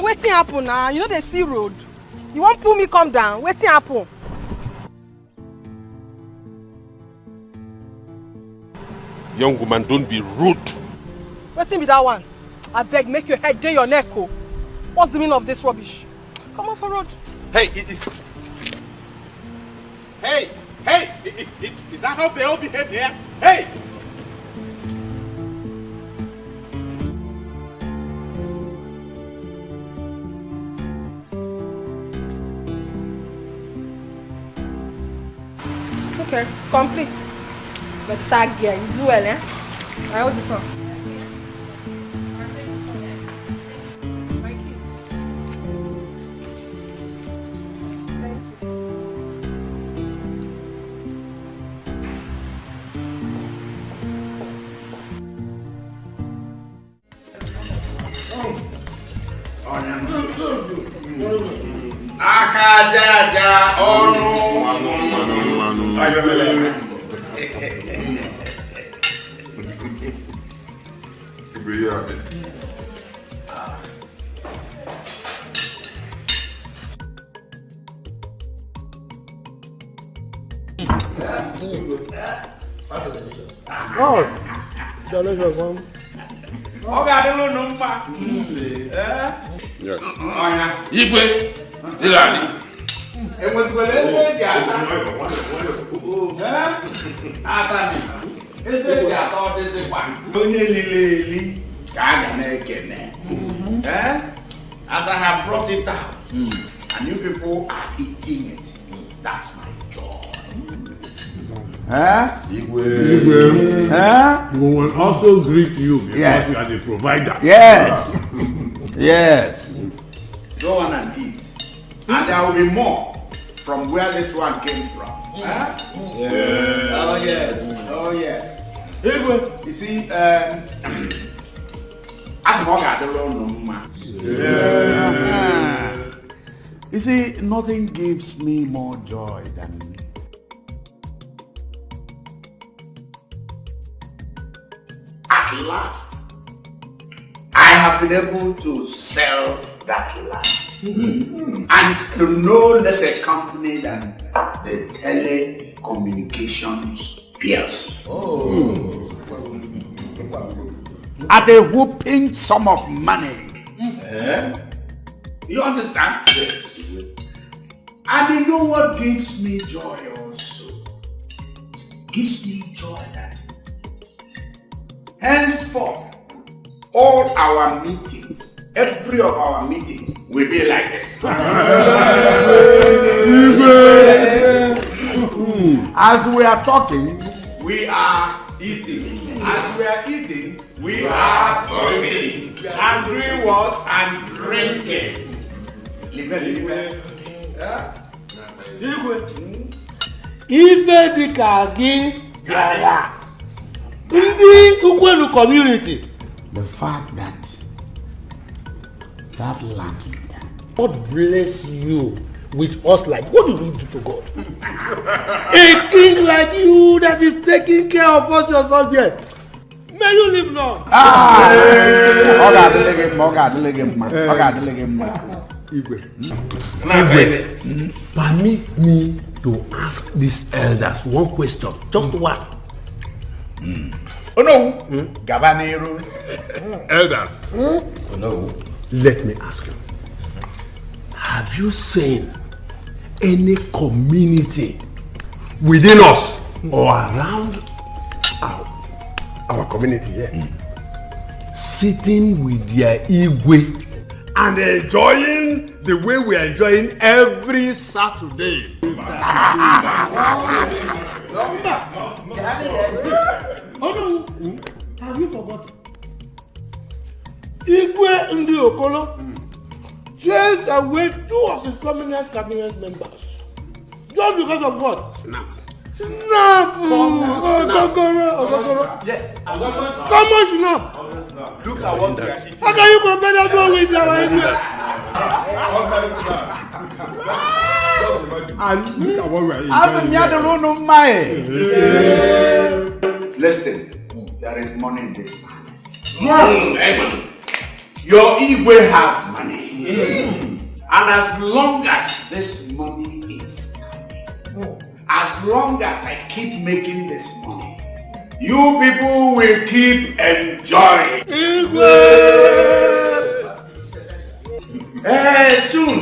Oga, wetin happen now? You know they see road. You won't pull me come down. Wetin happen? Young woman, don't be rude. Wetin be that one? I beg, make your head day your neck, oh. What's the meaning of this rubbish? Come on for road. Hey, hey, is that how they all behave here? Hey! Okay, complete. But tag here, you do well, eh? I hold this one. Akajaja onu Oh, delicious one. Oga de lo no mpa. Yes. Igwe, ilani. Emwesikwele ese ji ata. Atani. Ese ji ata odisi kwa. Onye lile eli ka aga na ekene. As I have brought it out, and you people are eating it, that's my joy. We will also greet you because you are the provider. Yes. Yes. Go on and eat. And there will be more from where this one came from. Yeah. Oh yes. Oh yes. You see, you see, nothing gives me more joy than at last I have been able to sell that land. And to no less a company than the telecommunications PLC. At a whooping sum of money. You understand? And you know what gives me joy also? Gives me joy that henceforth all our meetings, every of our meetings will be like this. As we are talking, we are eating. As we are eating, we are talking. And doing what? And drinking. Ife dịka gị bịara ndị Ukwelu community. The fact that land, God bless you with us like, what do we do to God? A king like you that is taking care of us yourself here. May you live long. Permit me to ask these elders one question, just one. Oh no, Gabanero. Elders. Oh no. Let me ask you. Have you seen any community within us or around our community here sitting with their igwe and enjoying the way we are enjoying every Saturday? Oh no, have you forgotten? Igwe Ndi Okolo chased away 2 of his prominent cabinet members. Just because of what? Snap. Ogogoro. Yes. How much snap? Look at what we are eating. How can you compare that one with our Igwe? And look at what we are eating. Listen, there is money in this planet. Your Igwe has money. And as long as this money is coming, as long as I keep making this money, you people will keep enjoying. Soon,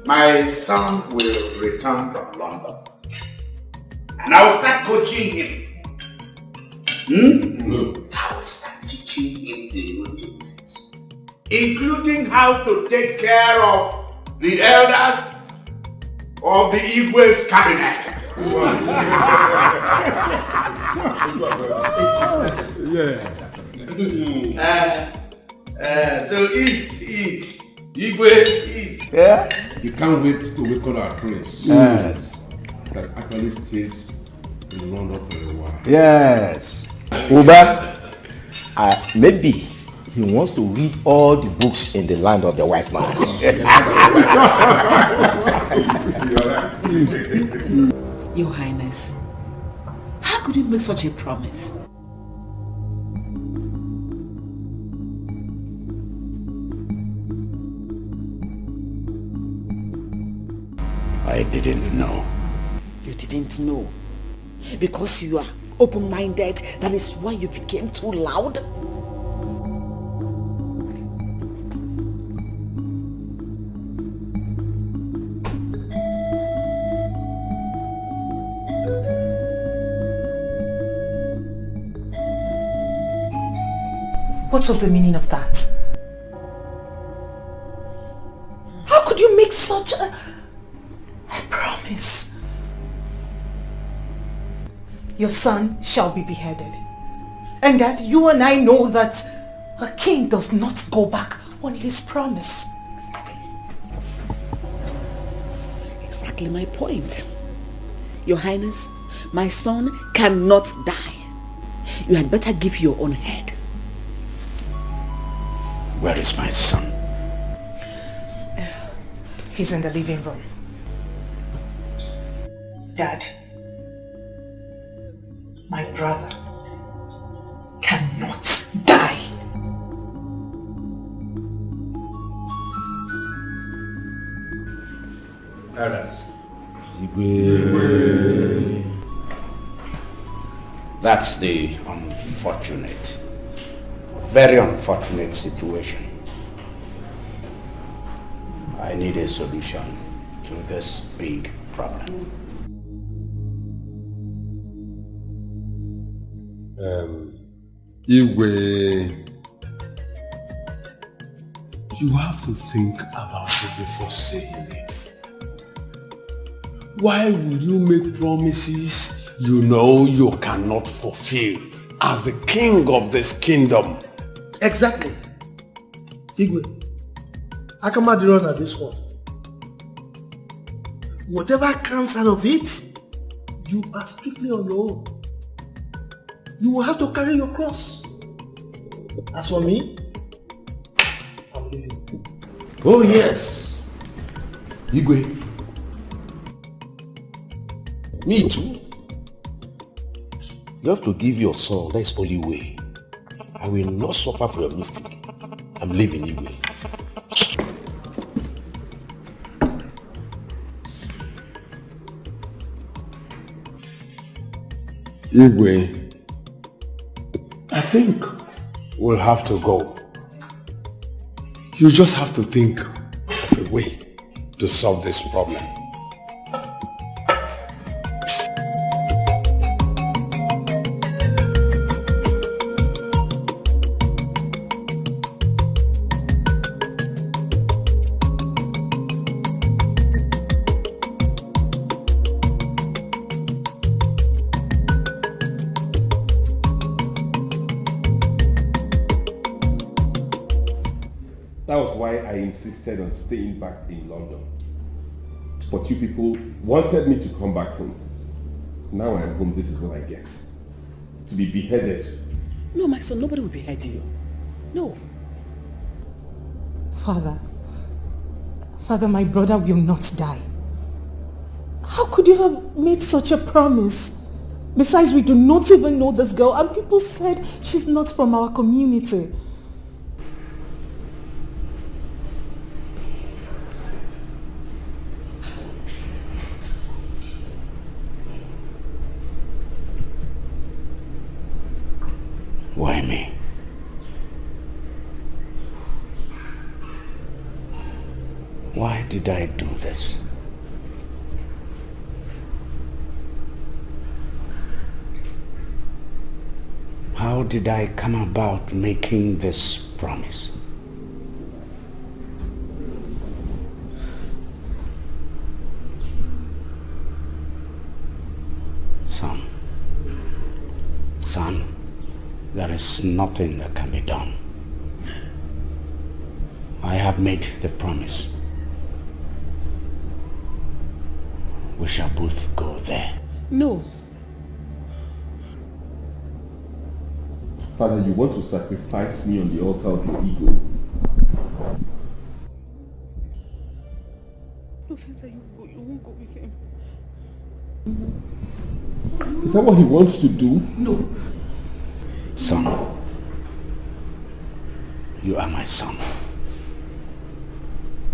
my son will return from London. And I will start coaching him. I will start teaching him the rudiments, including how to take care of the elders of the Igwe's cabinet. So eat. Igwe, eat. Yeah? You can't wait to wake up our prince. Yes. That actually stays in London for a while. Yes. Uba, maybe he wants to read all the books in the land of the white man. Your Highness, how could you make such a promise? I didn't know. You didn't know? Because you are open-minded, that is why you became too loud? What was the meaning of that? How could you make such a promise? Your son shall be beheaded. And that you and I know that a king does not go back on his promise. Exactly my point. Your Highness, my son cannot die. You had better give your own head. Where is my son? He's in the living room. Dad, my brother cannot die. Elders. That's the unfortunate, very unfortunate situation. I need a solution to this big problem. Igwe, you have to think about it before saying it. Why would you make promises you know you cannot fulfill as the king of this kingdom? Exactly. Igwe, I come at the run at this one. Whatever comes out of it, you are strictly on your own. You will have to carry your cross. As for me, I'm leaving. Oh yes. Igwe, Me too. You have to give your son, that's the only way. I will not suffer for your mistake. I'm leaving Igwe. Igwe, I think we'll have to go. You just have to think of a way to solve this problem. That was why I insisted on staying back in London. But you people wanted me to come back home. Now I'm home, this is what I get. To be beheaded. No, my son, nobody will behead you. No. Father, my brother will not die. How could you have made such a promise? Besides, we do not even know this girl, and people said she's not from our community. Why me? Why did I do this? How did I come about making this promise? Son, there is nothing that can be done. I have made the promise. We shall both go there. No. Father, you want to sacrifice me on the altar of your ego? No, Fencer, you won't go with him. Is that what he wants to do? No. Son, you are my son.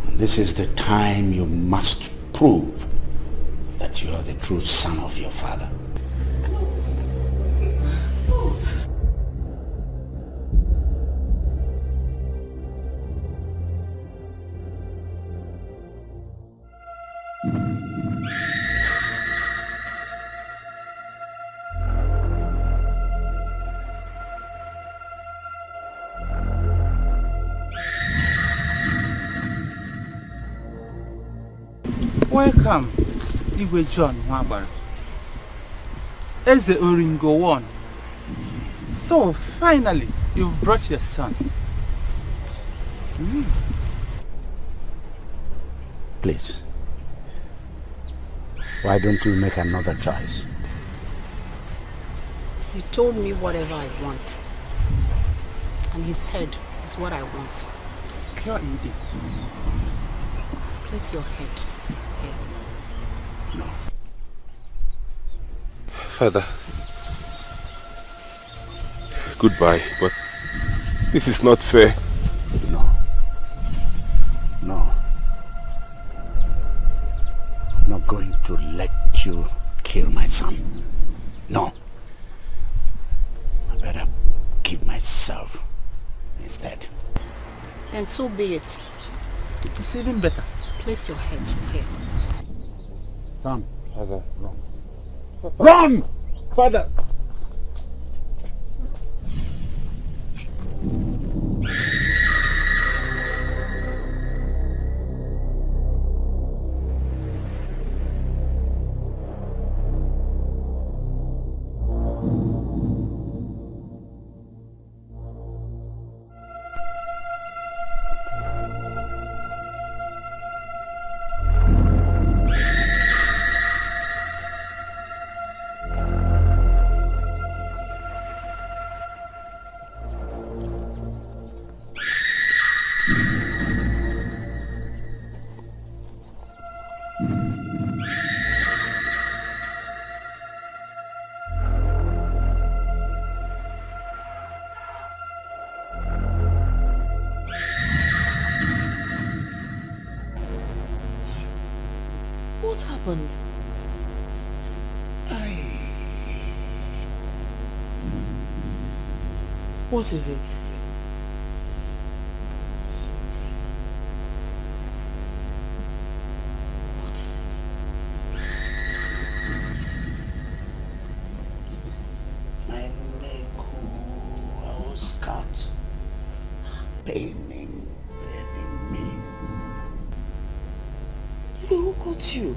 And this is the time you must prove that you are the true son of your father. Welcome, Igwe John Wabar. Eze Oringo 1. So, finally, you've brought your son. Please, why don't you make another choice? He told me whatever I want. And his head is what I want. Place your head here. No. Father, goodbye, but this is not fair. No. I'm not going to let you kill my son. No. I better give myself instead. Then so be it. It's even better. Place your head here. Son. Father, Run! Run! Father! What happened? What is it? What is it? My leg was cut. Paining me. Who got you?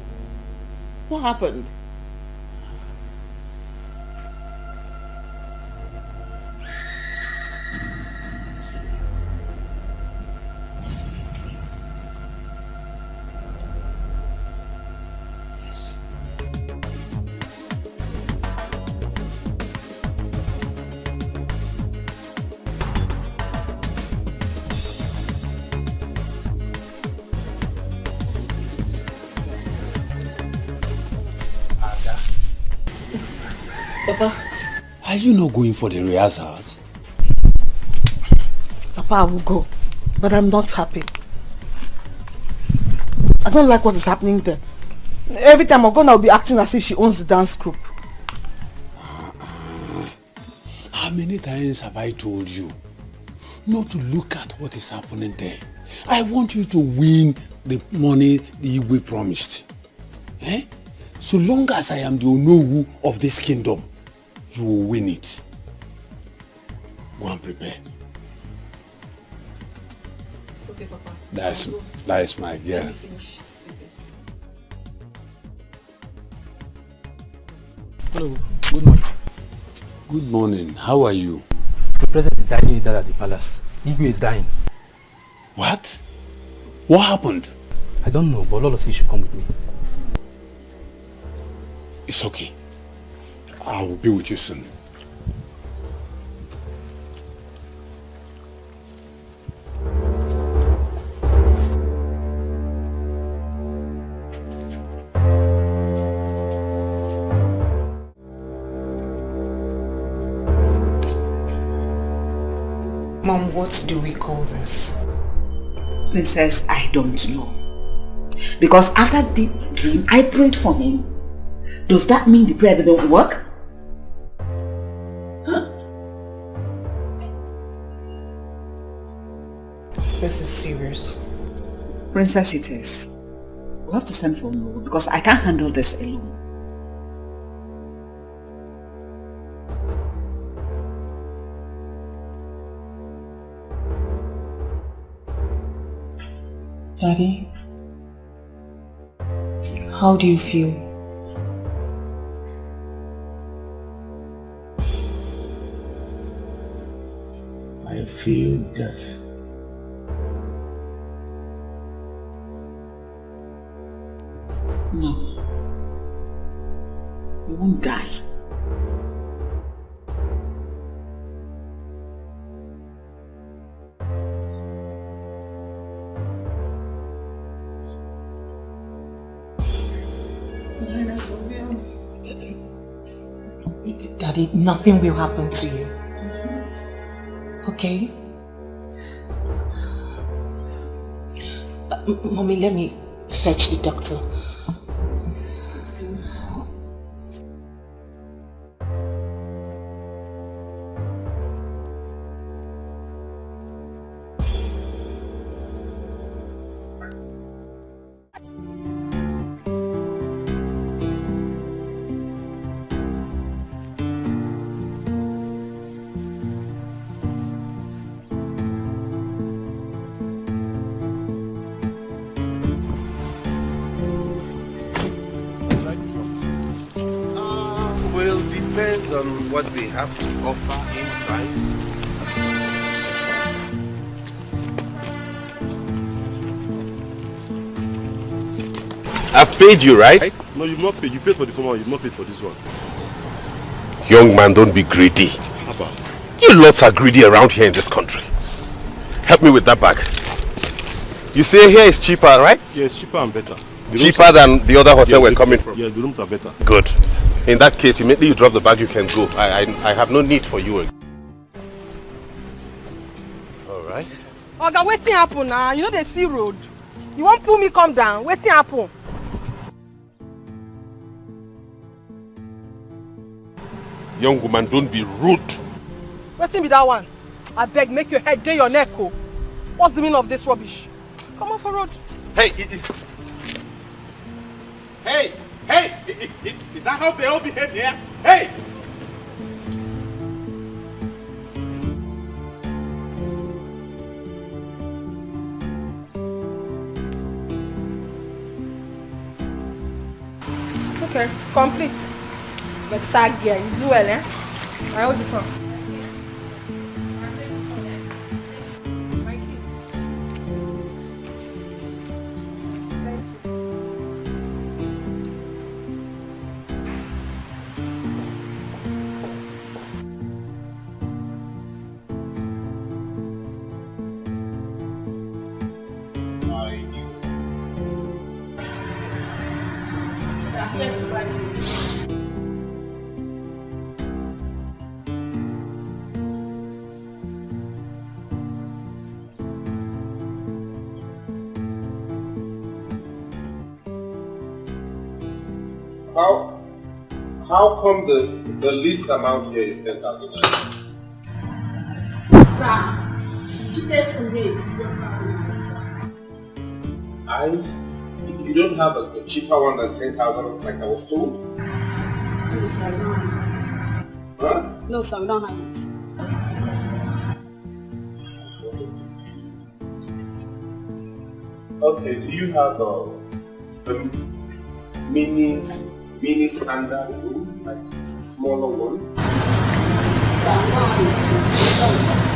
What happened? Papa. Are you not going for the rehearsals? Papa, I will go. But I'm not happy. I don't like what is happening there. Every time I go, I'll be acting as if she owns the dance group. How How many times have I told you not to look at what is happening there? I want you to win the money the Igwe promised. Eh? So long as I am the Onowu of this kingdom, you will win it. Go and prepare. Okay, Papa. That is my girl. Hello, good morning. Good morning. How are you? The president is Ini Edo at the palace. Igwe is dying. What? What happened? I don't know, but Lolo says you should come with me. It's okay. I will be with you soon. Mom, what do we call this? Princess, I don't know. Because after the dream, I prayed for him. Does that mean the prayer didn't work? Huh? This is serious. Princess, it is. We'll have to send for Nollywood because I can't handle this alone. Daddy, how do you feel? I feel death. No. You won't die. Daddy, nothing will happen to you. Okay? Mommy, let me fetch the doctor. On what we have to offer inside. I've paid you, right? No, you've not paid. You paid for the former one, you've not paid for this one. Young man, don't be greedy. How about? You lots are greedy around here in this country. Help me with that bag. You say here is cheaper, right? Yeah, it's cheaper and better. Cheaper than the other hotel we're coming from? Yeah, the rooms are better. Good. In that case, immediately you drop the bag, you can go. I have no need for you. Alright. Oga, wetin happen now? You know the sea road. You won't pull me come down. Wetin happen? Young woman, don't be rude. Wetin be that one? I beg, make your head day your neck. Oh. What's the meaning of this rubbish? Come on for road. Hey! Hey! Is that how they all behave here? Hey! Okay, complete. But tag here, you do well, eh? I hold this one. How come the least amount here is 10,000 naira? Sir, cheapest rates. You don't have a cheaper one than 10,000 like I was told? No, sir, we don't have it. Huh? No, sir, we don't have it. Okay, do you have a mini standard room, like a smaller one? Sir, we don't have it.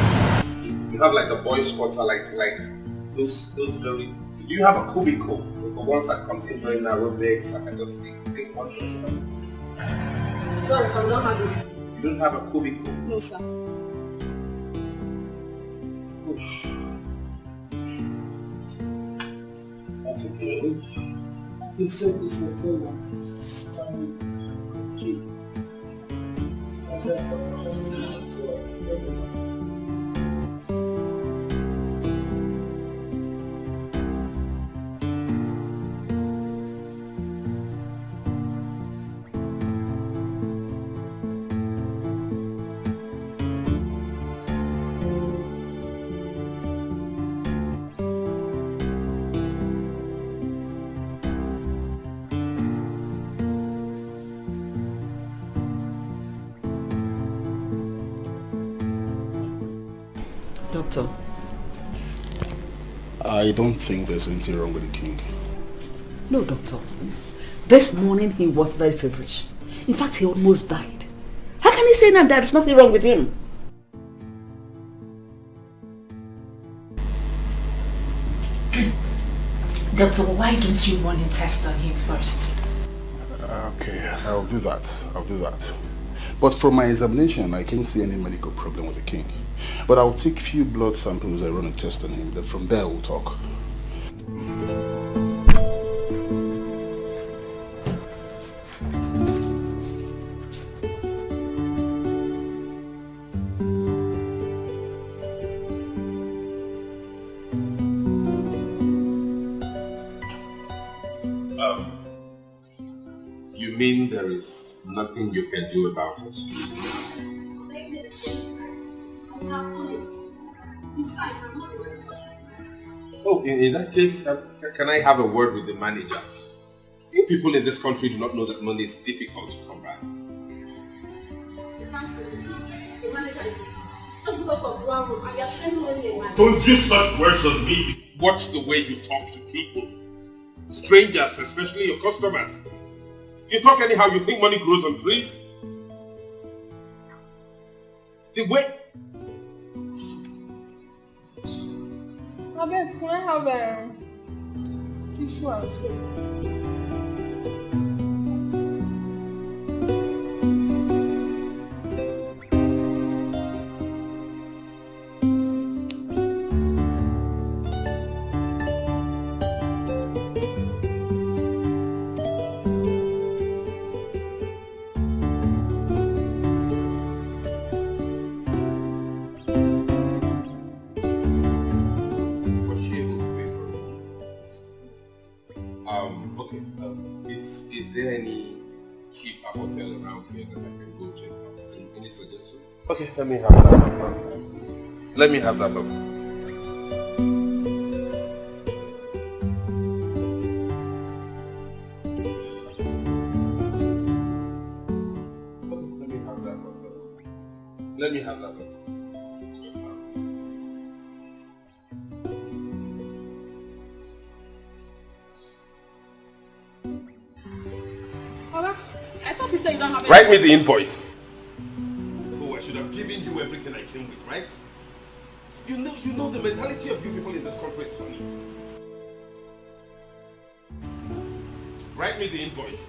You have like the boys' quarter, like those very. Do you have a cubicle? The ones that contain very narrow beds, I can just take one person. Sorry, sir, we don't have it. You don't have a cubicle? No, sir. Push. That's okay. He said this hotel was standard. Doctor. I don't think there's anything wrong with the king. No, doctor. This morning he was very feverish. In fact, he almost died. How can he say now there's nothing wrong with him? Doctor, why don't you run a test on him first? Okay, I'll do that. But from my examination, I can't see any medical problem with the king. But I'll take few blood samples and run a test on him. Then from there we'll talk. You mean there is nothing you can do about it? Oh, in that case, can I have a word with the manager? You people in this country do not know that money is difficult to come by. Don't use such words on me. Watch the way you talk to people. Strangers, especially your customers. You talk anyhow, you think money grows on trees? The way... Abeg, can I have a tissue and soap? Is there any cheap hotel around here that I can go check out? Any suggestion? Okay, let me have that. Let me have that up. Let me have that up. I thought you said you don't have Write me the invoice. Oh, I should have given you everything I came with, right? You know the mentality of you people in this country is funny. Write me the invoice.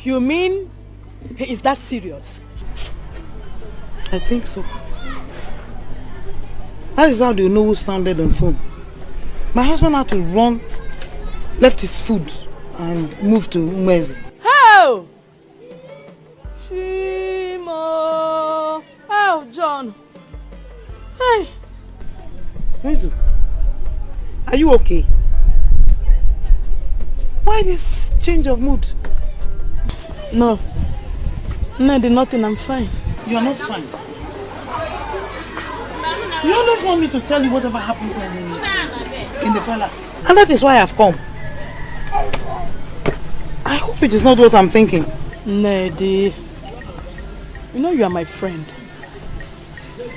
You mean Is that serious? I think so. That is how the Onowu sounded on phone. My husband had to run, left his food and moved to Umezi. How? Chimo! Oh, John. Hey. Mezu, are you okay? Why this change of mood? No. No, nothing, I'm fine. You are not fine. You always want me to tell you whatever happens in the palace. And that is why I've come. I hope it is not what I'm thinking. Nedi, you know you are my friend.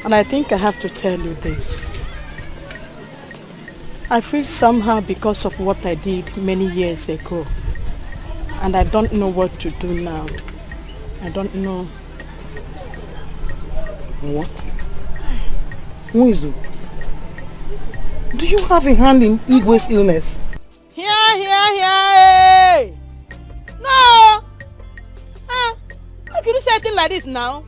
And I think I have to tell you this. I feel somehow because of what I did many years ago. And I don't know what to do now. I don't know. What? Mwizu, do you have a hand in Igwe's illness? Here! Hey! No! How can you say a thing like this now?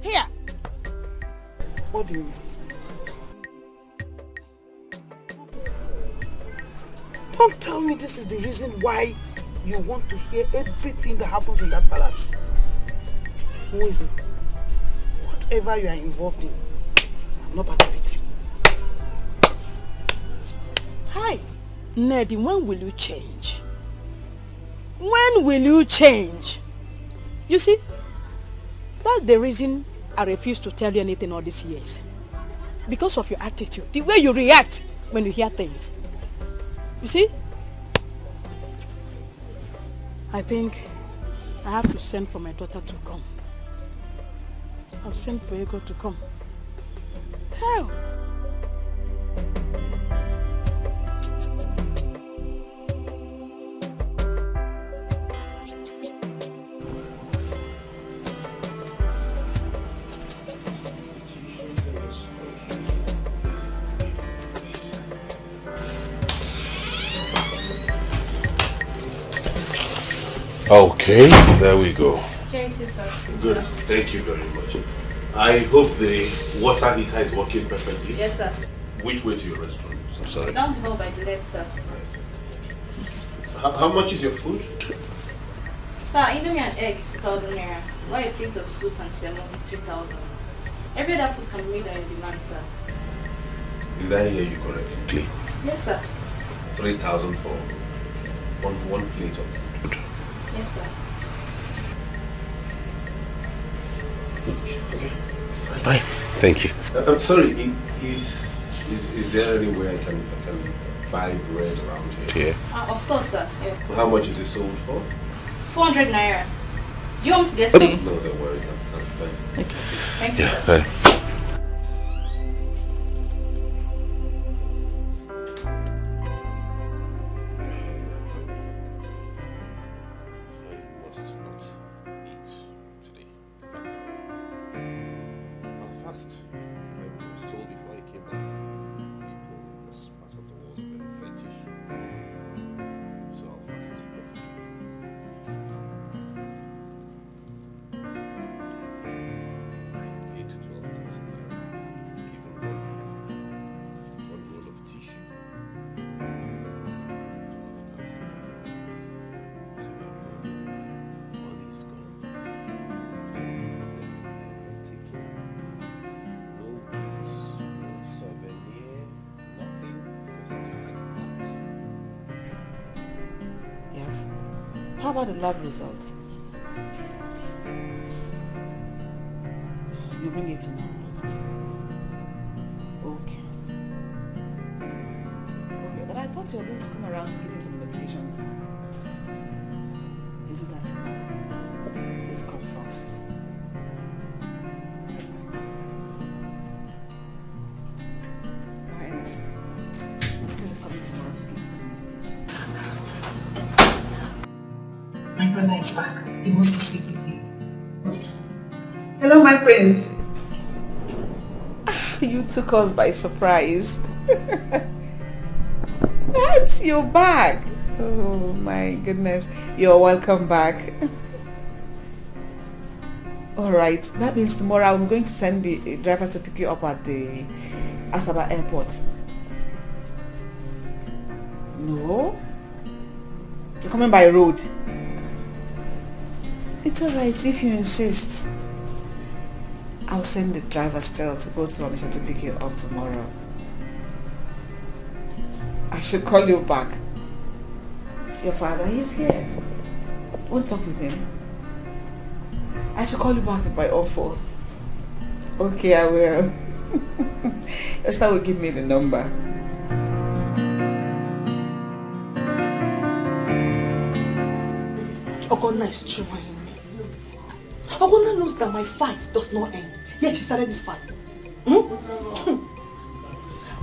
Here! What do you mean? Don't tell me this is the reason why you want to hear everything that happens in that palace. Mwizu, whatever you are involved in, I'm not part of it. Hi. Nedi, when will you change? When will you change? You see, that's the reason I refuse to tell you anything all these years. Because of your attitude, the way you react when you hear things. You see? I think I have to send for my daughter to come. I'll send for Ego to come. Hell! Okay, there we go. Here it is, sir. Good, thank you very much. I hope the water heater is working perfectly. Yes, sir. Which way to your restaurant? I'm sorry. Down the hall by the left, sir. How much is your food? Sir, Indomie and egg is 2,000 naira. Why a plate of soup and salmon is 3,000. Every other food can be made on your demand, sir. Did I hear you correctly? Yes, sir. 3,000 for one plate of food. Yes, sir. Okay. Bye. Thank you. I'm sorry. Is there any way I can buy bread around here? Of course, sir. Yes. How much is it sold for? 400 naira. Do you want me to get some? No, don't worry. I'm fine. Okay. Thank you, sir. Bye. How about the lab results? You bring it tomorrow. Okay. Okay, but I thought you were going to come around to give him some medications. You do that tomorrow. Please come first. Your Highness, Ethan is coming tomorrow to give you some medication. My brother is back. He wants to speak with you. Hello, my prince. You took us by surprise. That's your bag. Oh my goodness. You're welcome back. Alright, that means tomorrow I'm going to send the driver to pick you up at the Asaba airport. No? You're coming by road? It's alright if you insist. I'll send the driver still to go to Onitsha to pick you up tomorrow. I should call you back. Your father, he's here. Want to talk with him? I should call you back by all four. Okay, I will. Esther will give me the number. Ogonna is trying. Ogonna knows that my fight does not end. Yet she started this fight.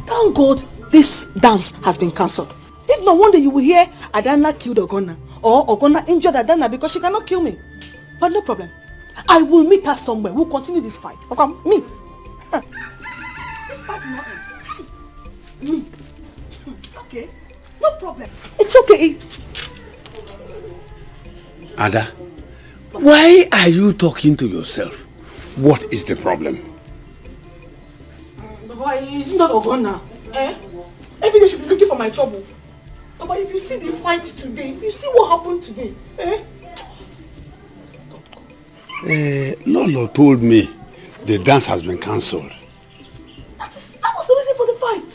Thank God this dance has been cancelled. If no wonder you will hear Adana killed Ogonna or Ogonna injured Adana because she cannot kill me. But no problem. I will meet her somewhere. We'll continue this fight. Okay, me. This fight will not end. Me. Okay, no problem. It's okay. Ada, why are you talking to yourself? What is the problem? Baba, it's not Ogonna. Every day should be looking for my trouble. Baba, if you see the fight today, if you see what happened today, Lolo told me the dance has been cancelled. That was the reason for the fight.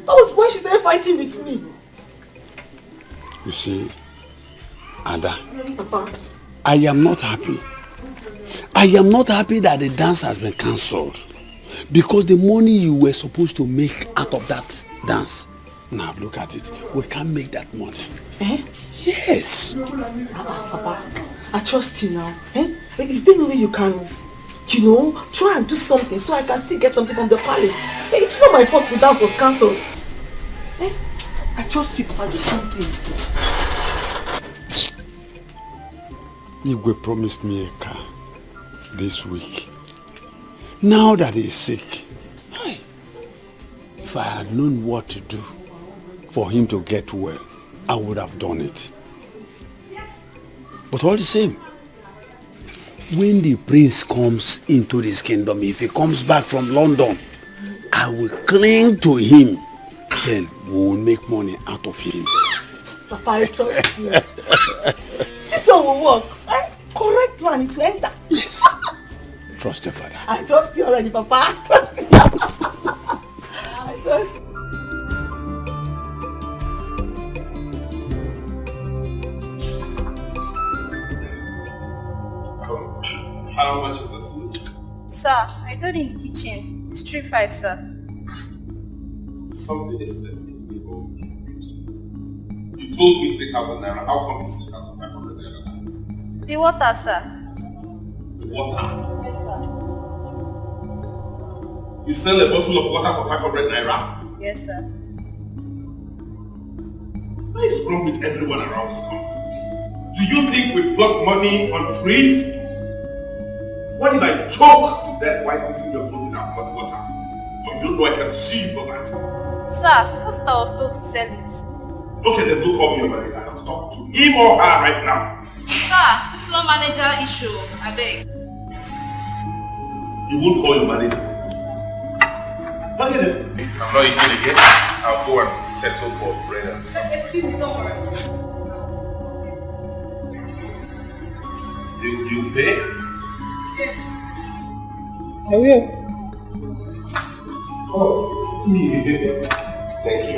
That was why she started fighting with me. You see, Ada, Papa. I am not happy. I am not happy that the dance has been cancelled. Because the money you were supposed to make out of that dance, now look at it, we can't make that money. Yes. Papa, I trust you now. Is there no way you can, try and do something so I can still get something from the palace? It's not my fault the dance was cancelled. I trust you, Papa, do something. Igwe promised me a car this week. Now that he's sick, if I had known what to do for him to get well, I would have done it. But all the same, when the prince comes into this kingdom, if he comes back from London, I will cling to him. Then we will make money out of him. Papa, I trust you. This one will work. Correct one, it will enter. Yes. Trust your father. I trust you already, Papa. I trust you. I trust you. How much is the food? Sir, I told you in the kitchen. It's 3-5, sir. Something is definitely wrong. You told me 3,000 naira. How come it's 6,500 naira? The water, sir. Water? Yes, sir. You sell a bottle of water for 500 naira? Yes, sir. What is wrong with everyone around this country? Do you think we pluck money on trees? What if I choke to death while eating your food without hot water? Or you know I can sue you for that? Sir, Costa was told to sell it. Okay, then go call me your manager. I have to talk to him or her right now. Sir, it's not manager issue. I beg. You won't call your manager. Okay then. I'm not eating again. I'll go and settle for bread and stuff. Excuse me, don't worry. You pay? Yes. I will. Oh, yeah. Thank you.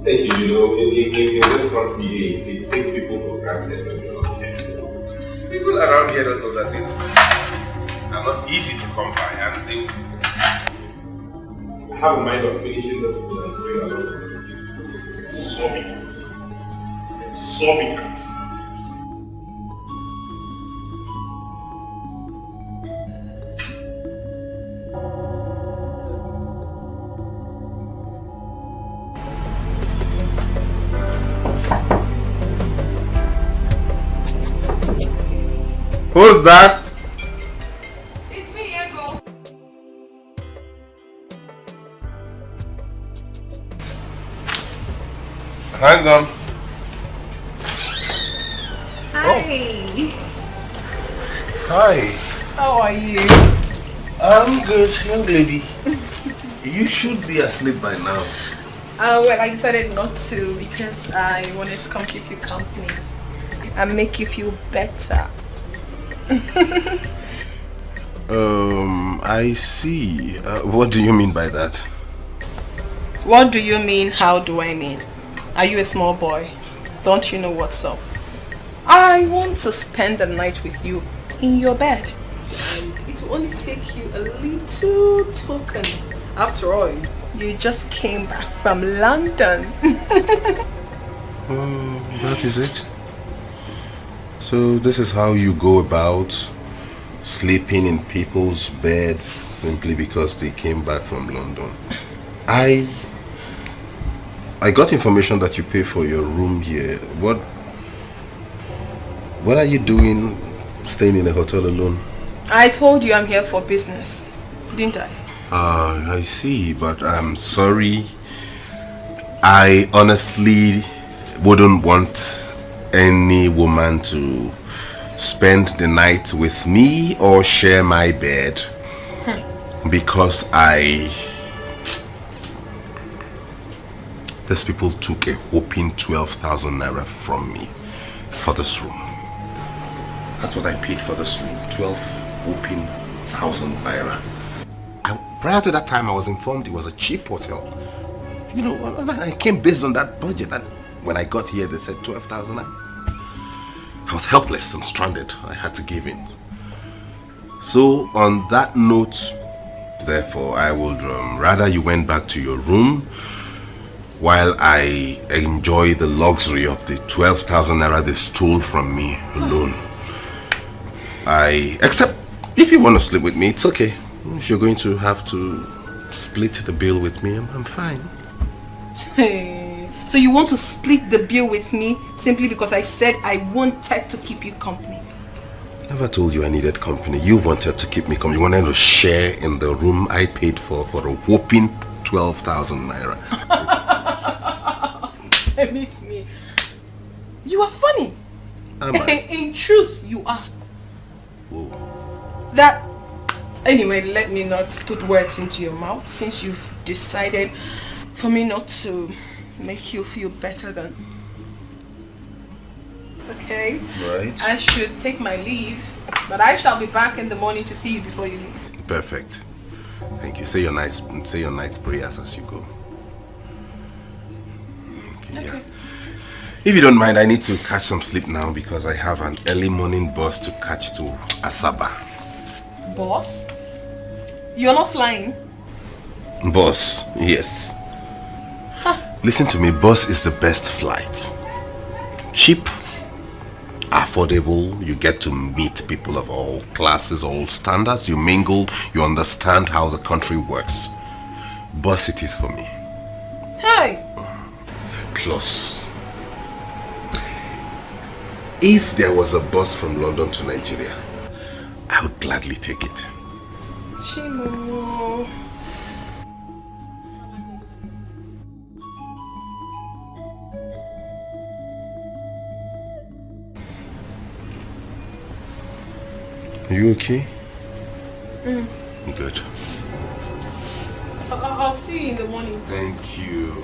Thank you. You know, in this country, they take people for granted when you're not careful. People around here don't know that things are not easy to come by, and they have a mind of finishing this food and going along with this food because this is exorbitant. Exorbitant. Who's that? It's me, Ego. hang on. Hi. Hi. How are you? I'm good, young lady. You should be asleep by now. Well, I decided not to because I wanted to come keep you company and make you feel better. I see. What do you mean by that? What do you mean? How do I mean? Are you a small boy? Don't you know what's up? I want to spend the night with you in your bed. And it will only take you a little token. After all, you just came back from London. That is it? So this is how you go about sleeping in people's beds simply because they came back from London. I got information that you pay for your room here. What are you doing staying in a hotel alone? I told you I'm here for business, didn't I? I see, but I'm sorry. I honestly wouldn't want any woman to spend the night with me or share my bed because these people took a whopping 12,000 naira from me for this room. That's what I paid for this room, 12,000 naira. Prior to that time, I was informed it was a cheap hotel. You know, I came based on that budget, and when I got here, they said 12,000. I was helpless and stranded. I had to give in. So, on that note, therefore, I would rather you went back to your room while I enjoy the luxury of the 12,000 naira they stole from me alone. Except if you want to sleep with me, it's okay. If you're going to have to split the bill with me, I'm fine. Hey, so you want to split the bill with me simply because I said I wanted to keep you company? I never told you I needed company. You wanted to keep me company. You wanted to share in the room I paid for a whopping 12,000 naira. Meet me. You are funny. Am I? In truth, you are. Whoa. Anyway, let me not put words into your mouth since you've decided for me not to make you feel better than... Okay. Right. I should take my leave, but I shall be back in the morning to see you before you leave. Perfect. Thank you. Say your night prayers as you go. Okay. Yeah. If you don't mind, I need to catch some sleep now because I have an early morning bus to catch to Asaba. Boss? You're not flying? Bus, yes. Listen to me, bus is the best flight. Cheap, affordable, you get to meet people of all classes, all standards, you mingle, you understand how the country works. Bus it is for me. Hey! Plus, if there was a bus from London to Nigeria, I would gladly take it. Chimo. Are you okay? Mm. Good. I'll see you in the morning. Thank you.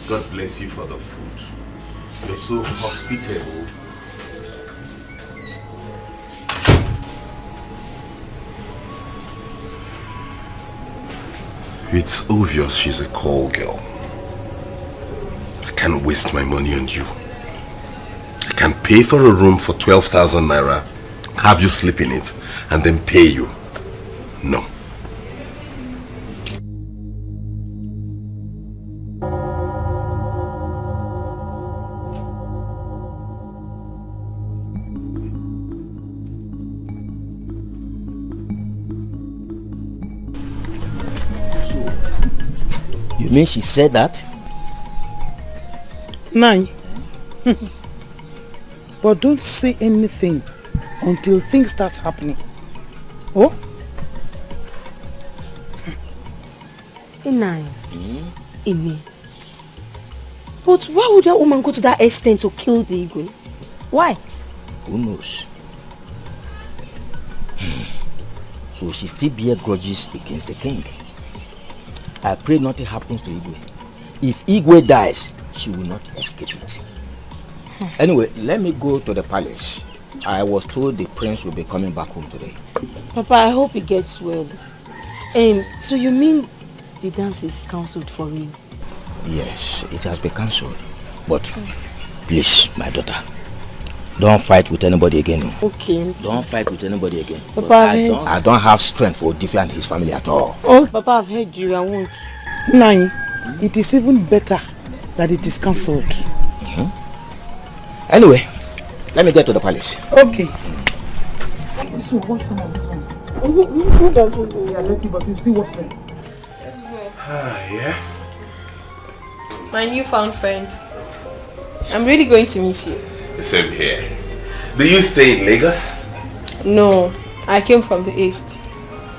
God bless you for the food. You're so hospitable. It's obvious she's a call girl. I can't waste my money on you. I can pay for a room for 12,000 naira, have you sleep in it, and then pay you. No. You mean she said that? Nine. But don't say anything until things start happening. Oh? Ini, Ini, But why would that woman go to that extent to kill the Igwe? Why? Who knows? So she still bear grudges against the king. I pray nothing happens to Igwe. If Igwe dies, she will not escape it. Anyway, let me go to the palace. I was told the prince will be coming back home today. Papa, I hope he gets well. So you mean the dance is cancelled for real? Yes, it has been cancelled. But please, my daughter, don't fight with anybody again. Okay. Don't fight with anybody again. Papa, I don't have strength for Dikeh and his family at all. Oh, Papa, I've heard you. I won't. Nai, it is even better that it is cancelled. Anyway, let me get to the palace. Okay. So watch some of these ones. Yeah, let you, but you still watch them. Yeah? My newfound friend. I'm really going to miss you. The same here. Do you stay in Lagos? No, I came from the east.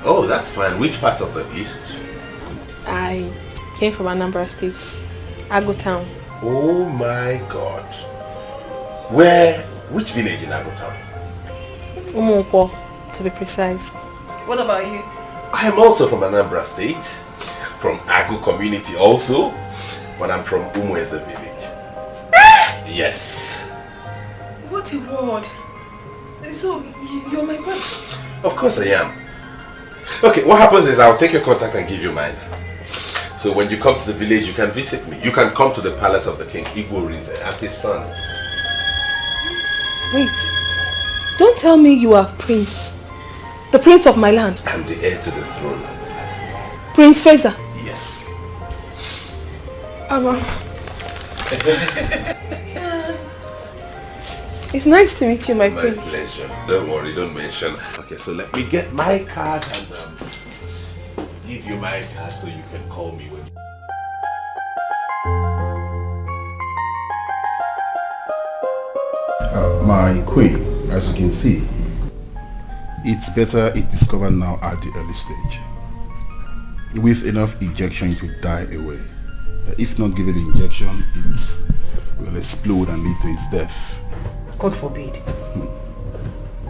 Oh, that's fine. Which part of the east? I came from Anambra State, Ago Town. Oh my God. Which village in Ago Town? Umuopo, to be precise. What about you? I am also from Anambra State, from Ago community also, but I'm from Umueze village. Yes. What a word. So, you're my brother? Of course I am. Okay, what happens is I'll take your contact and give you mine. So when you come to the village, you can visit me. You can come to the palace of the king, Igwe Rinze, and his son. Wait. Don't tell me you are Prince. The Prince of my land. I'm the heir to the throne. Prince Feza. Yes. It's nice to meet you, my prince. My pleasure. Don't worry, don't mention. Okay, so let me get my card and give you my card so you can call me when you... My queen, as you can see, it's better it discovered now at the early stage. With enough injection, it will die away. If not given the injection, it will explode and lead to its death. God forbid.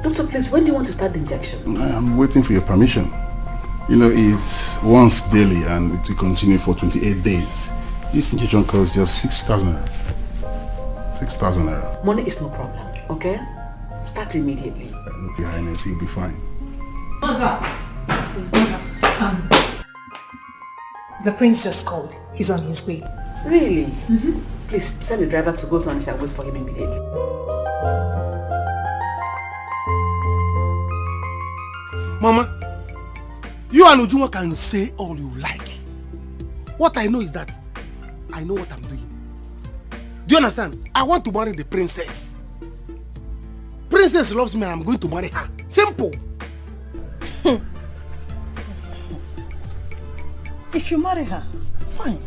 Doctor, please, when do you want to start the injection? I'm waiting for your permission. You know, it's once daily and it will continue for 28 days. This injection costs just 6,000 naira. 6,000 naira. Money is no problem, okay? Start immediately. Your Highness, you'll be fine. Mother! The prince just called. He's on his way. Really? Please, send the driver to go to Anisha and wait for him immediately. Mama, you and Ujunwa can say all you like. What I know is that I know what I'm doing. Do you understand? I want to marry the princess. Princess loves me and I'm going to marry her. Simple. If you marry her, fine.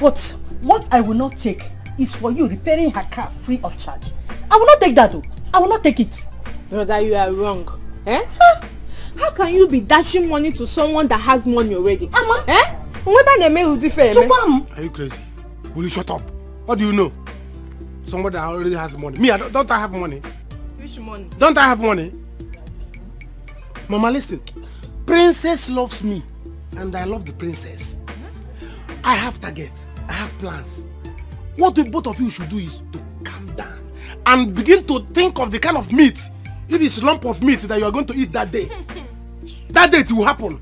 But what I will not take is for you repairing her car free of charge. I will not take that though. I will not take it. Brother, you are wrong. Eh? How can you be dashing money to someone that has money already? Eh? Are you crazy? Will you shut up? What do you know? Somebody that already has money. Me, don't I have money? Which money? Don't I have money? Mama, listen. Princess loves me and I love the princess. I have targets. I have plans. What the both of you should do is to calm down and begin to think of the kind of meat, if it's lump of meat that you are going to eat that day. That day it will happen.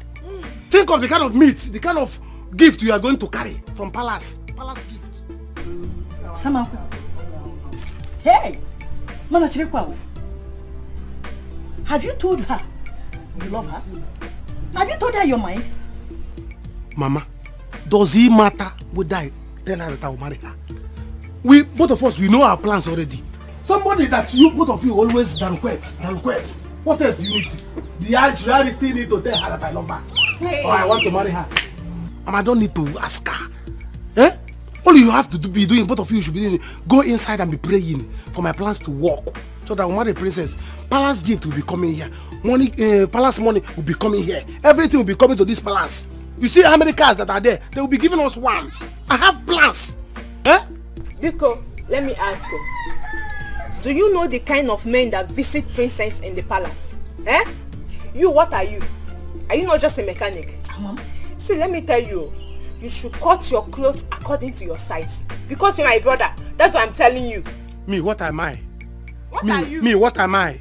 Think of the kind of meat, the kind of gift you are going to carry from palace. Palace gift. Sama. Hey! Mana Chirekwa. Have you told her you love her? Have you told her your mind? Mama, does it matter whether I tell her that I will marry her? We, both of us, we know our plans already. Somebody that you, both of you, always danquet. What else do you need? Should I still need to tell her that I love her? Hey. Or I want to marry her? And I don't need to ask her. Eh? All you have to be doing, both of you should be doing, go inside and be praying for my plans to work. So that I will marry the princess. Palace gift will be coming here. Money, palace money will be coming here. Everything will be coming to this palace. You see how many cars that are there? They will be giving us one. I have plans. Eh? Biko, let me ask you. Do you know the kind of men that visit princess in the palace? Eh? You, what are you? Are you not just a mechanic? Mom. See, let me tell you. You should cut your clothes according to your size. Because you're my brother. That's what I'm telling you. Me, what am I? What me, are you? Me, what am I?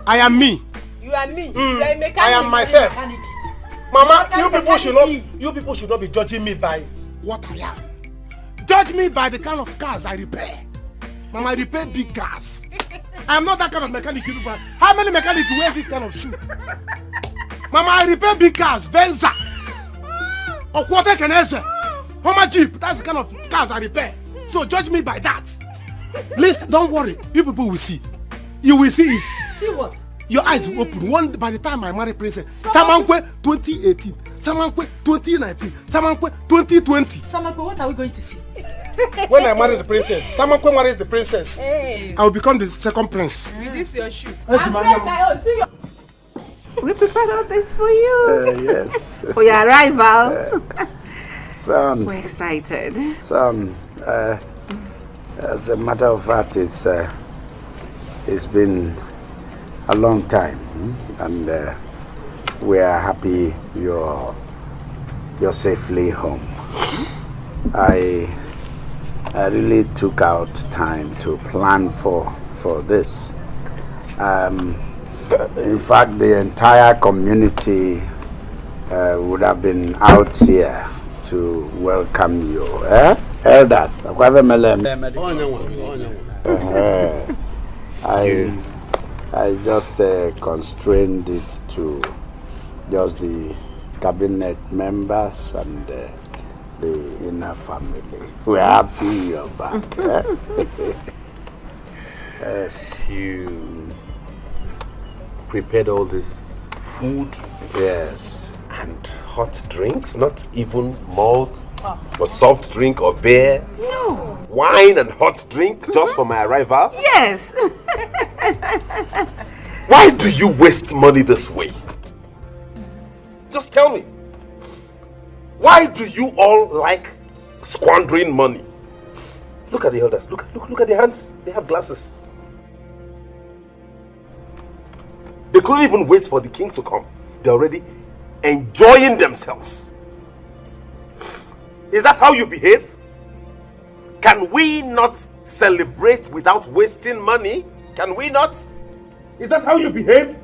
I am me. You are me. You are a mechanic. I am myself. Mama, you people should not be judging me by what I am. Judge me by the kind of cars I repair. Mama, I repair big cars. I am not that kind of mechanic you people. How many mechanics wear this kind of shoe? Mama, I repair big cars, Venza. Or quarter canesa. Homer Jeep, that's the kind of cars I repair. So judge me by that. Listen, don't worry. You people will see. You will see it. See what? Your eyes will open. One by the time I marry Princess. Samankwe 2018. Samankwe 2019. Samankwe 2020. Samankwe, what are we going to see? When I marry the princess, Samankwe marries the princess. Hey. I will become the second prince. With this your shoe. We prepared all this for you. Yes. For your arrival. Son. We're excited. Son, as a matter of fact, it's been a long time, and we are happy you're safely home. I really took out time to plan for this. In fact, the entire community would have been out here to welcome you. Elders, I just constrained it to just the cabinet members and the inner family. We're happy you're back. Yes, you prepared all this food? Yes. And hot drinks? Not even malt or soft drink or beer? No. Wine and hot drink just for my arrival? Yes. Why do you waste money this way? Just tell me. Why do you all like squandering money? Look at the elders. Look at their hands. They have glasses. They couldn't even wait for the king to come. They're already enjoying themselves. Is that how you behave? Can we not celebrate without wasting money? Can we not? Is that how you behave?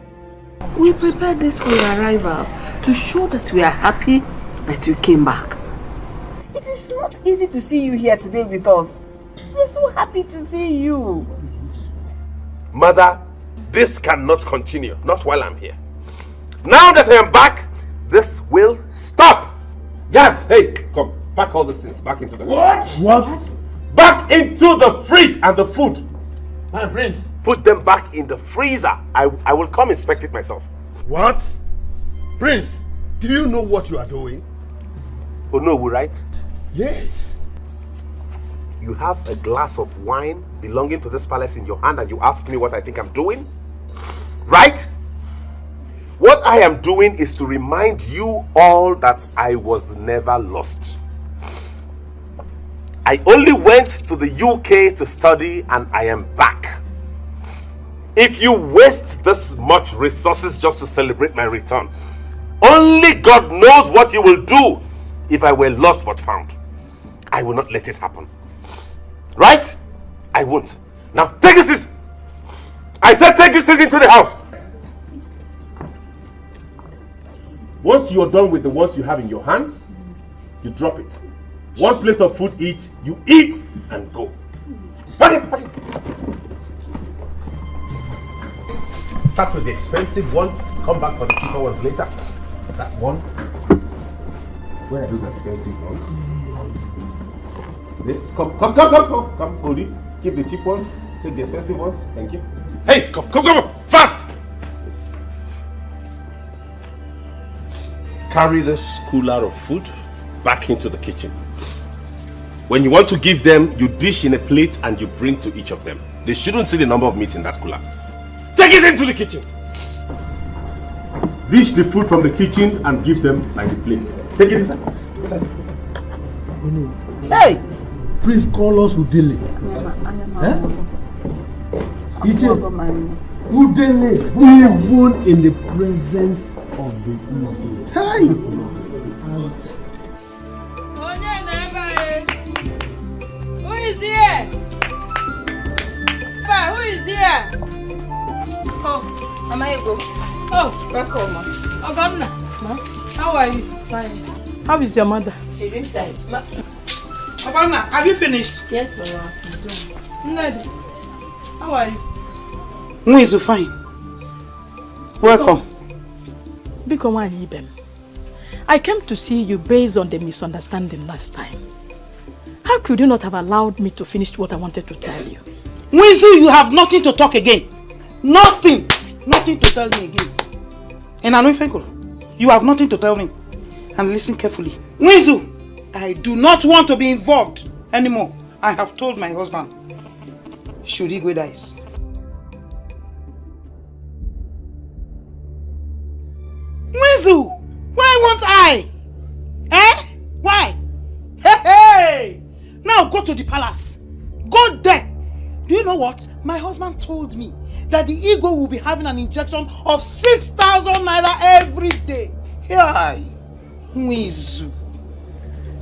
We prepared this for your arrival to show that we are happy that you came back. It is not easy to see you here today with us. We're so happy to see you. Mother, this cannot continue. Not while I'm here. Now that I am back, this will stop. Guards, hey, come. Pack all these things back into the... What? Back into the fridge and the food. My prince. Put them back in the freezer. I will come inspect it myself. What? Prince, do you know what you are doing? Oh no, right? Yes. You have a glass of wine belonging to this palace in your hand and you ask me what I think I'm doing? Right? What I am doing is to remind you all that I was never lost. I only went to the UK to study and I am back. If you waste this much resources just to celebrate my return, only God knows what you will do if I were lost but found. I will not let it happen. Right? I won't. Now take this. I said take this into the house. Once you're done with the ones you have in your hands, you drop it. One plate of food each, you eat and go. Pack it. Start with the expensive ones, come back for the cheaper ones later. That one. Where are those expensive ones? This, come, hold it. Keep the cheap ones, take the expensive ones. Thank you. Hey, come, fast! Carry this cooler of food back into the kitchen. When you want to give them, you dish in a plate and you bring to each of them. They shouldn't see the number of meat in that cooler. Take it into the kitchen. Dish the food from the kitchen and give them by the plate. Take it inside. Hey! Please call us Udele. Udele, even in the presence of the evil. Hey! Who is here? Who is here? Oh, Mama Ego. Oh, welcome, ma. Ogonna. Ma, how are you? Fine. How is your mother? She's inside. Ogonna, have you finished? Yes, Mama. Ned, how are you? Mwizu, fine. Welcome. Biko Ibem. I came to see you based on the misunderstanding last time. How could you not have allowed me to finish what I wanted to tell you? Mwizu, you have nothing to talk again. Nothing. Nothing to tell me again. And Anuifenko, you have nothing to tell me. And listen carefully. Mwizu, I do not want to be involved anymore. I have told my husband. Should Igwe dies. Mwizu, why won't I? Eh? Why? Hey! Now go to the palace. Go there. Do you know what? My husband told me that the ego will be having an injection of 6,000 naira every day. Hey, Mwizu,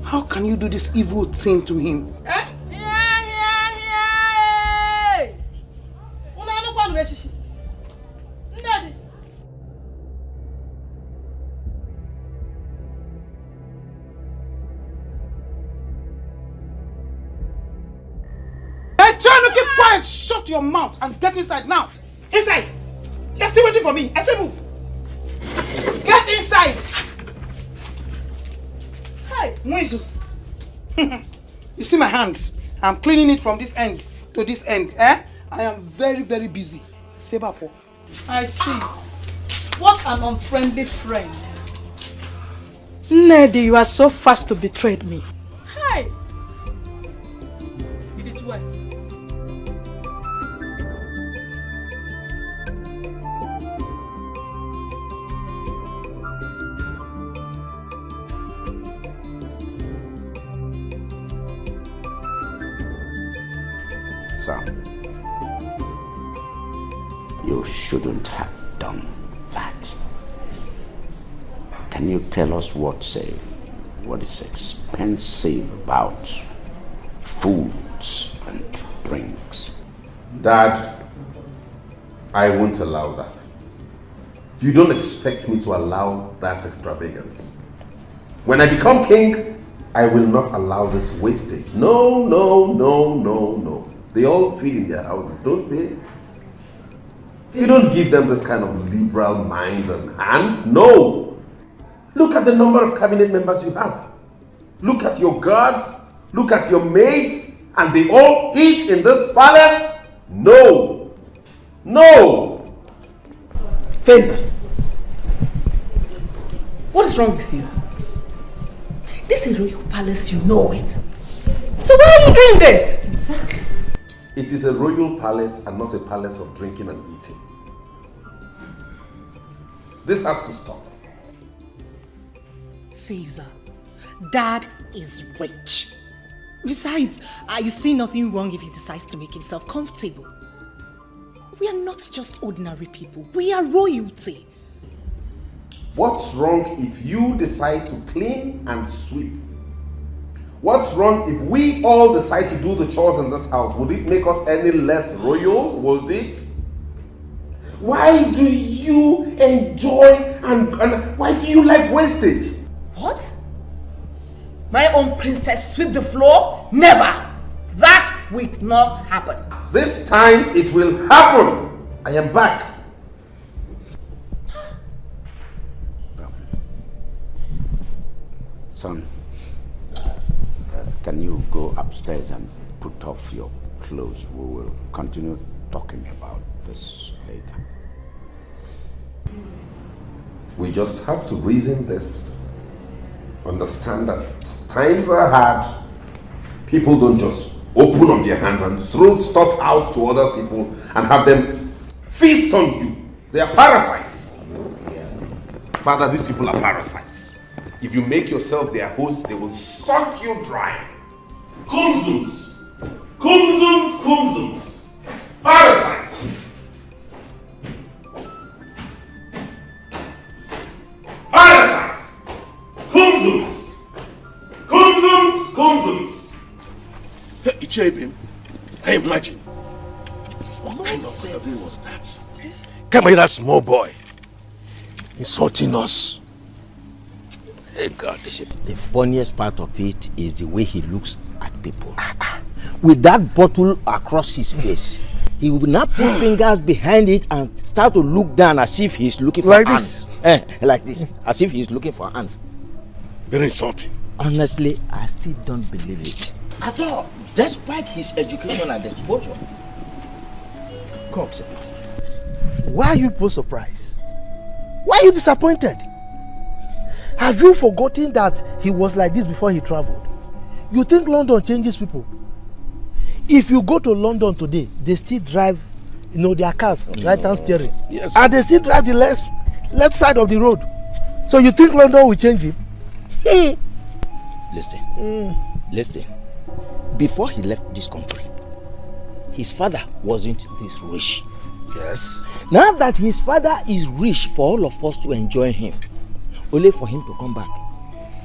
how can you do this evil thing to him? Eh? Hey, try to keep quiet. Shut your mouth and get inside now. Inside. You're still waiting for me. I say move. Get inside. Hey, Mwizu. You see my hand? I'm cleaning it from this end to this end. Eh? I am very, very busy. Sebapo. I see. What an unfriendly friend. Ned, you are so fast to betray me. Hey! It is well. Sam, you shouldn't have done that. Can you tell us what is expensive about foods and drinks? Dad, I won't allow that. You don't expect me to allow that extravagance. When I become king, I will not allow this wastage. No, no, no, no, no. They all feed in their houses, don't they? You don't give them this kind of liberal mind and hand. No! Look at the number of cabinet members you have. Look at your guards. Look at your maids. And they all eat in this palace? No! No! Faiza, what is wrong with you? This is a royal palace, you know it. So why are you doing this? Exactly. It is a royal palace and not a palace of drinking and eating. This has to stop. Faiza, Dad is rich. Besides, I see nothing wrong if he decides to make himself comfortable. We are not just ordinary people. We are royalty. What's wrong if you decide to clean and sweep? What's wrong if we all decide to do the chores in this house? Would it make us any less royal? Would it? Why do you enjoy and why do you like wastage? What? My own princess sweep the floor? Never! That will not happen. This time it will happen. I am back. Son, can you go upstairs and put off your clothes? We will continue talking about this later. We just have to reason this. Understand that times are hard. People don't just open up their hands and throw stuff out to other people and have them feast on you. They are parasites. Father, these people are parasites. If you make yourself their host, they will suck you dry. Kumzums. Kumzums, kumzums. Parasites. Parasites. Kumzums. Kumzums, kumzums. Hey, Ichebim, can you imagine? What kind of survey was that? Come here, that small boy. Insulting us. Hey, God. The funniest part of it is the way he looks at people. With that bottle across his face, he will now put fingers behind it and start to look down as if he's looking for like hands. Like this, as if he's looking for hands. Very insulting. Honestly, I still don't believe it. At all, despite his education and exposure. Come, Secretary. Why are you people surprised? Why are you disappointed? Have you forgotten that he was like this before he traveled? You think London changes people? If you go to London today, they still drive, their cars, right-hand steering. Yes. And they still drive the left side of the road. So you think London will change him? Listen. Before he left this country, his father wasn't this rich. Yes. Now that his father is rich for all of us to enjoy him, only for him to come back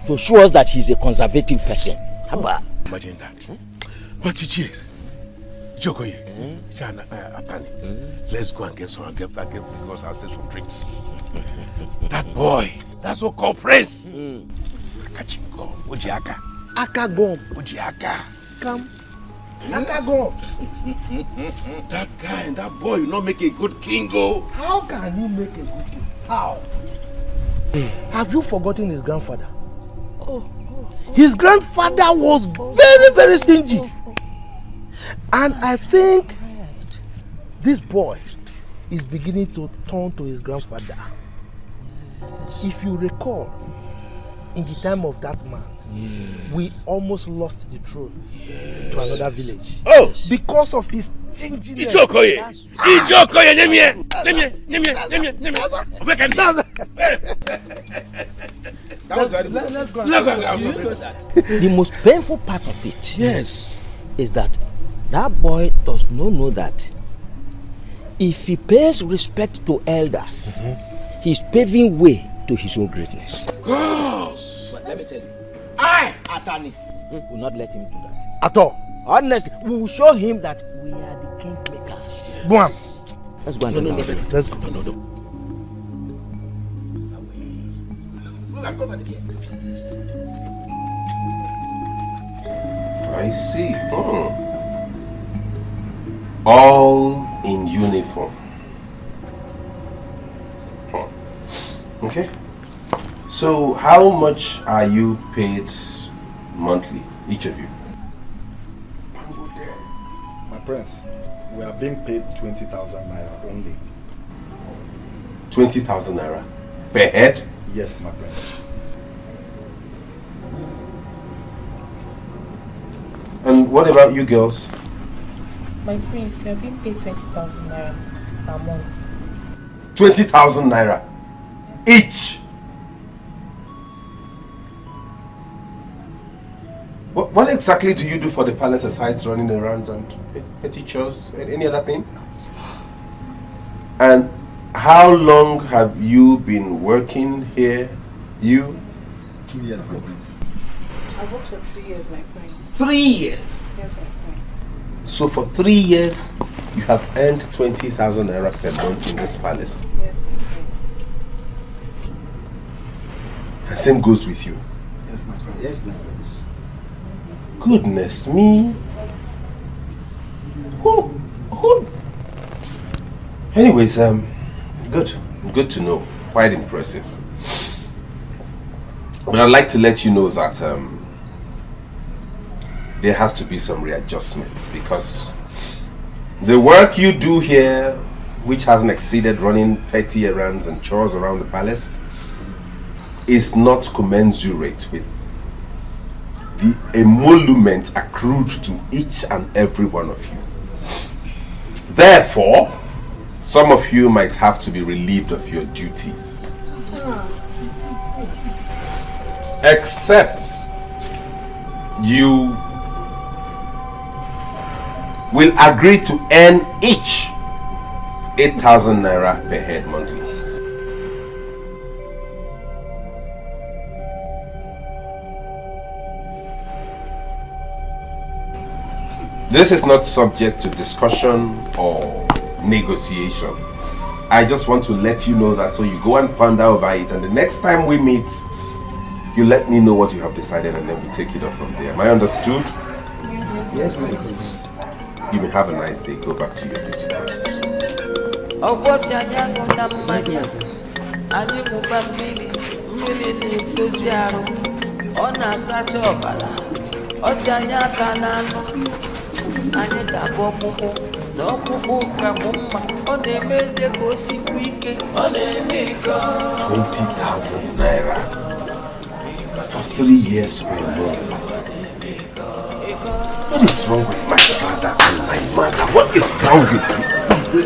to show us that he's a conservative person. How about? Imagine that. But Ichie, Jokoye, Atani, let's go and get some because I'll some drinks. That boy, that so-called prince. Akachingo, Ojiaka. Akagom. Ojiaka. Come. Akagom. That guy and that boy will not make a good king, oh. How can he make a good king? How? Have you forgotten his grandfather? His grandfather was very, very stingy. And I think this boy is beginning to turn to his grandfather. If you recall, in the time of that man, we almost lost the throne to another village. Oh! Because of his stinginess. Ijokoye! Ijokoye! The most painful part of it is that boy does not know that if he pays respect to elders, he's paving way to his own greatness. Gosh! But let me tell you, I, Atani, will not let him do that. At all. Honestly, we will show him that we are the king makers. Boam. Let's go and let's go. No. Let's go for the beer. I see. All in uniform. Okay. So how much are you paid monthly, each of you? My prince, we are being paid 20,000 naira only. 20,000 naira per head? Yes, my prince. And what about you girls? My prince, we are being paid 20,000 naira per month. 20,000 naira each. What exactly do you do for the palace aside running around and petty chores and any other thing? And how long have you been working here? You? 2 years, my prince. I've worked for 3 years, my prince. 3 years? Yes, my prince. So for 3 years, you have earned 20,000 naira per month in this palace? Yes, my prince. And same goes with you? Yes, my prince. Yes, my prince. Goodness me. Who? Anyways, good to know. Quite impressive. But I'd like to let you know that there has to be some readjustments because the work you do here, which hasn't exceeded running petty errands and chores around the palace, is not commensurate with the emolument accrued to each and every one of you. Therefore, some of you might have to be relieved of your duties. Except you will agree to earn each 8,000 naira per head monthly. This is not subject to discussion or negotiation. I just want to let you know that, so you go and ponder over it, and the next time we meet, you let me know what you have decided, and then we take it off from there. Am I understood? Yes, my prince. You may have a nice day. Go back to your duty post. Anyị ga-abụ ọkpụkpụ na ọkpụkpụ ka bụ mma ọ na-emezie ka o sikwu ike ọ na-eme ike 20,000 naira for 3 years per month. What is wrong with my father and my mother? What is wrong with you?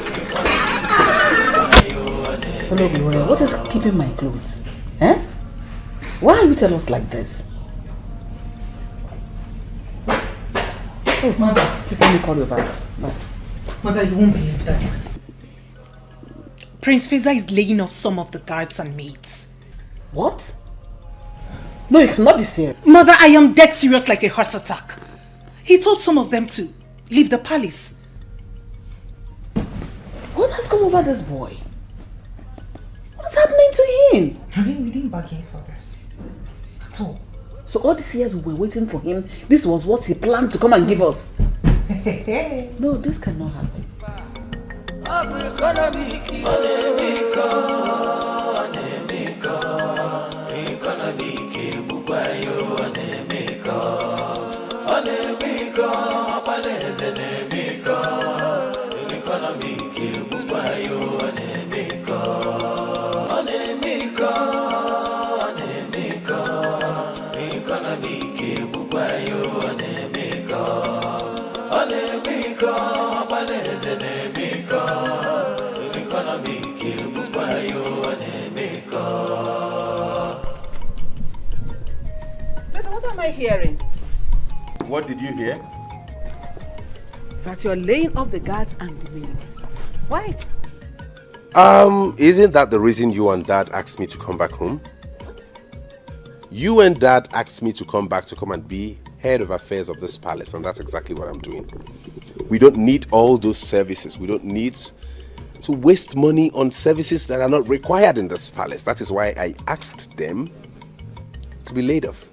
Hello, what is keeping my clothes? Eh? Why are you telling us like this? Oh, Mother, please let me call you back. No. Mother, you won't believe this. Prince Feza is laying off some of the guards and maids. What? No, you cannot be serious. Mother, I am dead serious like a heart attack. He told some of them to leave the palace. What has come over this boy? What is happening to him? I mean, we didn't bargain for this at all. So all these years we were waiting for him, this was what he planned to come and give us. No, this cannot happen. Listen, what am I hearing? What did you hear? That you're laying off the guards and the maids. Why? Isn't that the reason you and Dad asked me to come back home? You and Dad asked me to come back to come and be head of affairs of this palace, and that's exactly what I'm doing. We don't need all those services. We don't need to waste money on services that are not required in this palace. That is why I asked them to be laid off.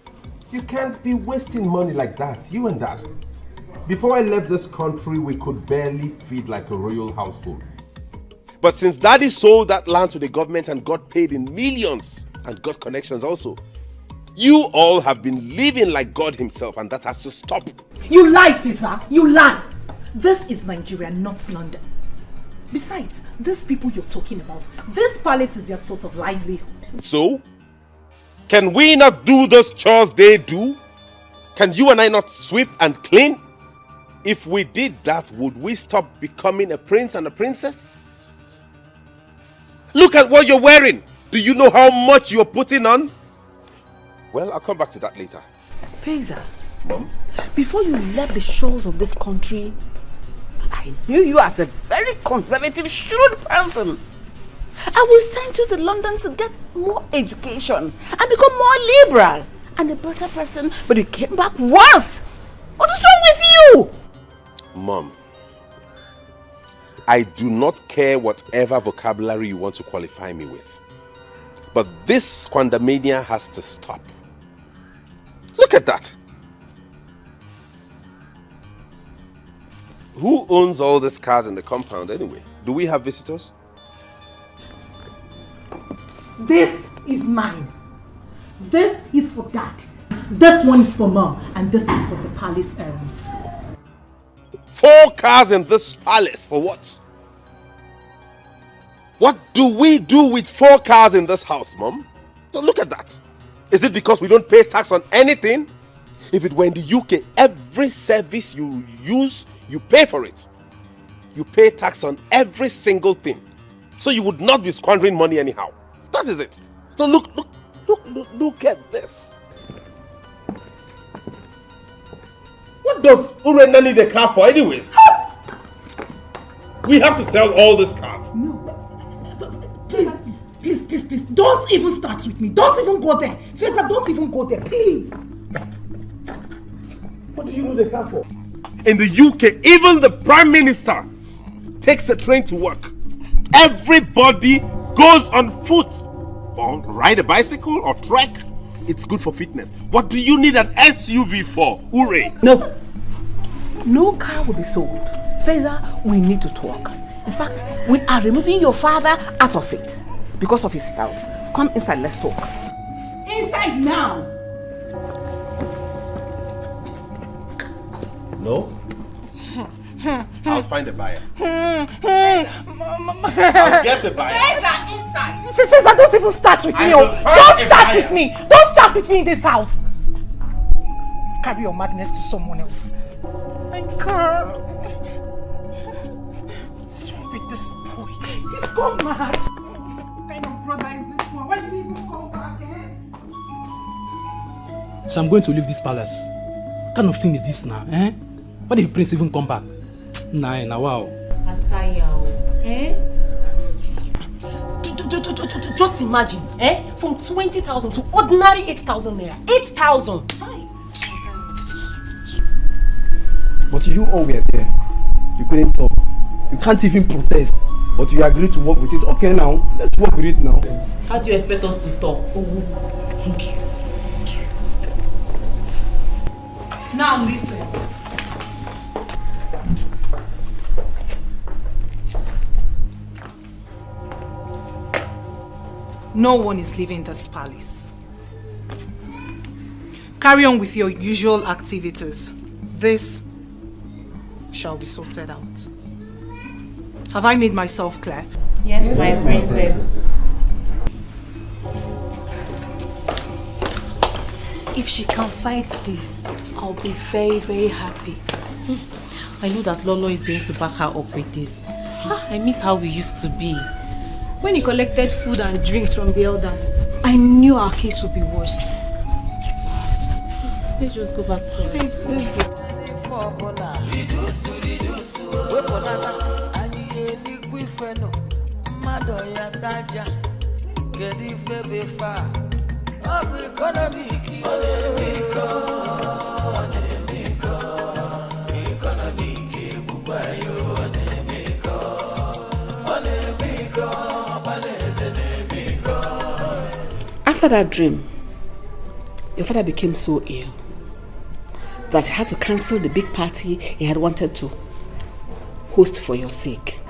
You can't be wasting money like that, you and Dad. Before I left this country, we could barely feed like a royal household. But since Daddy sold that land to the government and got paid in millions and got connections also, you all have been living like God himself, and that has to stop. You lie, Feza. You lie. This is Nigeria, not London. Besides, these people you're talking about, this palace is their source of livelihood. So, can we not do those chores they do? Can you and I not sweep and clean? If we did that, would we stop becoming a prince and a princess? Look at what you're wearing. Do you know how much you're putting on? Well, I'll come back to that later. Feza, Mom? before you left the shores of this country, I knew you as a very conservative, shrewd person. I will send you to London to get more education and become more liberal and a better person, but you came back worse. What is wrong with you? Mom, I do not care whatever vocabulary you want to qualify me with. But this squandermania has to stop. Look at that. Who owns all these cars in the compound anyway? Do we have visitors? This is mine. This is for Dad. This one is for Mom. And this is for the palace errands. 4 cars in this palace, for what? What do we do with 4 cars in this house, Mom? Now look at that. Is it because we don't pay tax on anything? If it were in the UK, every service you use, you pay for it. You pay tax on every single thing. So you would not be squandering money anyhow. That is it. Now look at this. What does Urenda need a car for anyways? We have to sell all these cars. No. Please. Don't even start with me. Don't even go there. Feza, don't even go there, please. What do you know the car for? In the UK, even the Prime Minister takes a train to work. Everybody goes on foot or ride a bicycle or trek. It's good for fitness. What do you need an SUV for? Hooray! No car will be sold. Feza, we need to talk. In fact, we are removing your father out of it because of his health. Come inside, let's talk. Inside now. No? I'll find a buyer. I'll get a buyer. Feza, inside. Feza, don't even start with me. Don't start with me. Don't start with me in this house. Carry your madness to someone else. My girl. What's wrong with this boy? He's gone mad. What kind of brother is this one? Why did he even come back, So I'm going to leave this palace. What kind of thing is this now, eh? Why did the prince even come back? Nah, wow. Just imagine, from 20,000 to ordinary 8,000 naira. 8,000! But you all were there. You couldn't talk. You can't even protest. But you agreed to work with it. Okay now, let's work with it now. How do you expect us to talk? Now listen. No one is leaving this palace. Carry on with your usual activities. This shall be sorted out. Have I made myself clear? Yes, my princess. If she can fight this, I'll be very, very happy. I know that Lolo is going to back her up with this. I miss how we used to be. When he collected food and drinks from the elders, I knew our case would be worse. Let's just go back to it. Let's go. After that dream, your father became so ill that he had to cancel the big party he had wanted to host for your sake.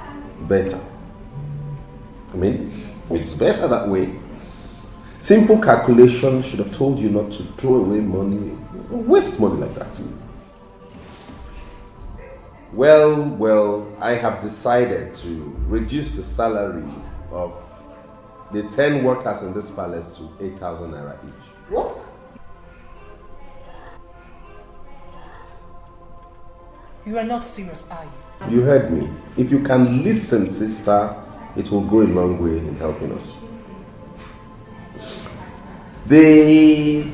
Better. I mean, it's better that way. Simple calculation should have told you not to throw away money, waste money like that. Well, I have decided to reduce the salary of the 10 workers in this palace to 8,000 naira each. What? You are not serious, are you? You heard me. If you can listen, sister, it will go a long way in helping us. They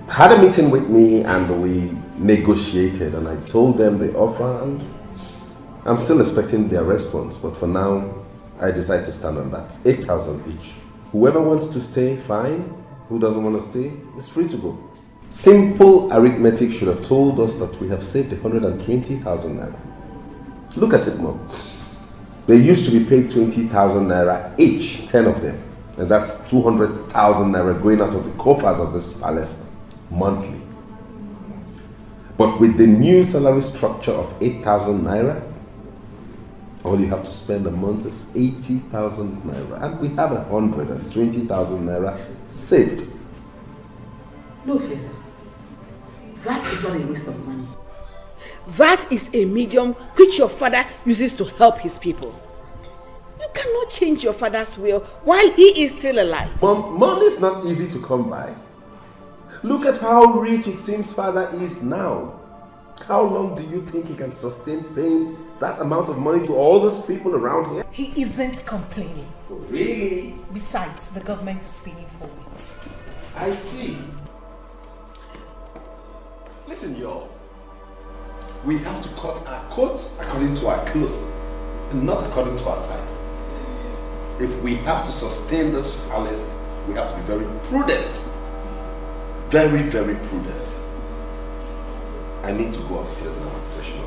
had a meeting with me and we negotiated, and I told them the offer, and I'm still expecting their response, but for now I decided to stand on that. 8,000 each. Whoever wants to stay, fine. Who doesn't want to stay is free to go. Simple arithmetic should have told us that we have saved 120,000 naira. Look at it, Mom. They used to be paid 20,000 naira each, 10 of them. And that's 200,000 naira going out of the coffers of this palace monthly. But with the new salary structure of 8,000 naira, all you have to spend a month is 80,000 naira. And we have 120,000 naira saved. No, Feza. That is not a waste of money. That is a medium which your father uses to help his people. You cannot change your father's will while he is still alive. Mom, money is not easy to come by. Look at how rich it seems father is now. How long do you think he can sustain paying that amount of money to all those people around here? He isn't complaining. Really? Besides, the government is paying for it. I see. Listen, y'all. We have to cut our coats according to our clothes and not according to our size. If we have to sustain this palace, we have to be very prudent. Very, very prudent. I need to go upstairs and have a professional.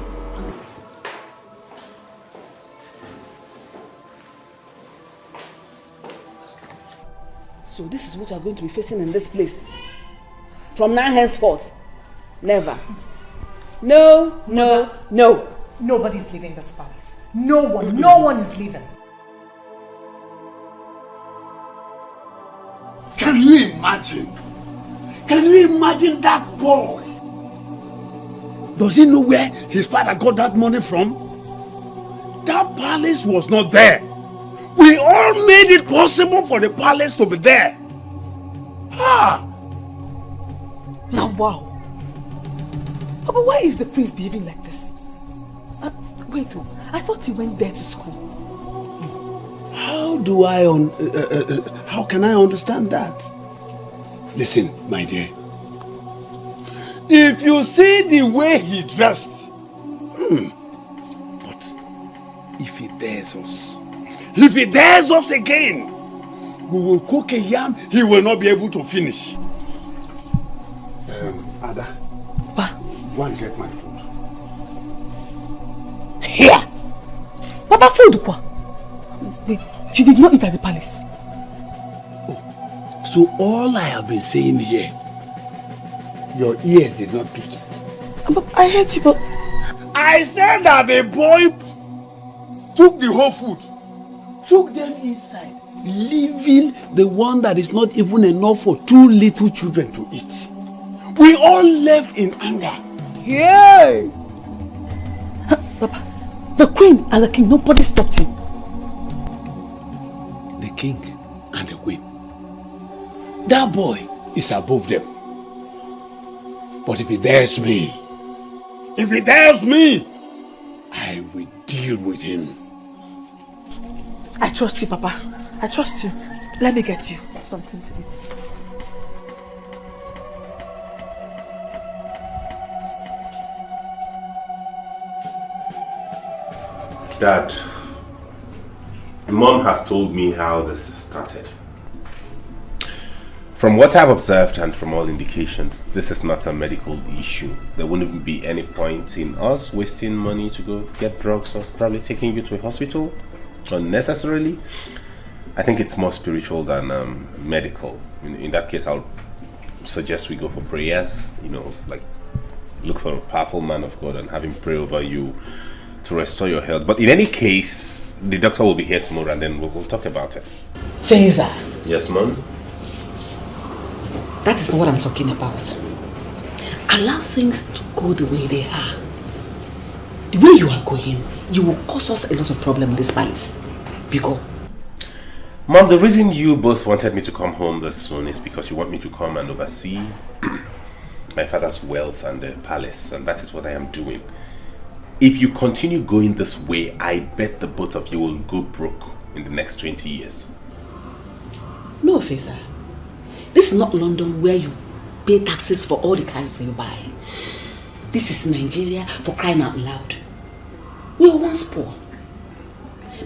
So this is what you are going to be facing in this place. From now henceforth. Never. No, no, no. Nobody's leaving this palace. No one is leaving. Can you imagine? Can you imagine that boy? Does he know where his father got that money from? That palace was not there. We all made it possible for the palace to be there. Ah! Now, wow. But why is the prince behaving like this? Wait, I thought he went there to school. How can I understand that? Listen, my dear. If you see the way he dressed, but if he dares us again, we will cook a yam he will not be able to finish. Ada, go and get my food. Here! Papa, food quoi? Wait, you did not eat at the palace? So all I have been saying here, your ears did not pick it. But I heard you, but... I said that the boy took the whole food, took them inside, leaving the one that is not even enough for 2 little children to eat. We all left in anger. Yay! Papa, the queen and the king, nobody stopped him. The king and the queen. That boy is above them. But if he dares me, I will deal with him. I trust you, Papa. I trust you. Let me get you something to eat. Dad, Mom has told me how this started. From what I've observed and from all indications, this is not a medical issue. There wouldn't be any point in us wasting money to go get drugs or probably taking you to a hospital unnecessarily. I think it's more spiritual than medical. In that case, I'll suggest we go for prayers, like look for a powerful man of God and have him pray over you to restore your health. But in any case, the doctor will be here tomorrow and then we'll talk about it. Feza. Yes, Mom? That is not what I'm talking about. Allow things to go the way they are. The way you are going, you will cause us a lot of problem in this palace. Because Mom, the reason you both wanted me to come home this soon is because you want me to come and oversee my father's wealth and the palace, and that is what I am doing. If you continue going this way, I bet the both of you will go broke in the next 20 years. no, Feza. This is not London where you pay taxes for all the cars you buy. This is Nigeria, for crying out loud. We were once poor.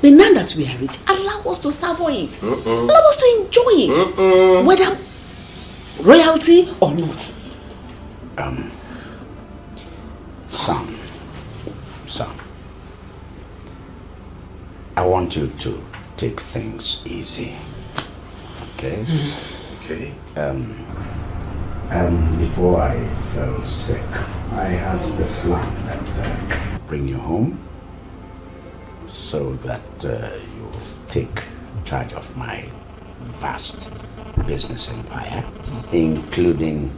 But now that we are rich, allow us to savour it. Allow us to enjoy it. Whether royalty or not. Son, I want you to take things easy. Okay? Okay. Before I fell sick, I had the plan that bring you home so that you take charge of my vast business empire, including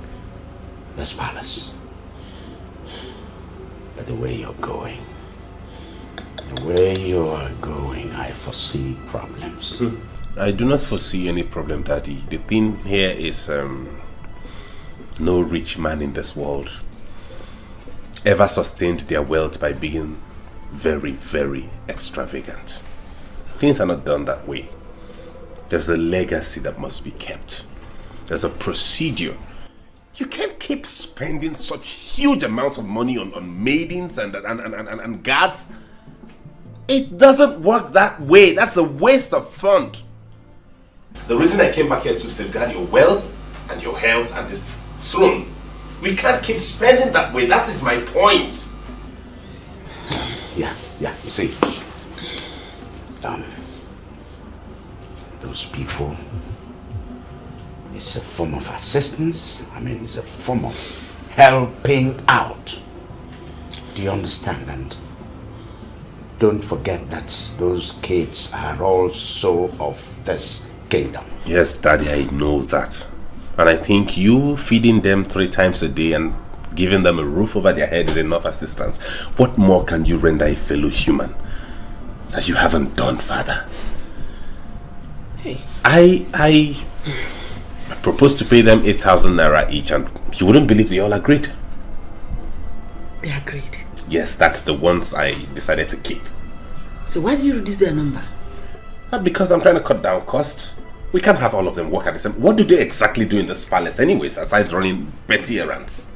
this palace. But the way you're going, I foresee problems. I do not foresee any problem, Daddy. The thing here is no rich man in this world ever sustained their wealth by being very, very extravagant. Things are not done that way. There's a legacy that must be kept. There's a procedure. You can't keep spending such huge amount of money on maidens and guards. It doesn't work that way. That's a waste of fund. The reason I came back here is to safeguard your wealth and your health and this throne. We can't keep spending that way. That is my point. Yeah, you see. Those people, it's a form of assistance. I mean, it's a form of helping out. Do you understand? And don't forget that those kids are also of this kingdom. Yes, Daddy, I know that. And I think you feeding them 3 times a day and giving them a roof over their head is enough assistance. What more can you render a fellow human that you haven't done, Father? Hey. I proposed to pay them 8,000 naira each, and you wouldn't believe they all agreed. They agreed. Yes, that's the ones I decided to keep. So why did you reduce their number? Not because I'm trying to cut down cost. We can't have all of them work at the same. What do they exactly do in this palace anyways, aside running petty errands?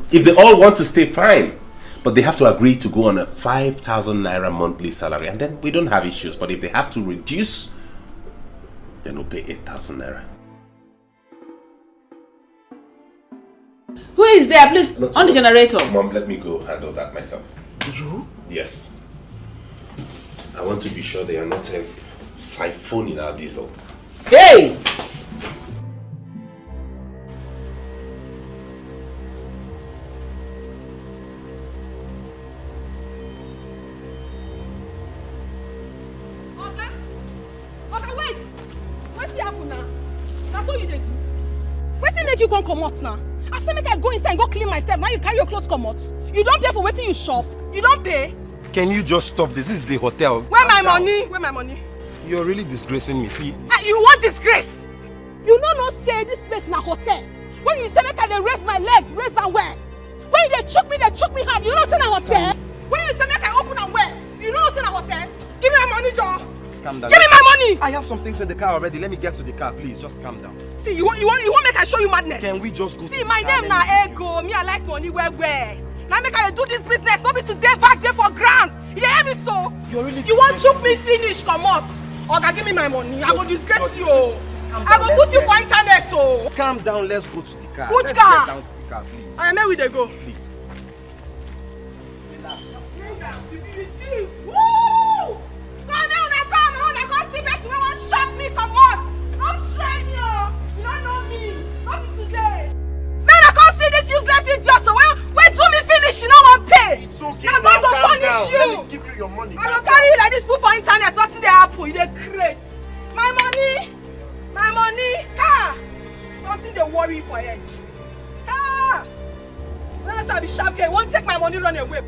If they all want to stay, fine. But they have to agree to go on a 5,000 naira monthly salary, and then we don't have issues. But if they have to reduce, then we'll pay 8,000 naira. Who is there? Please, on the generator. Mom, let me go handle that myself. You? Yes. I want to be sure they are not siphoning our diesel. Hey! Okay, wait! What's happen now? That's what you did do. Wetin make you come out now? I say make I go inside and go clean myself. Now you carry your clothes come out. You don't pay for wetin you shop. You don't pay. Can you just stop this? This is the hotel. Where my money? Where my money? You're really disgracing me. See, You want disgrace? You no say this place na hotel. When you say make I dey raise my leg, raise am well. When you dey choke me hard. You know say na hotel. When you say make I open am well, you know say na hotel. Give me my money, Joe. just calm down. Give me my money. I have some things in the car already. Let me get to the car, please. Just calm down. See, you want make I show you madness? Can we just go? See, my name na Ego. Me, I like money where. Now make I do this business. Not be today back there for grand. You hear me so? You want choke me finish? Come on. Oga, give me my money. I go disgrace you. I go put you for internet. So calm down. Let's go to the car. Which Let's car? Get down to the car, please. I am where we dey go. Please. Woo! Come down, I come see me. You want shop me? Come on. Don't try me, oh. You don't know me. Not today. Man, I can't see this useless idiot. So when do me finish, you don't want pay. It's okay. I'm going to punish you. Let me give you your money. I will carry you like this fool for internet. Nothing they happen. You dey craze. My money. Ah, something they worry for head. Ah, unless I be sharp guy, won't take my money run away.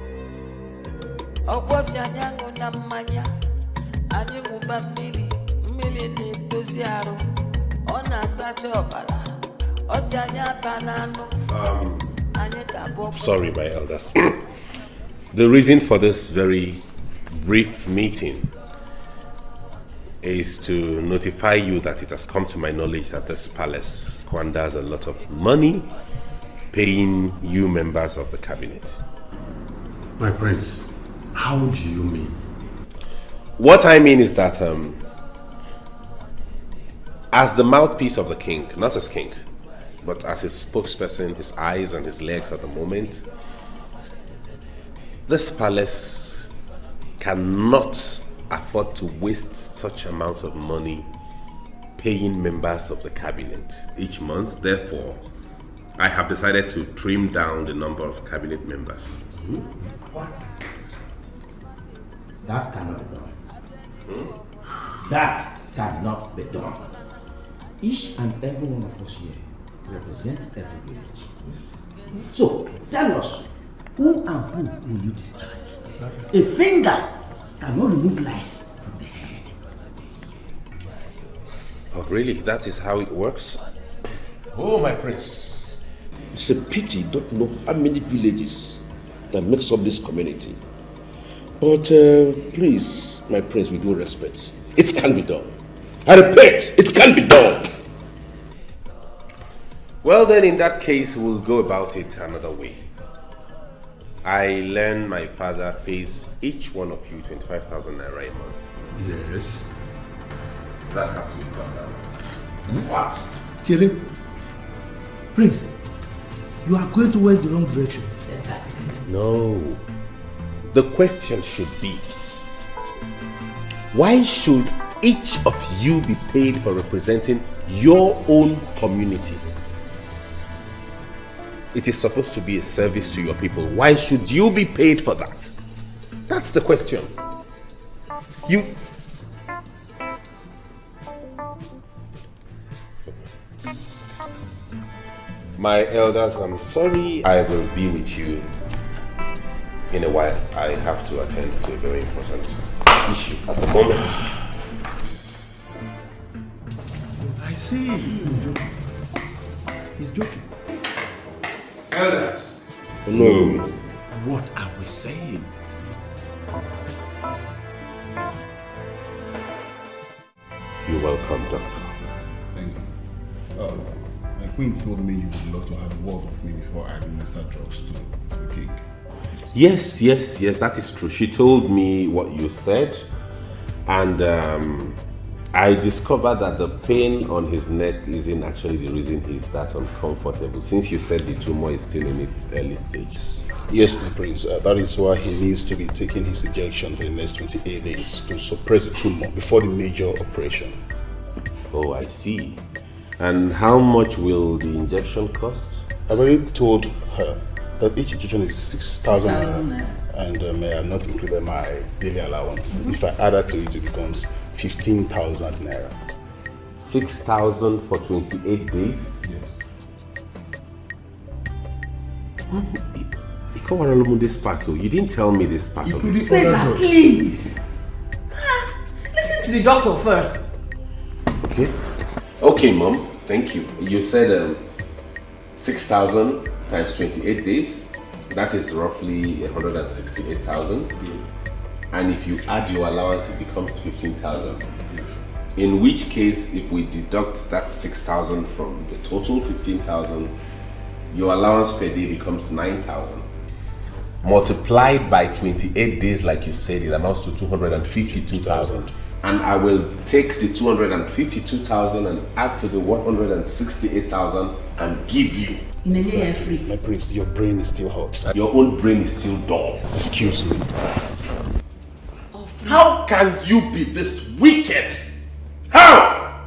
Sorry, my elders. The reason for this very brief meeting is to notify you that it has come to my knowledge that this palace squanders a lot of money paying you members of the cabinet. My prince, how do you mean? What I mean is that as the mouthpiece of the king, not as king, but as his spokesperson, his eyes and his legs at the moment, this palace cannot afford to waste such amount of money paying members of the cabinet each month. Therefore, I have decided to trim down the number of cabinet members. What? That cannot be done. That cannot be done. Each and every one of us here represent every village. So, tell us, who and who will you discharge? A finger cannot remove lice from the head. Oh, really? That is how it works? Oh, my prince. It's a pity you don't know how many villages that makes up this community. But please, my prince, with due respect, it can be done. I repeat, it can be done. Well then, in that case, we'll go about it another way. I learn my father pays each one of you 25,000 naira a month. Yes. That has to be done now. What? Chere, Prince, you are going towards the wrong direction. No. The question should be, why should each of you be paid for representing your own community? It is supposed to be a service to your people. Why should you be paid for that? That's the question. You... My elders, I'm sorry. I will be with you in a while. I have to attend to a very important issue at the moment. I see. He's joking. Elders. No. What are we saying? You're welcome, Doctor. Thank you. My queen told me you would love to have a word with me before I administer drugs to the king. Yes, that is true. She told me what you said, and I discovered that the pain on his neck isn't actually the reason he's that uncomfortable, since you said the tumor is still in its early stages. Yes, my prince. That is why he needs to be taking his injection for the next 28 days to suppress the tumor before the major operation. Oh, I see. And how much will the injection cost? I've already told her that each injection is 6,000 naira, and I have not included my daily allowance. If I add that to it, it becomes 15,000 naira. 6,000 for 28 days? Yes. This part, though. You didn't tell me this part of it. Please. Listen to the doctor first. Okay, Mom. Thank you. You said 6,000 times 28 days. That is roughly 168,000. And if you add your allowance, it becomes 15,000. In which case, if we deduct that 6,000 from the total 15,000, your allowance per day becomes 9,000. Multiplied by 28 days, like you said, it amounts to 252,000. And I will take the 252,000 and add to the 168,000 and give you. Free. My prince, your brain is still hot. Your own brain is still dull. Excuse me. How can you be this wicked? How?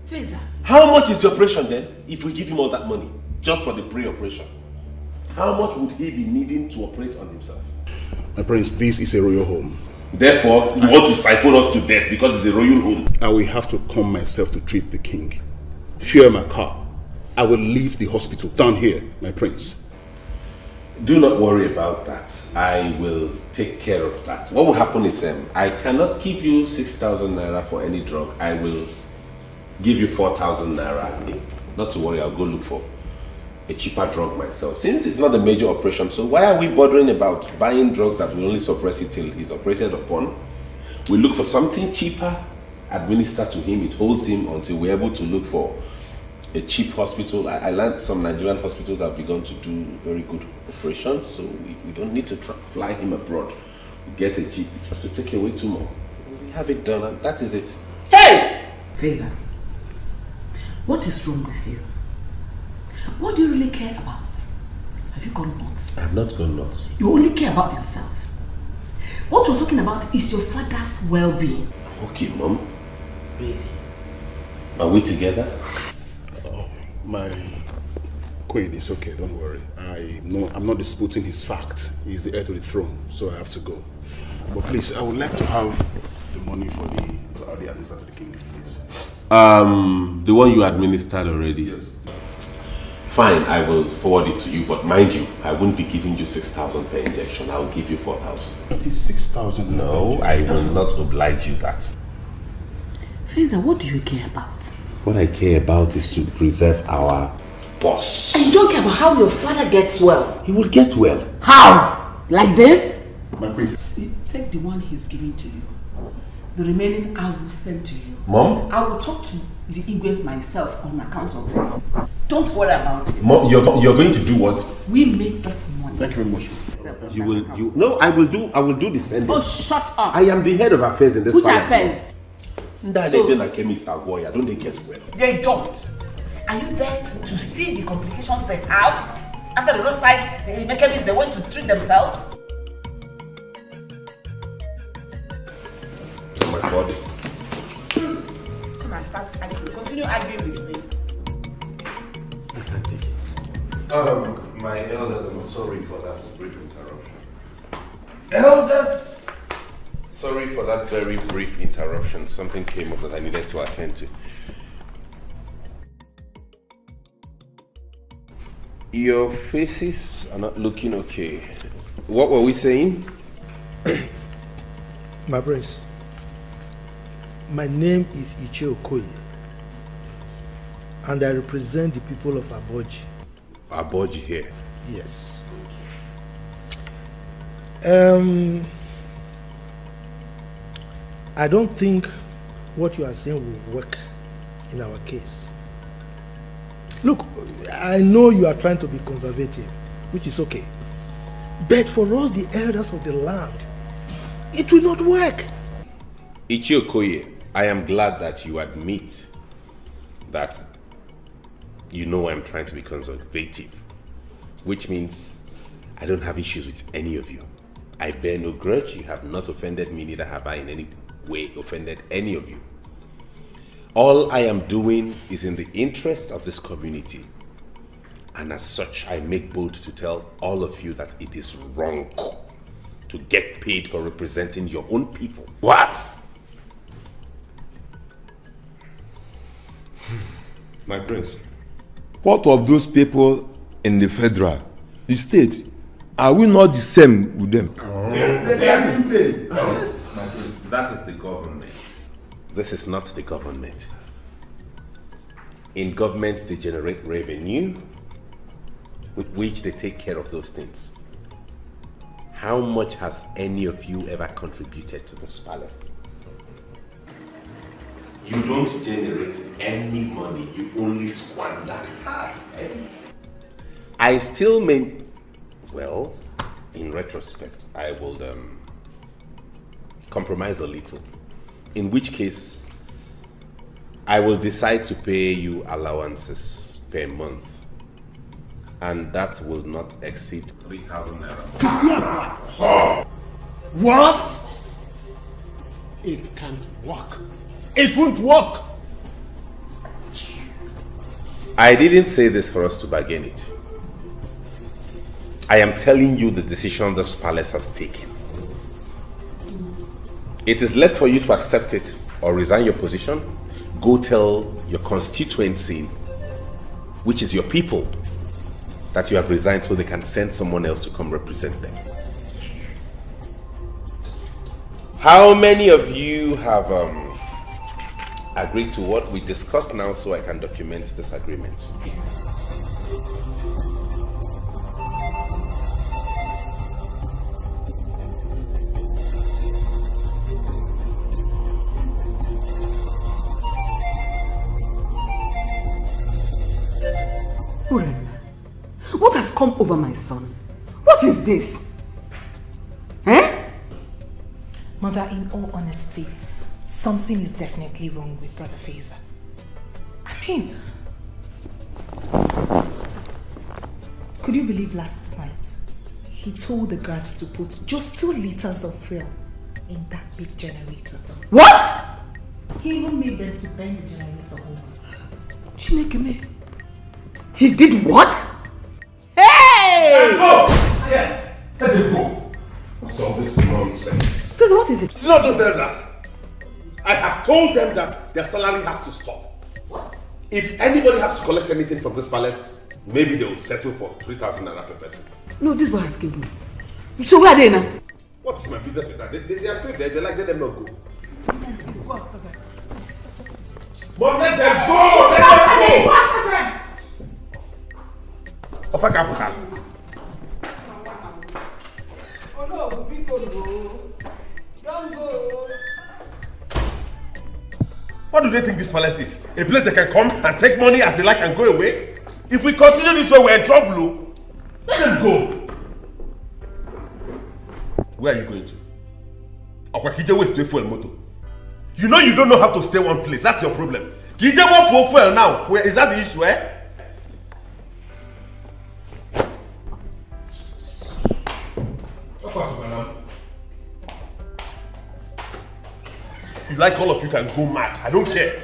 Feza. How much is the operation then, if we give him all that money, just for the pre-operation? How much would he be needing to operate on himself? My prince, this is a royal home. Therefore, you want to siphon us to death because it's a royal home. I will have to come myself to treat the king. Fuel my car. I will leave the hospital down here, my prince. Do not worry about that. I will take care of that. What will happen is I cannot give you 6,000 naira for any drug. I will give you 4,000 naira. Not to worry, I'll go look for a cheaper drug myself. Since it's not a major operation, so why are we bothering about buying drugs that will only suppress it till he's operated upon? We look for something cheaper, administer to him, it holds him until we're able to look for a cheap hospital. I learned some Nigerian hospitals have begun to do very good operations, so we don't need to fly him abroad. We get a cheap, just to take away tumor. We have it done and that is it. Hey! Feza, what is wrong with you? What do you really care about? Have you gone nuts? I have not gone nuts. You only care about yourself. What we're talking about is your father's well-being. Okay, Mom. Really? Are we together? My queen, it's okay, don't worry. I'm not disputing his fact. He's the heir to the throne, so I have to go. But please, I would like to have the money for the administer to the king, please. The one you administered already? Yes. Fine, I will forward it to you, but mind you, I won't be giving you 6,000 per injection. I'll give you 4,000. It is 6,000. No, I will not oblige you that. Feza, what do you care about? What I care about is to preserve our boss. And you don't care about how your father gets well? He will get well. How? Like this? My queen. Take the one he's giving to you. The remaining I will send to you. Mom? I will talk to the Igwe myself on account of this. Don't worry about it. Mom, you're going to do what? We make this money. Thank you very much. No, I will do the sending. Oh, shut up. I am the head of affairs in this Which palace. affairs? That legend like Mr. Goya, don't they get well? They don't. Are you there to see the complications they have? After the roadside mechanisms, they want to treat themselves? My body. Come and start arguing. Continue arguing with me. I can't take it. My elders, I'm sorry for that brief interruption. Elders! Sorry for that very brief interruption. Something came up that I needed to attend to. Your faces are not looking okay. What were we saying? My prince, my name is Ichie Okoye, and I represent the people of Aboji. Aboji here? Yes. I don't think what you are saying will work in our case. Look, I know you are trying to be conservative, which is okay. But for us, the elders of the land, it will not work. Ichie Okoye, I am glad that you admit that you know I'm trying to be conservative, which means I don't have issues with any of you. I bear no grudge. You have not offended me, neither have I in any way offended any of you. All I am doing is in the interest of this community. And as such, I make bold to tell all of you that it is wrong to get paid for representing your own people. What? My prince, what of those people in the federal, the state? Are we not the same with them? They are being paid. Yes. My prince, that is the government. This is not the government. In government, they generate revenue with which they take care of those things. How much has any of you ever contributed to this palace? You don't generate any money, you only squander. I still well, in retrospect, I will compromise a little. In which case, I will decide to pay you allowances per month. And that will not exceed 3,000 naira. Oh. What? It can't work. It won't work. I didn't say this for us to bargain it. I am telling you the decision this palace has taken. It is left for you to accept it or resign your position. Go tell your constituency, which is your people, that you have resigned so they can send someone else to come represent them. How many of you have agreed to what we discussed now so I can document this agreement? What has come over my son? What is this? Eh? Mother, in all honesty, something is definitely wrong with Brother Fazer. I mean, could you believe last night he told the guards to put just 2 liters of fuel in that big generator? What? He even made them to bend the generator over. Chineke, he did what? Hey! Let go! Yes! Let him go! What's all this nonsense? Because what is it? It's not those elders. I have told them that their salary has to stop. What? If anybody has to collect anything from this palace, maybe they will settle for 3,000 naira per person. No, this boy has killed me. So where are they now? What's my business with that? They are still there. They like, let them not go. But let them go! Let them go! Of a capital. Oh no, people go. Don't go. What do they think this palace is? A place they can come and take money as they like and go away? If we continue this way, we're in trouble. Let them go. Where are you going to? Okwakije waste to fuel motor. You know you don't know how to stay one place. That's your problem. Kije want for fuel now. Where is that the issue, eh? You like all of you can go mad. I don't care.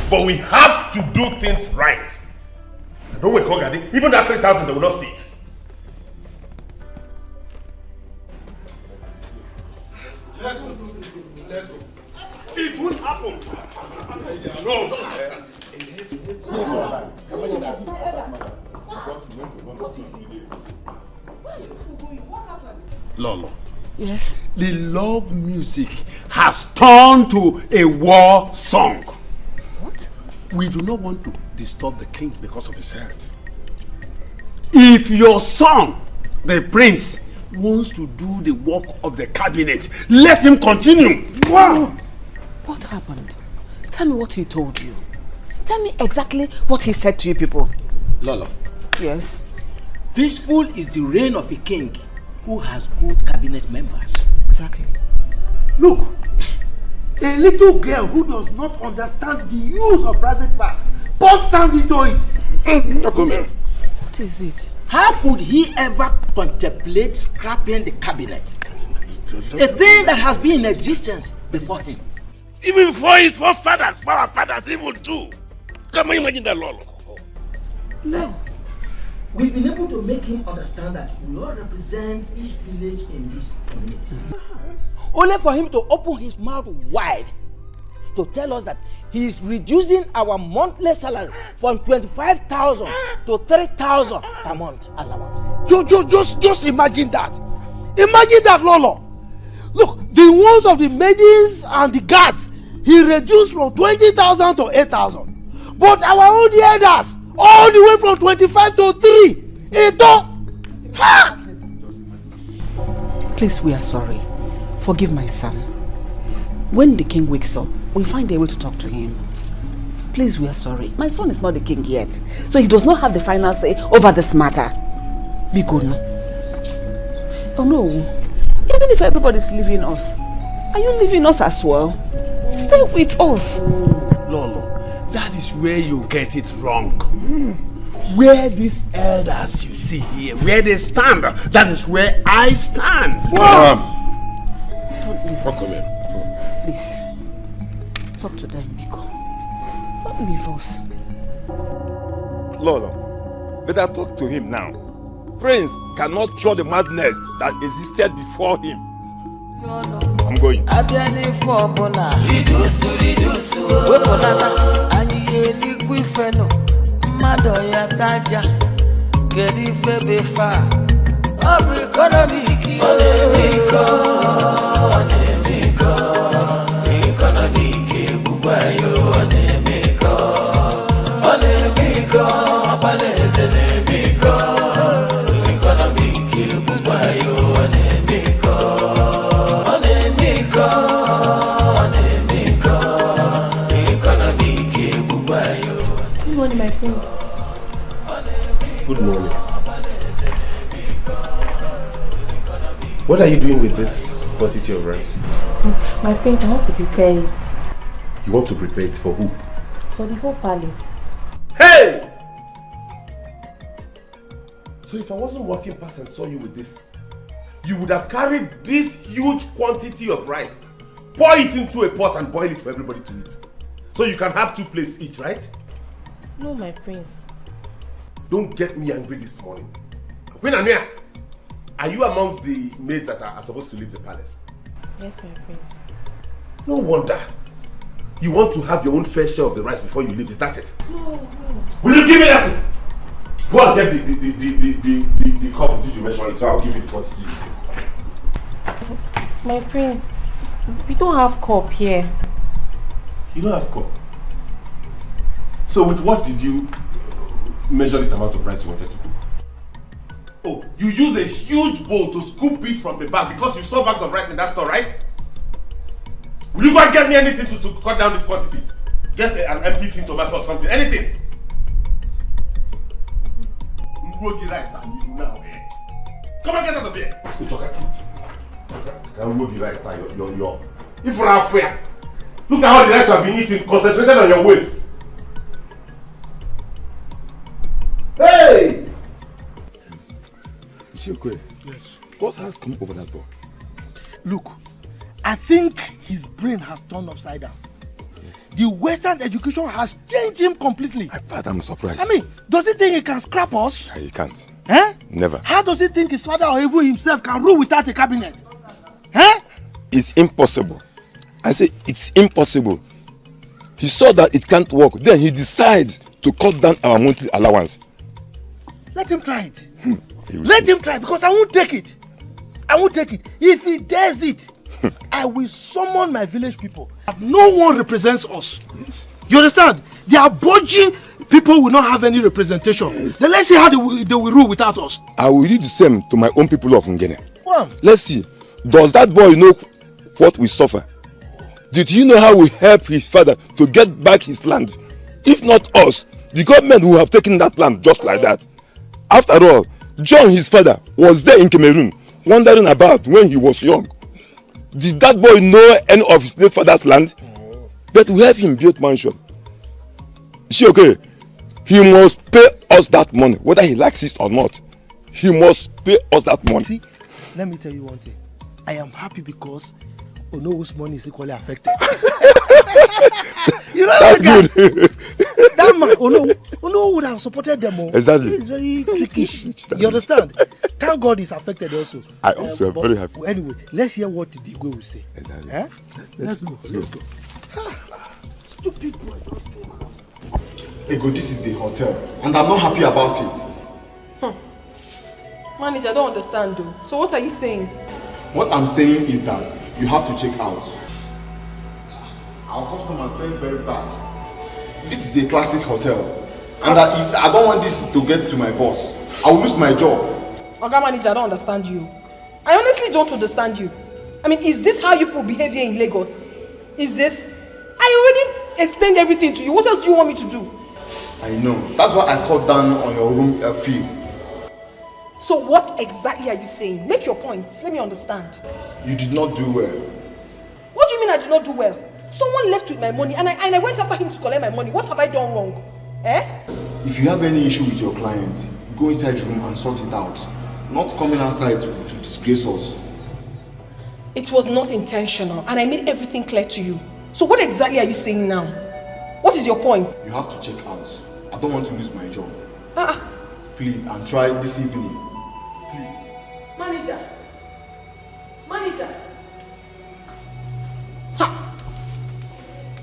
But we have to do things right. I don't wake up, even that 3,000 they will not see it. Let's go. Let's go. It won't happen. No, no. Lolo. Yes? The love music has turned to a war song. What? We do not want to disturb the king because of his health. If your son, the prince, wants to do the work of the cabinet, let him continue. Wow. What happened? Tell me what he told you. Tell me exactly what he said to you people. Lolo. Yes? Peaceful is the reign of a king who has good cabinet members. Exactly. Look, a little girl who does not understand the use of private part burst sound into it. What is it? How could he ever contemplate scrapping the cabinet? A thing that has been in existence before him. Even for his forefathers, for our fathers even too. Can you imagine that, Lolo? No. We've been able to make him understand that we all represent each village in this community. Only for him to open his mouth wide to tell us that he is reducing our monthly salary from 25,000 to 3,000 per month allowance. Just imagine that. Imagine that, Lolo. Look, the ones of the maidens and the guards, he reduced from 20,000 to 8,000. But our own elders, all the way from 25 to 3. Ha! Please, we are sorry. Forgive my son. When the king wakes up, we'll find a way to talk to him. Please, we are sorry. My son is not the king yet, so he does not have the final say over this matter. Be good now. Oh no. Even if everybody's leaving us, are you leaving us as well? Stay with us. Lolo, that is where you get it wrong. Where these elders you see here, where they stand, that is where I stand. Don't leave us. Please. Talk to them, Biko. Don't leave us. Lolo, better talk to him now. Prince cannot cure the madness that existed before him. I'm going. Good morning, my prince. Good morning. What are you doing with this quantity of rice? My prince, I want to prepare it. You want to prepare it for who? For the whole palace. Hey! So if I wasn't walking past and saw you with this, you would have carried this huge quantity of rice, pour it into a pot and boil it for everybody to eat. So you can have 2 plates each, right? No, my prince. Don't get me angry this morning. Queen Ania, are you amongst the maids that are supposed to leave the palace? Yes, my prince. No wonder. You want to have your own fair share of the rice before you leave, is that it? No. Will you give me that thing? Go and get the cup that you mentioned, so I'll give you the quantity. My prince, we don't have cup here. You don't have cup? So with what did you measure this amount of rice you wanted to cook? Oh, you use a huge bowl to scoop it from the bag because you saw bags of rice in that store, right? Will you go and get me anything to cut down this quantity? Get an empty tin tomato or something, anything. Rogi rice and you now, eh? Come and get out of here. Rogi rice and your. If we're fair, look at how the rice you have been eating, concentrated on your waist. Hey! Ishioke, Yes. what has come over that boy? Look, I think his brain has turned upside down. Yes. The Western education has changed him completely. Father, I'm surprised. I mean, does he think he can scrap us? He can't. Eh? Never. How does he think his father or even himself can rule without a cabinet? Eh? It's impossible. I say it's impossible. He saw that it can't work. Then he decides to cut down our monthly allowance. Let him try it. Let him try, because I won't take it. I won't take it. If he dares it, I will summon my village people. No one represents us. You understand? The Aboji people will not have any representation. Then let's see how they will rule without us. I will do the same to my own people of Ngene. Well, let's see. Does that boy know what we suffer? Did he know how we help his father to get back his land? If not us, the government will have taken that land just like that. After all, John, his father, was there in Cameroon, wandering about when he was young. Did that boy know any of his late father's land? But we have him build mansion. Is he okay? He must pay us that money, whether he likes it or not. He must pay us that money. See, let me tell you one thing. I am happy because Ono's money is equally affected. You know that's that good. That man, Ono would have supported them all. Exactly. He is very trickish. You understand? Thank God he's affected also. I also am very happy. Anyway, let's hear what the Dikeh will say. Exactly. Eh? Let's go. Let's go. Stupid boy. Ego, this is a hotel, and I'm not happy about it. Manager, I don't understand though. So what are you saying? What I'm saying is that you have to check out. Our customer felt very bad. This is a classic hotel, and I don't want this to get to my boss. I will lose my job. Oga Manager, I don't understand you. I honestly don't understand you. I mean, is this how you people behave here in Lagos? Is this? I already explained everything to you. What else do you want me to do? I know. That's why I cut down on your room fee. So what exactly are you saying? Make your point. Let me understand. You did not do well. What do you mean I did not do well? Someone left with my money and I went after him to collect my money. What have I done wrong? Eh? If you have any issue with your client, go inside your room and sort it out. Not coming outside to disgrace us. It was not intentional and I made everything clear to you. So what exactly are you saying now? What is your point? You have to check out. I don't want to lose my job. Please, and try this evening. Please. Manager.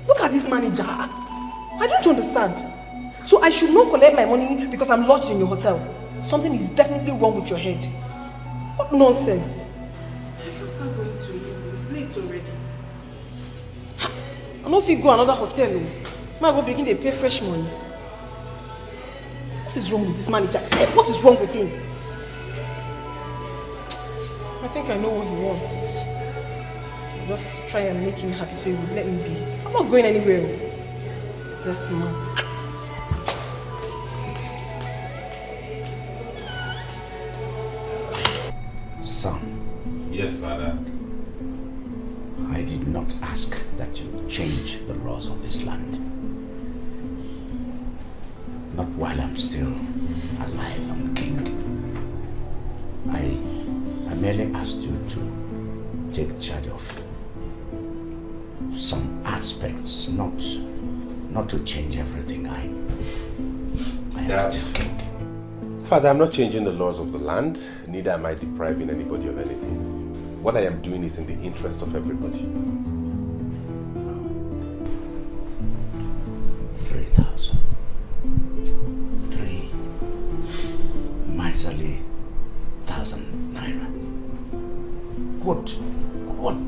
Look at this manager. I don't understand. So I should not collect my money because I'm lodged in your hotel. Something is definitely wrong with your head. What nonsense. I can't start going to you. It's late already. I don't feel go another hotel. I go begin to pay fresh money. What is wrong with this manager? What is wrong with him? I think I know what he wants. Just try and make him happy so he would let me be. I'm not going anywhere. Possessed man. Son. Yes, Father. I did not ask that you change the laws of this land. Not while I'm still alive and king. I merely asked you to take charge of some aspects, not to change everything. I am still king. Father, I'm not changing the laws of the land, neither am I depriving anybody of anything. What I am doing is in the interest of everybody. 3,000. 3 miserly 1,000 naira. What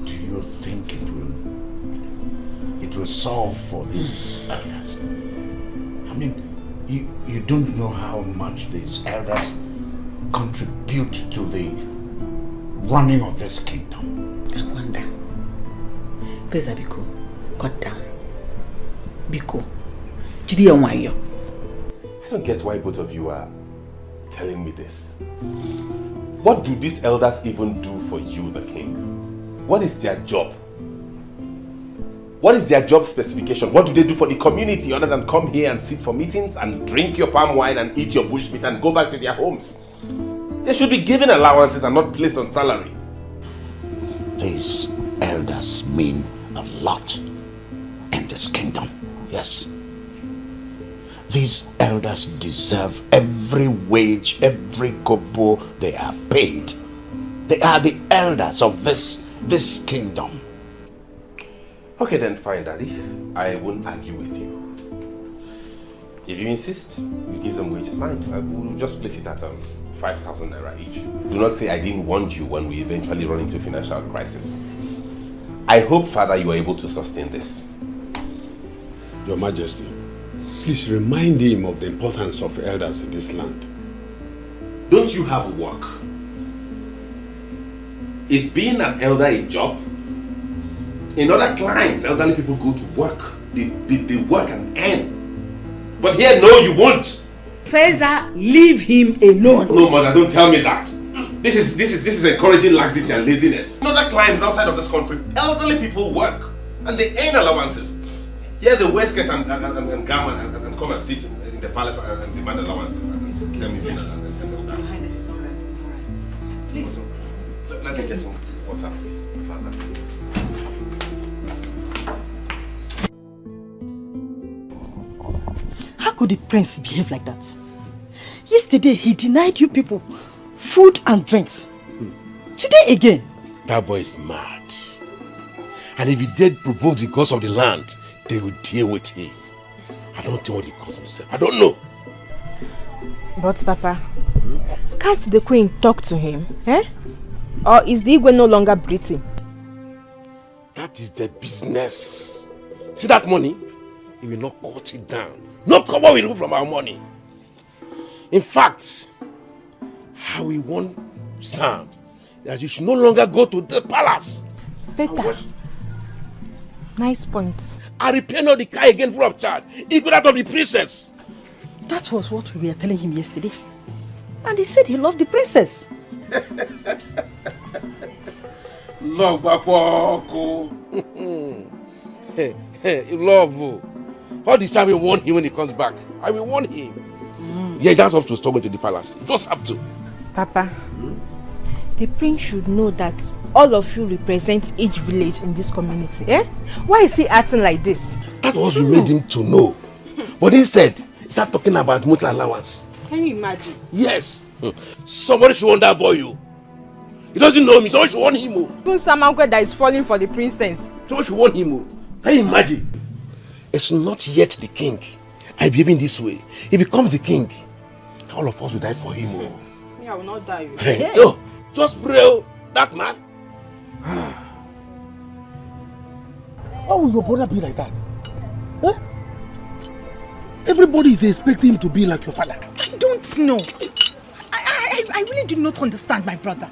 do you think it will solve for these elders? I mean, you don't know how much these elders contribute to the running of this kingdom. I wonder. Please, Biko, cut down. Biko, I don't get why both of you are telling me this. What do these elders even do for you, the king? What is their job? What is their job specification? What do they do for the community other than come here and sit for meetings and drink your palm wine and eat your bushmeat and go back to their homes? They should be given allowances and not placed on salary. These elders mean a lot in this kingdom, yes. These elders deserve every wage, every kobo they are paid. They are the elders of this kingdom. Okay then, fine, Daddy. I won't argue with you. If you insist, you give them wages, fine. We'll just place it at 5,000 naira each. Do not say I didn't warn you when we eventually run into financial crisis. I hope, Father, you are able to sustain this. Your Majesty, please remind him of the importance of elders in this land. Don't you have work? Is being an elder a job? In other climes, elderly people go to work. They work and earn. But here, no, you won't. Feza, leave him alone. No, mother, don't tell me that. This is encouraging laxity and laziness. In other climes outside of this country, elderly people work and they earn allowances. Here, they wear skirt and garment and come and sit in the palace and demand allowances. It's okay. Tell me, Your Highness, it's alright. It's alright. Please. Let me get some water, please. Father. How could the prince behave like that? Yesterday, he denied you people food and drinks. Today again. That boy is mad. And if he did provoke the gods of the land, they will deal with him. I don't know what he calls himself. I don't know. But Papa, can't the queen talk to him? Eh? Or is the Igwe no longer breathing? That is their business. See that money? He will not cut it down. No cover will remove from our money. In fact, how we want sound that you should no longer go to the palace. Better. Nice point. I repair not the car again full of charge. Equal that of the princess. That was what we were telling him yesterday. And he said he loved the princess. Love, Bapoko. Love. All this time we warn him when he comes back. I will warn him. Yeah, that's up to stop going to the palace. You just have to. Papa, the prince should know that all of you represent each village in this community. Eh? Why is he acting like this? That was what we made him to know. But instead, he started talking about monthly allowance. Can you imagine? Yes. Somebody should warn that boy, you. He doesn't know me, someone should warn him. Even Samangwe that is falling for the princess. Someone should warn him. Can you imagine? It's not yet the king. I believe in this way. He becomes the king. All of us will die for him. Me, I will not die. Hey, no, just pray, that man. Why will your brother be like that? Eh? Everybody is expecting him to be like your father. I don't know. I really do not understand my brother.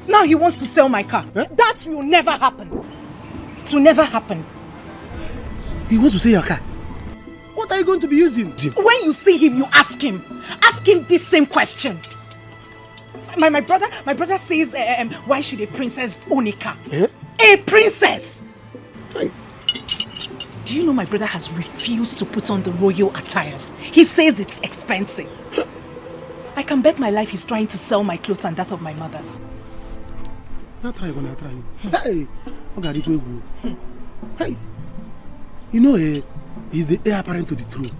Now he wants to sell my car. Eh? That will never happen. It will never happen. He wants to sell your car? What are you going to be using? When you see him, you ask him. Ask him this same question. My brother says, why should a princess own a car? Eh? A princess! Do you know my brother has refused to put on the royal attires? He says it's expensive. I can bet my life he's trying to sell my clothes and that of my mother's. Not try, gonna try. Hey, hey, you know, he's the heir apparent to the throne,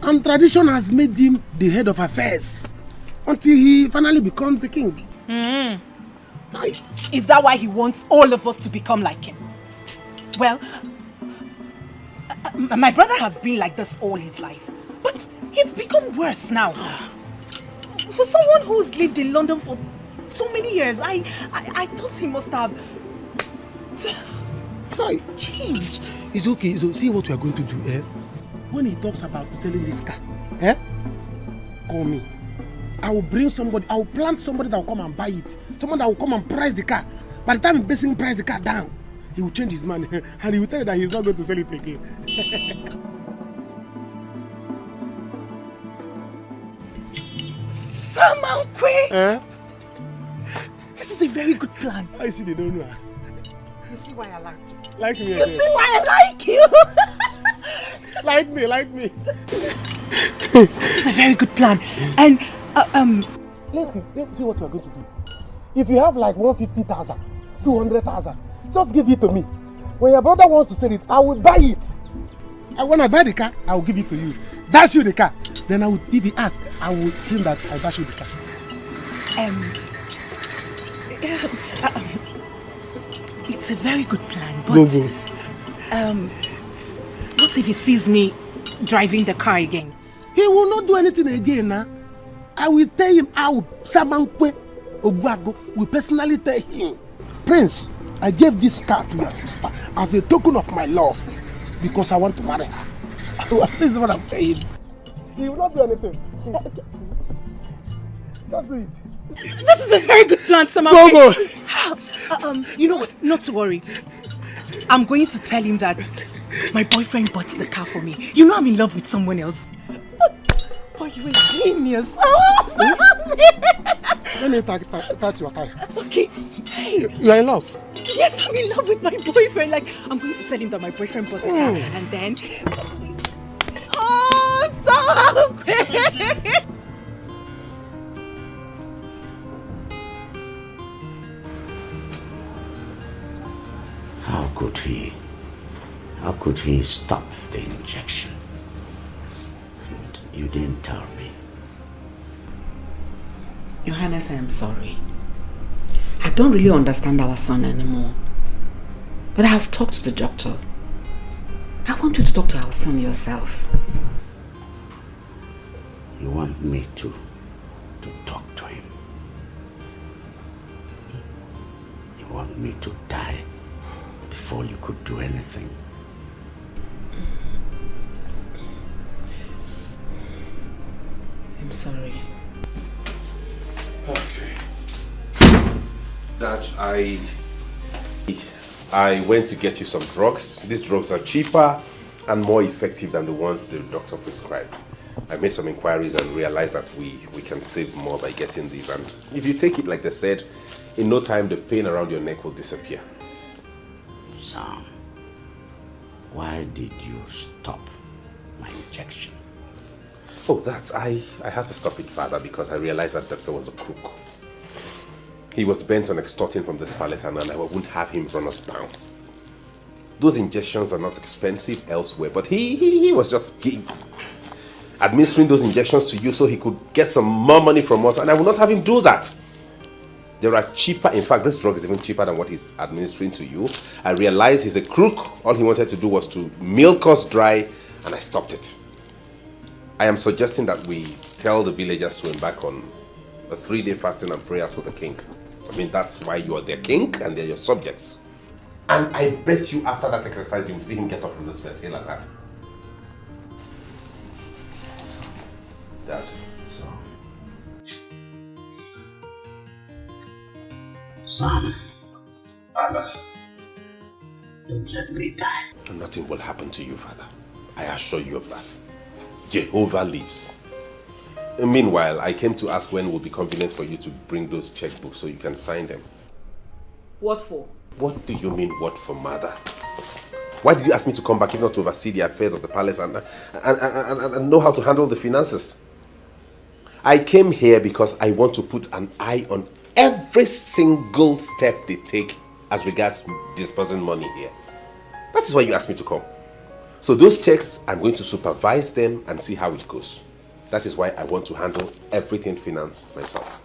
and tradition has made him the head of affairs until he finally becomes the king. Is that why he wants all of us to become like him? Well, my brother has been like this all his life, but he's become worse now. For someone who's lived in London for so many years, I thought he must have changed. It's okay. So see what we are going to do. When he talks about selling this car, call me. I will bring somebody. I will plant somebody that will come and buy it. Someone that will come and price the car. By the time he basically price the car down, he will change his mind and he will tell you that he's not going to sell it again. Samankwe! This is a very good plan. I see they don't know. You see why I like you? Like me. You see why I like you? Like me. This is a very good plan. And, let's see what we're going to do. If you have like 150,000, 200,000, just give it to me. When your brother wants to sell it, I will buy it. And when I buy the car, I will give it to you. Dash you the car. Then if he asks, I will tell him that I dash you the car. It's a very good plan, but... Go. What if he sees me driving the car again? He will not do anything again now. I will tell him out. Samankwe Ogwago will personally tell him, Prince, I gave this car to your sister as a token of my love because I want to marry her. This is what I'm saying. He will not do anything. Just do it. This is a very good plan, Samankwe. Go. You know what? Not to worry. I'm going to tell him that my boyfriend bought the car for me. You know I'm in love with someone else. But you're a genius. Let me touch your tie. Okay. Hey. You are in love? Yes, I'm in love with my boyfriend. Like, I'm going to tell him that my boyfriend bought the car. And then... Oh, so great! How could he stop the injection? And you didn't tell me. Your Highness, I am sorry. I don't really understand our son anymore. But I have talked to the doctor. I want you to talk to our son yourself. You want me to talk to him? You want me to die before you could do anything? I'm sorry. Okay. Dad, I went to get you some drugs. These drugs are cheaper and more effective than the ones the doctor prescribed. I made some inquiries and realized that we can save more by getting these. And if you take it like they said, in no time the pain around your neck will disappear. Sam, why did you stop my injection? Oh, that I had to stop it, Father, because I realized that doctor was a crook. He was bent on extorting from this palace and I wouldn't have him run us down. Those injections are not expensive elsewhere, but he was just administering those injections to you so he could get some more money from us, and I will not have him do that. There are cheaper, in fact, this drug is even cheaper than what he's administering to you. I realized he's a crook. All he wanted to do was to milk us dry, and I stopped it. I am suggesting that we tell the villagers to embark on a 3-day fasting and prayers for the king. I mean, that's why you are their king and they're your subjects. And I bet you after that exercise, you will see him get up from this first hill like that. Dad. Sam. Father. Don't let me die. Nothing will happen to you, Father. I assure you of that. Jehovah lives. And meanwhile, I came to ask when it will be convenient for you to bring those checkbooks so you can sign them. What for? What do you mean, what for, Mother? Why did you ask me to come back if not to oversee the affairs of the palace and know how to handle the finances? I came here because I want to put an eye on every single step they take as regards disbursing money here. That is why you asked me to come. So those checks, I'm going to supervise them and see how it goes. That is why I want to handle everything finance myself.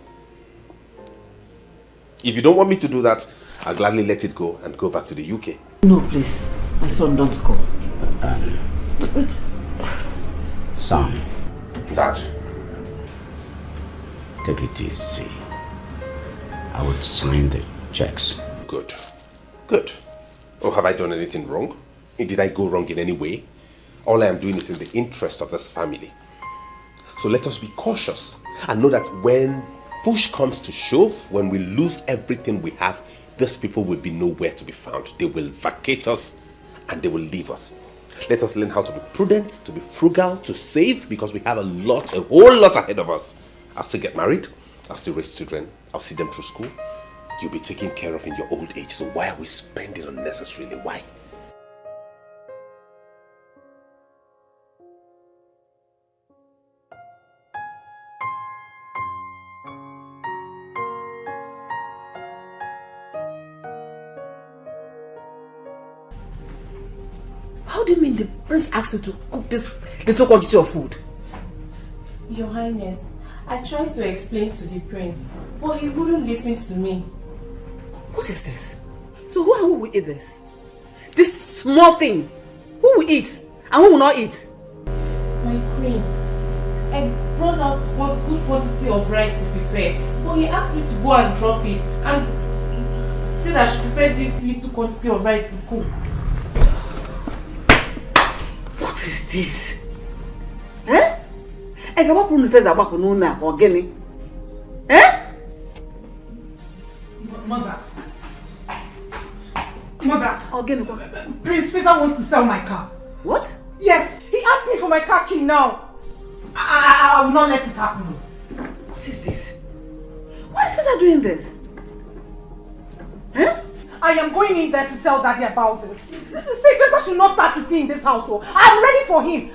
If you don't want me to do that, I'll gladly let it go and go back to the UK. No, please. My son, don't go. Sam. Dad. Take it easy. I would sign the checks. Good. Good. Oh, have I done anything wrong? Did I go wrong in any way? All I am doing is in the interest of this family. So let us be cautious and know that when push comes to shove, when we lose everything we have, these people will be nowhere to be found. They will vacate us and they will leave us. Let us learn how to be prudent, to be frugal, to save, because we have a whole lot ahead of us. I'll still get married. I'll still raise children. I'll see them through school. You'll be taken care of in your old age. So why are we spending unnecessarily? Why? How do you mean the prince asked you to cook this little quantity of food? Your Highness, I tried to explain to the prince, but he wouldn't listen to me. What is this? So who will eat this? This small thing. Who will eat and who will not eat? My queen, I brought out one good quantity of rice to prepare, but he asked me to go and drop it and said I should prepare this little quantity of rice to cook. What is this? Eh? I can walk from the face about Nuna or Guinea. Eh? Mother. Prince Faisal wants to sell my car. What? Yes, he asked me for my car key now. I will not let it happen. What is this? Why is Faisal doing this? Huh? I am going in there to tell Daddy about this. See, Faisal should not start with me in this household. I'm ready for him.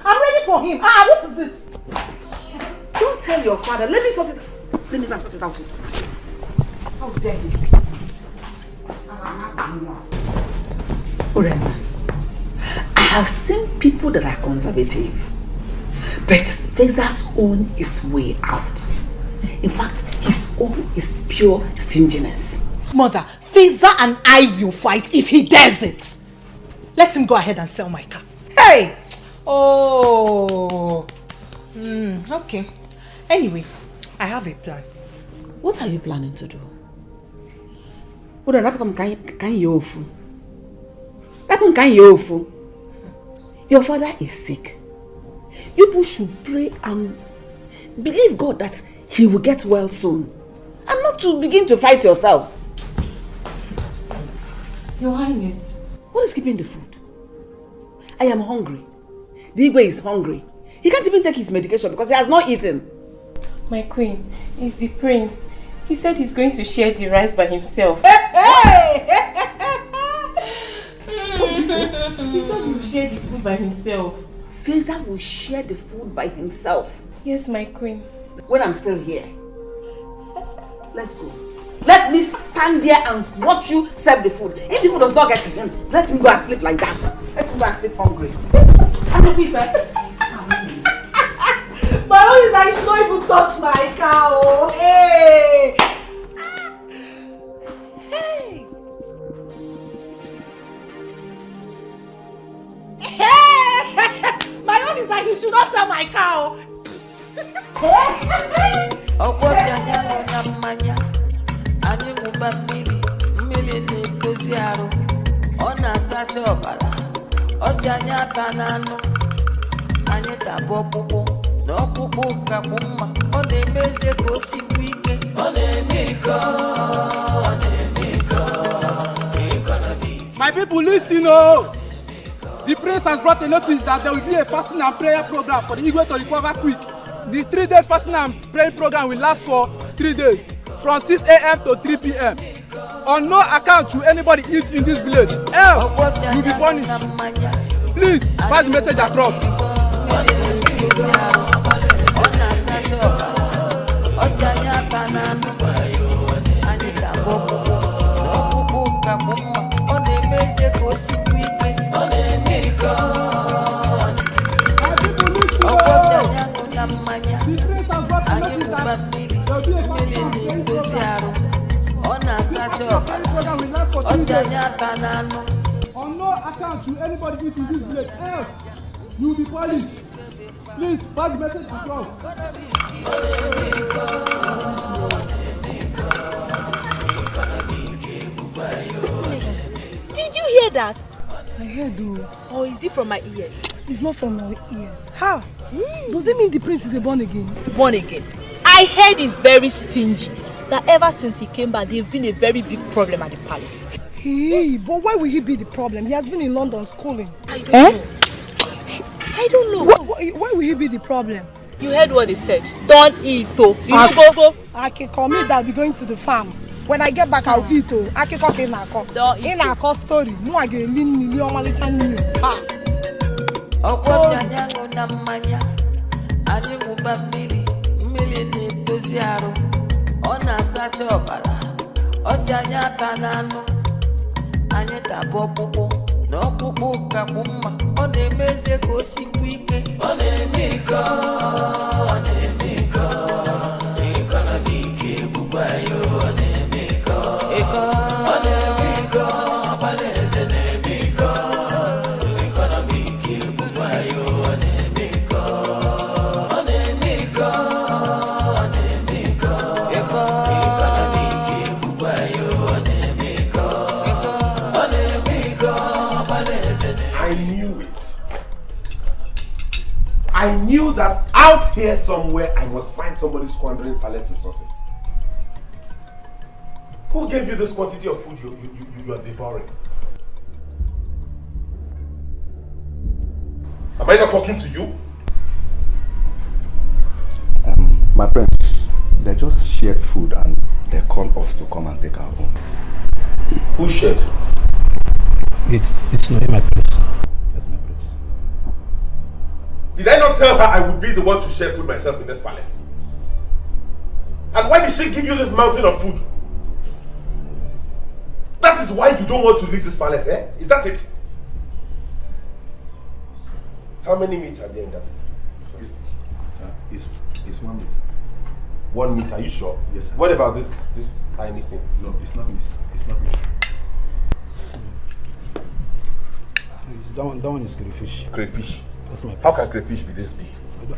What is it? Don't tell your father. Let me sort it. Let me sort it out. How dare you? Urema, I have seen people that are conservative, but Faisal's own is way out. In fact, his own is pure stinginess. Mother, Faisal and I will fight if he dares it. Let him go ahead and sell my car. Hey! Oh. Okay. Anyway, I have a plan. What are you planning to do? Your father is sick. You should pray and believe God that he will get well soon. And not to begin to fight yourselves. Your Highness. What is keeping the food? I am hungry. The Igwe is hungry. He can't even take his medication because he has not eaten. My queen, it's the prince. He said he's going to share the rice by himself. Hey! What did you say? He said he will share the food by himself. Faisal will share the food by himself? Yes, my queen. When I'm still here. Let's go. Let me stand there and watch you serve the food. If the food does not get to him, let him go and sleep like that. Let him go and sleep hungry. My own is I should not even touch my cow. Hey! Hey! Hey! My own is like you should not sell my cow. My people, listen, oh! The prince has brought a notice that there will be a fasting and prayer program for the Igwe to recover quick. The 3-day fasting and praying program will last for 3 days, from 6 a.m. to 3 p.m. On no account should anybody eat in this village, else you will be punished. Please pass the message across. On no account should anybody eat in this village, else you will be punished. Please pass the message across. Did you hear that? I heard though. Or is it from my ears? It's not from my ears. How? Does it mean the prince is a born again? Born again. I heard he's very stingy. That ever since he came back, they've been a very big problem at the palace. Hey, but why will he be the problem? He has been in London schooling. I don't know. Why will he be the problem? You heard what they said. Don't eat, oh. You no go. Akiko, me that be going to the farm. When I get back, I'll eat, oh. Akiko came na ko. Don't eat. In a co story. No, I get million malitan new. Okosianyango na mmanya. Anyị ṅụba mmiri na-edozi arụ. Ọ na-asacha ọbara. Ọ sị anyị ata n'anụ. Anyị tabụ ọkpụkpụ. Na ọkpụkpụ kakwu mma. Ọ na-eme eze ka o sikwu ike. Ọ na-eme iko. Ọ na-eme iko. Iko na ike bụkwa ya. Ọ na-eme iko. Iko. Ọ na-eme iko. Ọbara eze na-eme iko. Iko na ike bụkwa ya. Ọ na-eme iko. Ọ na-eme iko. Ọ na-eme iko. Iko. Iko na ike bụkwa ya. Ọ na-eme iko. Ọ na-eme iko. Ọbara eze na-eme iko. I knew it. I knew that out here somewhere I must find somebody squandering palace resources. Who gave you this quantity of food you are devouring? Am I not talking to you? My friends, they just shared food and they called us to come and take our own. Who shared? It's not in my place. That's my place. Did I not tell her I would be the one to share food myself in this palace? And why did she give you this mountain of food? That is why you don't want to leave this palace, eh? Is that it? How many meat are there in that? It's 1 meat. 1 meat, are you sure? Yes, sir. What about this tiny thing? No, it's not meat. It's not meat. That one is crayfish. Crayfish? That's my place. How can crayfish be this big?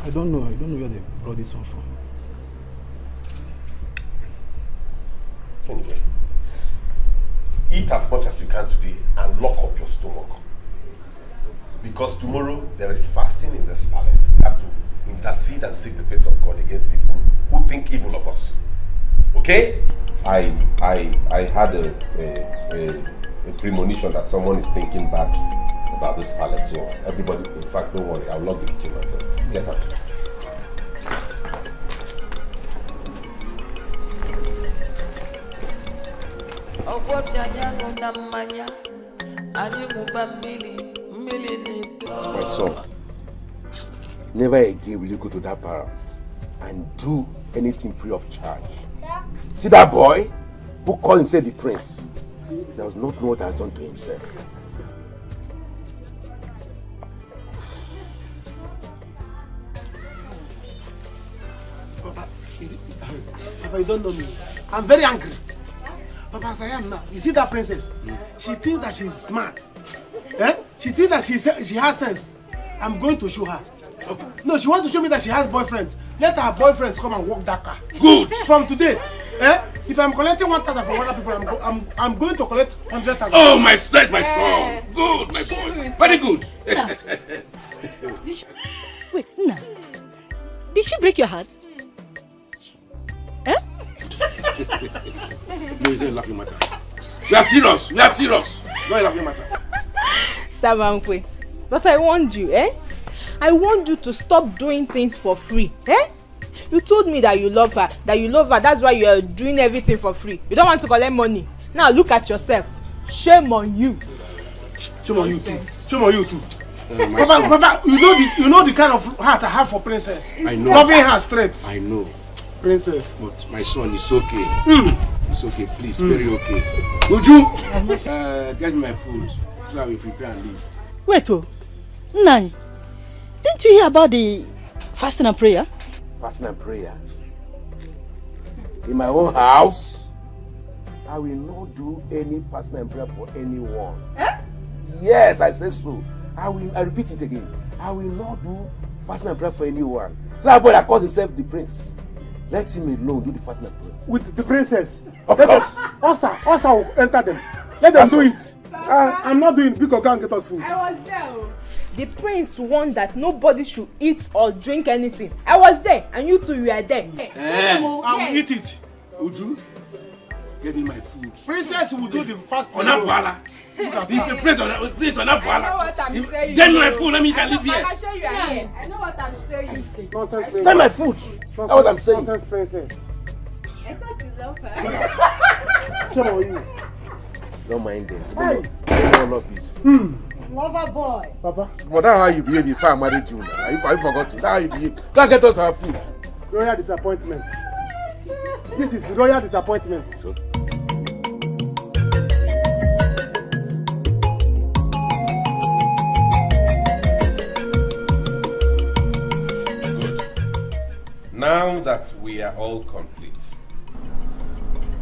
I don't know. I don't know where they brought this one from. Anyway, eat as much as you can today and lock up your stomach. Because tomorrow there is fasting in this palace. We have to intercede and seek the face of God against people who think evil of us. Okay? I had a premonition that someone is thinking bad about this palace. So everybody, in fact, don't worry. I'll lock the kitchen myself. Get out. Okosianyango na mmanya. Anyị ṅụba mmiri na-edo. My son, never again will you go to that palace and do anything free of charge. See that boy who called himself the prince? He does not know what he has done to himself. Papa, you don't know me. I'm very angry. Papa, as I am now, you see that princess? She thinks that she's smart. Eh? She thinks that she has sense. I'm going to show her. No, she wants to show me that she has boyfriends. Let her boyfriends come and walk that car. Good. From today, if I'm collecting 1,000 from other people, I'm going to collect 100,000. Oh, my son! Good, my boy. Very good. Wait, Nna. Did she break your heart? Eh? No, it's not a laughing matter. We are serious. We are serious. Not a laughing matter. Samankwe, but I warned you, eh? I want you to stop doing things for free, eh? You told me that you love her, that's why you are doing everything for free. You don't want to collect money. Now look at yourself. Shame on you. Shame on you too. Shame on you too. Papa, you know the kind of heart I have for princess. I know. Loving her straight. I know. Princess. But my son, it's okay. It's okay, please. Very okay. Uju, get me my food so I will prepare and leave. Wait, Nai, didn't you hear about the fasting and prayer? Fasting and prayer? In my own house, I will not do any fasting and prayer for anyone. Eh? Yes, I say so. I repeat it again. I will not do fasting and prayer for anyone. So that boy that calls himself the prince, let him alone do the fasting and prayer. With the princess. Of course. Osa will enter them. Let them do it. I'm not doing it because God get us food. I was there. The prince warned that nobody should eat or drink anything. I was there, and you two were there. I will eat it. Uju, Get me my food. Princess will do the first On a bala. The prince on a bala. Get me my food, let me can live here. I know what I'm saying. Get my food. That's what I'm saying. Nonsense princess. I thought you love her. Shut up, you. Don't mind them. Hey. All office. Lover boy. Papa. But that's how you behave before I married you. Now. I forgot it. That's how you behave. Go get us our food. Royal disappointment. This is royal disappointment. So. Now that we are all complete,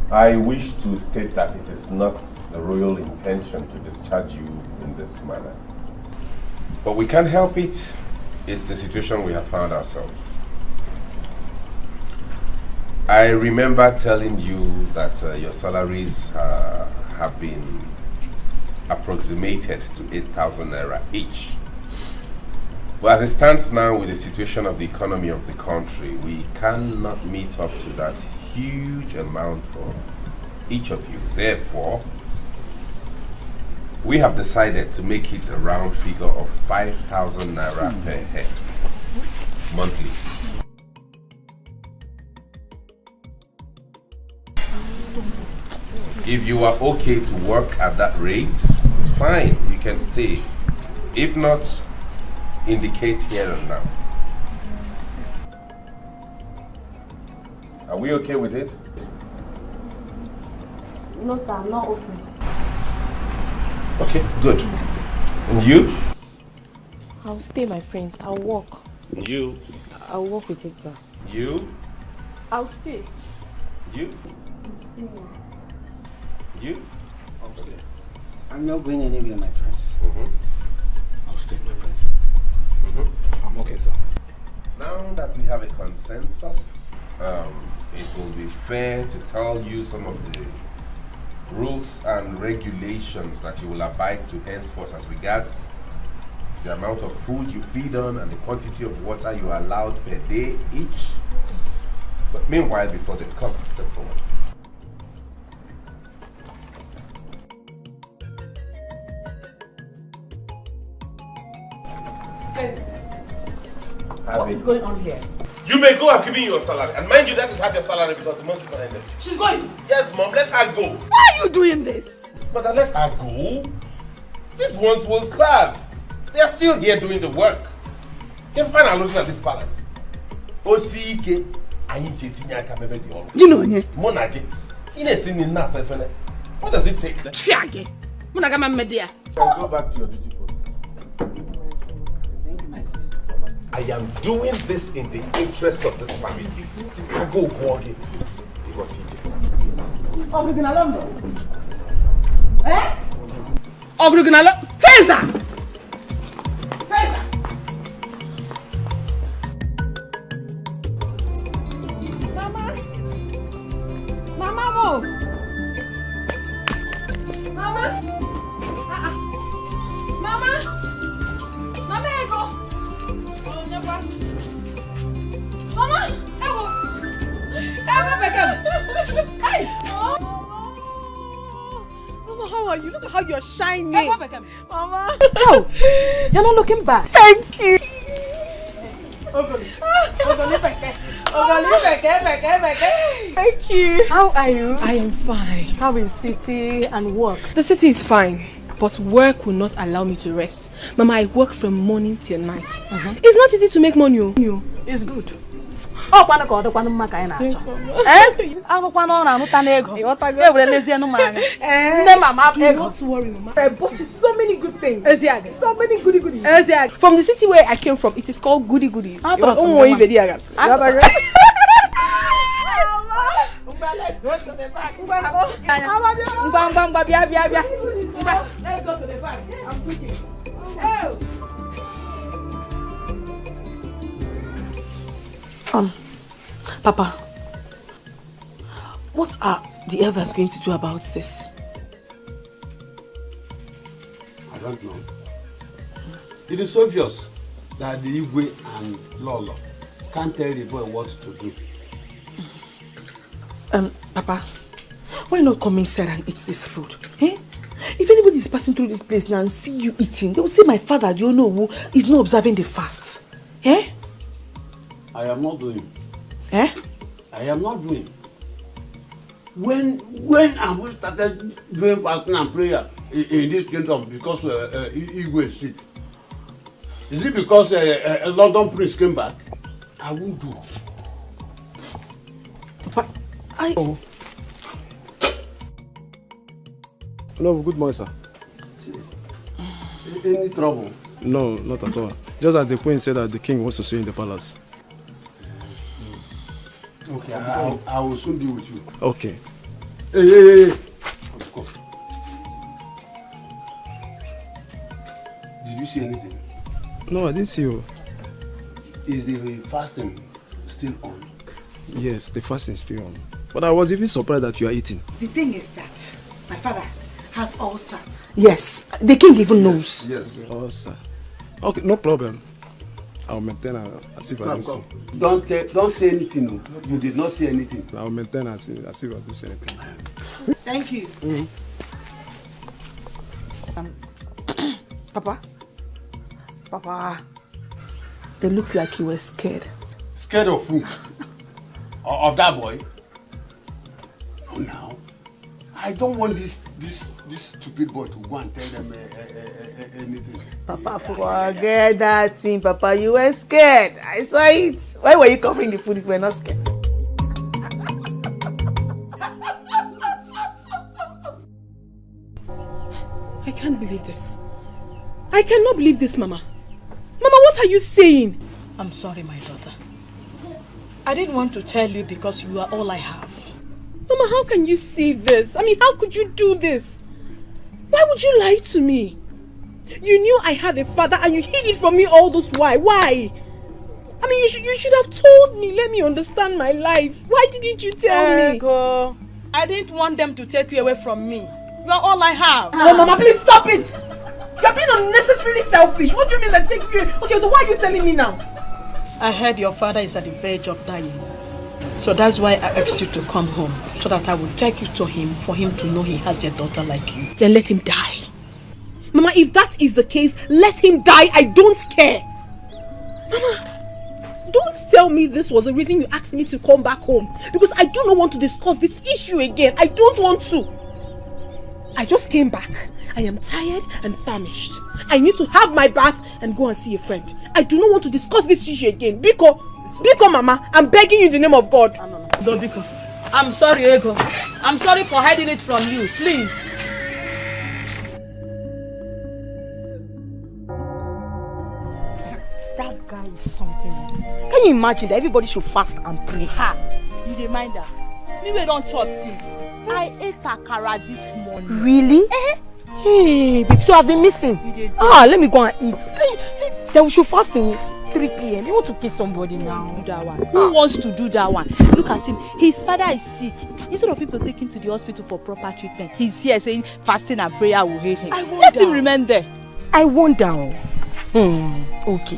I wish to state that it is not the royal intention to discharge you in this manner. But we can't help it. It's the situation we have found ourselves. I remember telling you that your salaries have been approximated to 8,000 naira each. But as it stands now with the situation of the economy of the country, we cannot meet up to that huge amount for each of you. Therefore, we have decided to make it a round figure of 5,000 naira per head monthly. If you are okay to work at that rate, fine, you can stay. If not, indicate here and now. Are we okay with it? No, sir, I'm not okay. Okay, good. And you? I'll stay, my prince. I'll walk. And you? I'll walk with it, sir. You? I'll stay. You? I'm staying. You? I'll stay. I'm not going anywhere, my prince. I'll stay, my prince. I'm okay, sir. Now that we have a consensus, it will be fair to tell you some of the rules and regulations that you will abide to henceforth as regards the amount of food you feed on and the quantity of water you are allowed per day each. But meanwhile, before they come, step forward. What is going on here? You may go, I've given you your salary. And mind you, that is half your salary because the month is not ended. She's going. Yes, Mom, let her go. Why are you doing this? Mother, let her go. These ones will serve. They are still here doing the work. Can find out looking at this palace. Osike, you know, Monage. What does it take? Fiage. Monagama media. Go back to your duty post. I am doing this in the interest of this family. I go again. Eh? Ogrugunalo. Feza! Feza! Mama! Mama, move! Mama! Mama! Mama, Ego! Oh, never. Mama! Ego! Hey! Mama, how are you? Look at how you're shining. Mama. No, you're not looking bad. Thank you. Thank you. How are you? I am fine. How is city and work? The city is fine, but work will not allow me to rest. Mama, I work from morning till night. It's not easy to make money. It's good. Oh, kwano ko do kwano maka ina. Anu kwano na anuta na ego. E were lezi anu manga. Nne mama ego. Don't worry, mama. I bought you so many good things. So many goodies. From the city where I came from, it is called goodies. Let's go to the back. Let's go to the back. I'm cooking. Papa, what are the elders going to do about this? I don't know. It is obvious that the Igwe and Lolo can't tell the boy what to do. Papa, Why not come inside and eat this food? Eh? If anybody is passing through this place now and see you eating, they will say my father, do you know who is not observing the fast? Eh? I am not doing. Eh? I am not doing. When have we started doing fasting and prayer in this kingdom because Igwe is sick? Is it because a London prince came back? I won't do. But I... Oh. Hello, good morning, sir. Any trouble? No, not at all. Just that the queen said that the king wants to see you in the palace. Okay, I will soon be with you. Okay. Hey. Come. Did you see anything? No, I didn't see you. Is the fasting still on? Yes, the fasting is still on. But I was even surprised that you are eating. The thing is that my father has ulcer. Yes, the king even knows. Yes. Ulcer. Okay, no problem. I'll maintain as if I didn't see. Don't say anything. No. You did not say anything. I'll maintain as if I didn't say anything. Thank you. Papa, it looks like you were scared. Scared of who? Of that boy? No, now. I don't want this stupid boy to go and tell them anything. Papa, forget that thing. Papa, you were scared. I saw it. Why were you covering the food if you were not scared? I can't believe this. I cannot believe this, Mama. Mama, what are you saying? I'm sorry, my daughter. I didn't want to tell you because you are all I have. Mama, how can you say this? I mean, how could you do this? Why would you lie to me? You knew I had a father and you hid it from me all this while. Why? I mean, you should have told me. Let me understand my life. Why didn't you tell me? I didn't want them to take you away from me. You are all I have. Oh, Mama, please stop it. You're being unnecessarily selfish. What do you mean that take you? Okay, so why are you telling me now? I heard your father is at the verge of dying. So that's why I asked you to come home, so that I will take you to him for him to know he has a daughter like you. Then let him die. Mama, if that is the case, let him die. I don't care. Mama, don't tell me this was the reason you asked me to come back home. Because I do not want to discuss this issue again. I don't want to. I just came back. I am tired and famished. I need to have my bath and go and see a friend. I do not want to discuss this issue again. Biko, Mama, I'm begging you in the name of God. No, Biko. I'm sorry, Ego. I'm sorry for hiding it from you. Please. That guy is something else. Can you imagine that everybody should fast and pray? Ha! You remind her. Me we don't chop since. I ate akara this morning. Really? Hey, babe, so I've been missing. Let me go and eat. Then we should fast till 3 p.m. You want to kiss somebody now? Do that one. Who wants to do that one? Look at him. His father is sick. Instead of him to take him to the hospital for proper treatment, he's here saying fasting and prayer will heal him. Let him remain there. I wonder. Okay.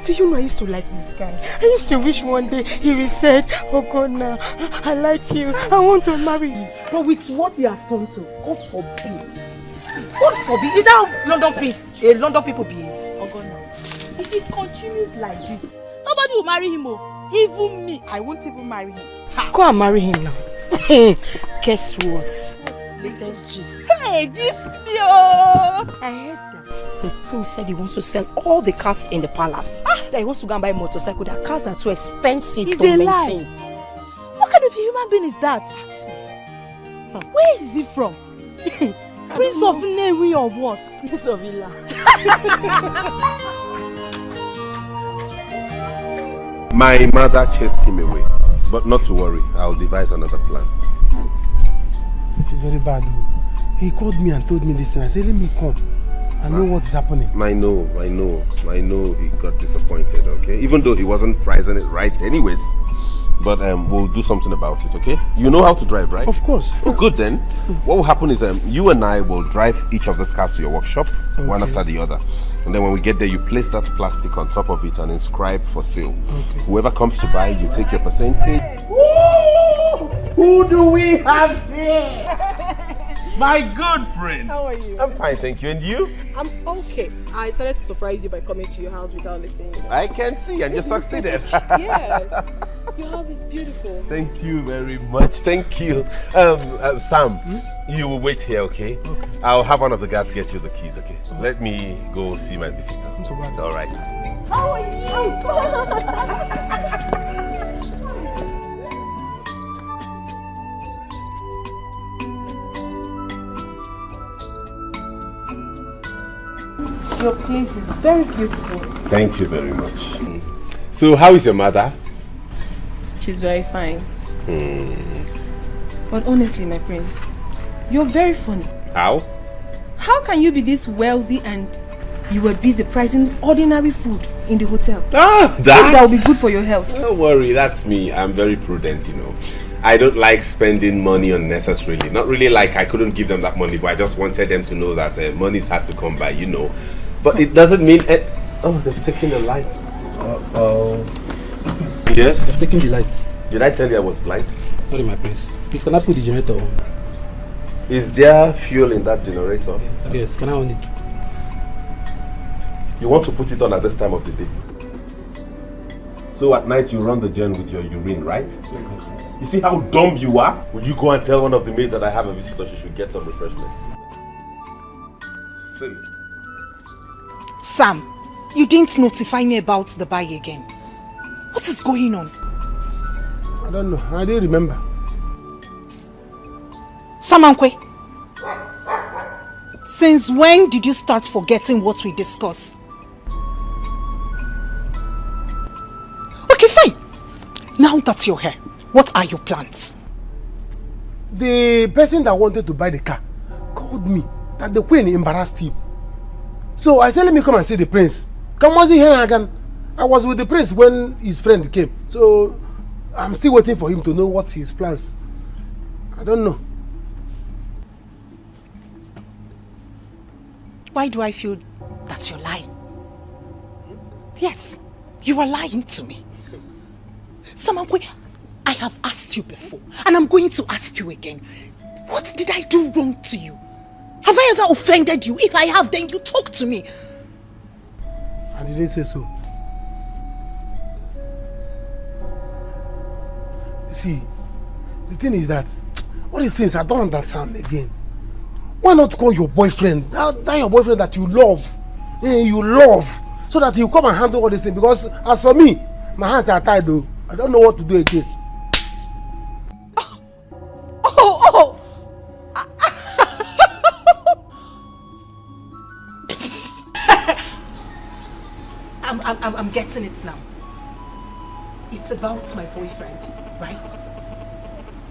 Do you know I used to like this guy? I used to wish one day he will say, oh God, now I like you. I want to marry you. But with what he has done to, God forbid. God forbid. Is that how London people behave? Oh God, now. If he continues like this, nobody will marry him. Even me, I won't even marry him. Go and marry him now. Guess what? Latest gist. Hey, gist me. I heard that. The prince said he wants to sell all the cars in the palace. That he wants to go and buy a motorcycle. That cars are too expensive to maintain. Lie. What kind of a human being is that? Where is he from? Prince of Neri or what? Prince of Ila. My mother chased him away. But not to worry, I'll devise another plan. It's very bad. He called me and told me this thing. I said, let me come. I know what is happening. I know he got disappointed, okay? Even though he wasn't pricing it right anyways. But we'll do something about it, okay? You know how to drive, right? Of course. Oh, good then. What will happen is you and I will drive each of those cars to your workshop, one after the other. And then when we get there, you place that plastic on top of it and inscribe for sale. Okay. Whoever comes to buy, you take your percentage. Woo! Who do we have here? My good friend. How are you? I'm fine, thank you. And you? I'm okay. I decided to surprise you by coming to your house without letting you know. I can see, and you succeeded. Yes. Your house is beautiful. Thank you very much. Thank you. Sam, you will wait here, okay? I'll have one of the guards get you the keys, okay? Let me go see my visitor. I'm so bad. All right. How are you? Your place is very beautiful. Thank you very much. So, how is your mother? She's very fine. But honestly, my prince, you're very funny. How? How can you be this wealthy and you were busy pricing ordinary food in the hotel? That will be good for your health. Don't worry, that's me. I'm very prudent, you know. I don't like spending money unnecessarily. Not really like I couldn't give them that money, but I just wanted them to know that money's hard to come by, you know. But it doesn't mean... Oh, they've taken the light. Yes? They've taken the light. Did I tell you I was blind? Sorry, my prince. Please, can I put the generator on? Is there fuel in that generator? Yes, can I on it? You want to put it on at this time of the day? So at night you run the gen with your urine, right? You see how dumb you are? Will you go and tell one of the maids that I have a visitor, she should get some refreshment? Silly. Sam, you didn't notify me about the buy again. What is going on? I don't know. I didn't remember. Samankwe, since when did you start forgetting what we discussed? Okay, fine. Now that you're here, what are your plans? The person that wanted to buy the car called me that the queen embarrassed him. So I said, let me come and see the prince. Come was he here again? I was with the prince when his friend came. So I'm still waiting for him to know what his plans. I don't know. Why do I feel that you're lying? Yes, you are lying to me. Samankwe, I have asked you before, and I'm going to ask you again. What did I do wrong to you? Have I ever offended you? If I have, then you talk to me. I didn't say so. See, the thing is that all these things I don't understand again. Why not call your boyfriend, that your boyfriend that you love, so that you come and handle all these things? Because as for me, my hands are tied though. I don't know what to do again. I'm getting it now. It's about my boyfriend, right?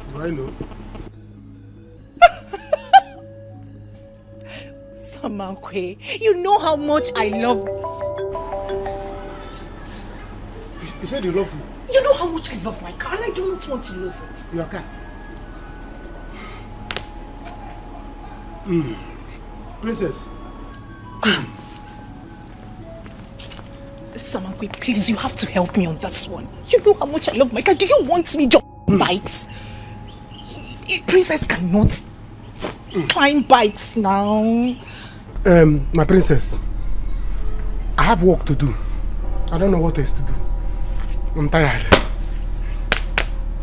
Do I know? Samankwe, you know how much I love... You said you love me? You know how much I love my car and I do not want to lose it. Your car? Princess. Samankwe, please, you have to help me on this one. You know how much I love my car. Do you want me to bikes? Princess cannot climb bikes now. My princess, I have work to do. I don't know what else to do. I'm tired.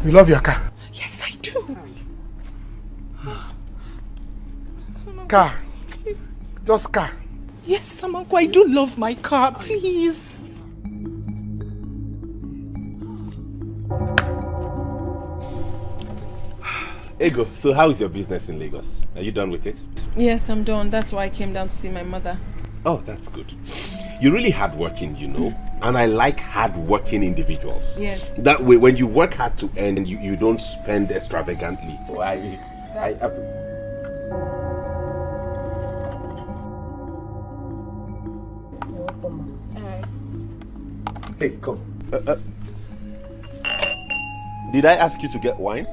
You love your car? Yes, I do. Car. Just car. Yes, Samankwe, I do love my car. Please. Ego, so how is your business in Lagos? Are you done with it? Yes, I'm done. That's why I came down to see my mother. Oh, that's good. You're really hardworking, you know. And I like hardworking individuals. Yes. That way, when you work hard to earn, you don't spend extravagantly. So Hey, come. Did I ask you to get wine?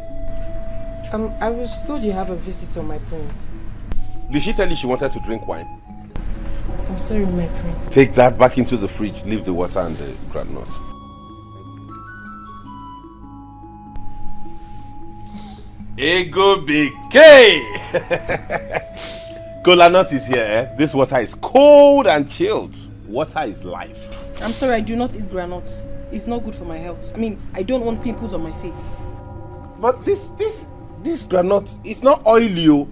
I was told you have a visitor, my prince. Did she tell you she wanted to drink wine? I'm sorry, my prince. Take that back into the fridge. Leave the water and the groundnut. Ego Dikeh! Cola nut is here, eh? This water is cold and chilled. Water is life. I'm sorry, I do not eat granuts. It's not good for my health. I mean, I don't want pimples on my face. But this granite, it's not oily. You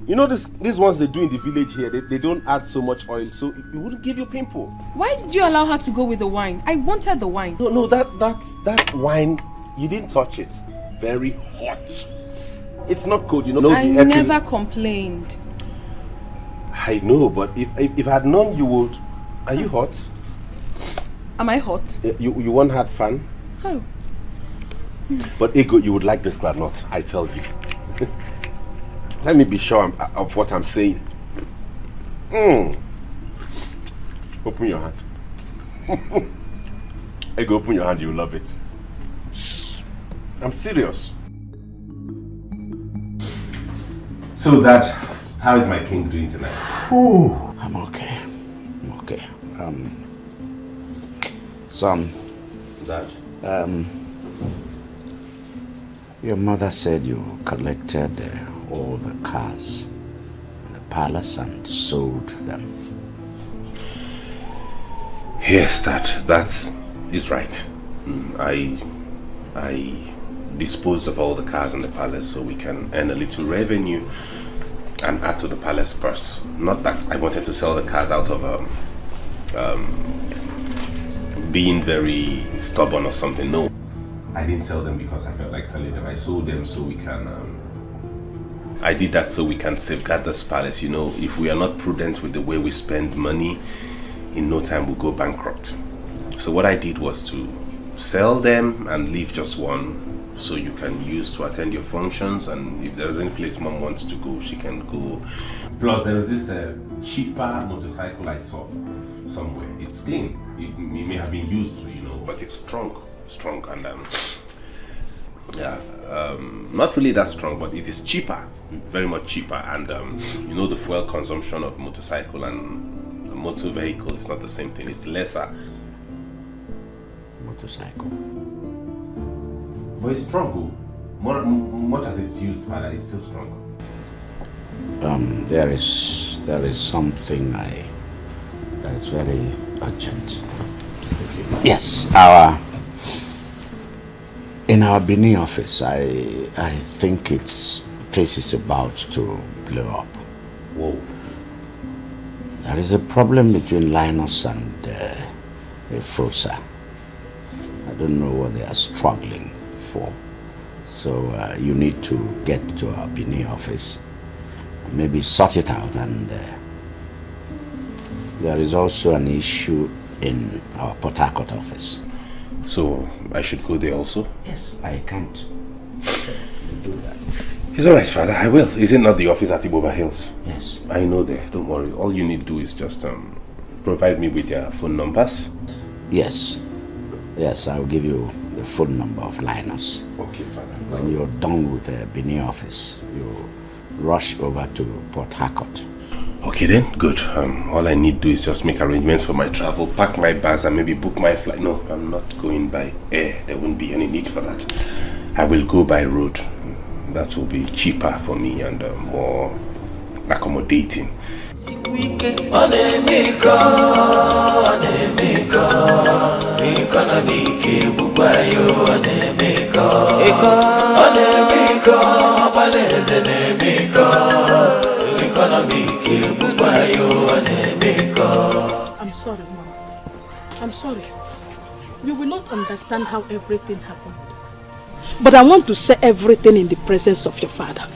know these ones they do in the village here, they don't add so much oil, so it wouldn't give you pimple. Why did you allow her to go with the wine? I wanted the wine. No, that wine, you didn't touch it. Very hot. It's not cold, you know. I never complained. I know, but if I had known you would. Are you hot? Am I hot? You won't have fun? Oh. But Ego, you would like this granite, I tell you. Let me be sure of what I'm saying. Open your hand. Ego, open your hand, you'll love it. I'm serious. So Dad, how is my king doing tonight? I'm okay. I'm okay. Son. Dad? Your mother said you collected all the cars in the palace and sold them. Yes, that is right. I disposed of all the cars in the palace so we can earn a little revenue and add to the palace purse. Not that I wanted to sell the cars out of being very stubborn or something. No, I didn't sell them because I felt like selling them. I sold them so we can I did that so we can safeguard this palace. You know, if we are not prudent with the way we spend money, in no time we'll go bankrupt. So what I did was to sell them and leave just one so you can use to attend your functions, and if there's any place Mom wants to go, she can go. Plus there was this cheaper motorcycle I saw somewhere. It's clean. It may have been used, you know, but it's strong and not really that strong, but it is cheaper, very much cheaper, and you know the fuel consumption of motorcycle and a motor vehicle is not the same thing. It's lesser. Motorcycle. But it's strong, much as it's used, Father, it's still strong. There is something that is very urgent. Yes, in our Benin office, I think the place is about to blow up. Whoa. There is a problem between Linus and the Frosa. I don't know what they are struggling for. So you need to get to our Benin office, maybe sort it out, and there is also an issue in our Port Harcourt office. So I should go there also? Yes, I can't do that. It's alright, Father, I will. Is it not the office at Iboba Hills? Yes. I know there, don't worry. All you need to do is just provide me with their phone numbers. Yes. Yes, I'll give you the phone number of Linus. Okay, Father. When you're done with the Benin office, you rush over to Port Harcourt. Okay then, good. All I need to do is just make arrangements for my travel, pack my bags and maybe book my flight. No, I'm not going by air. There won't be any need for that. I will go by road. That will be cheaper for me and more accommodating. I'm sorry, Mom. I'm sorry. You will not understand how everything happened. But I want to say everything in the presence of your father.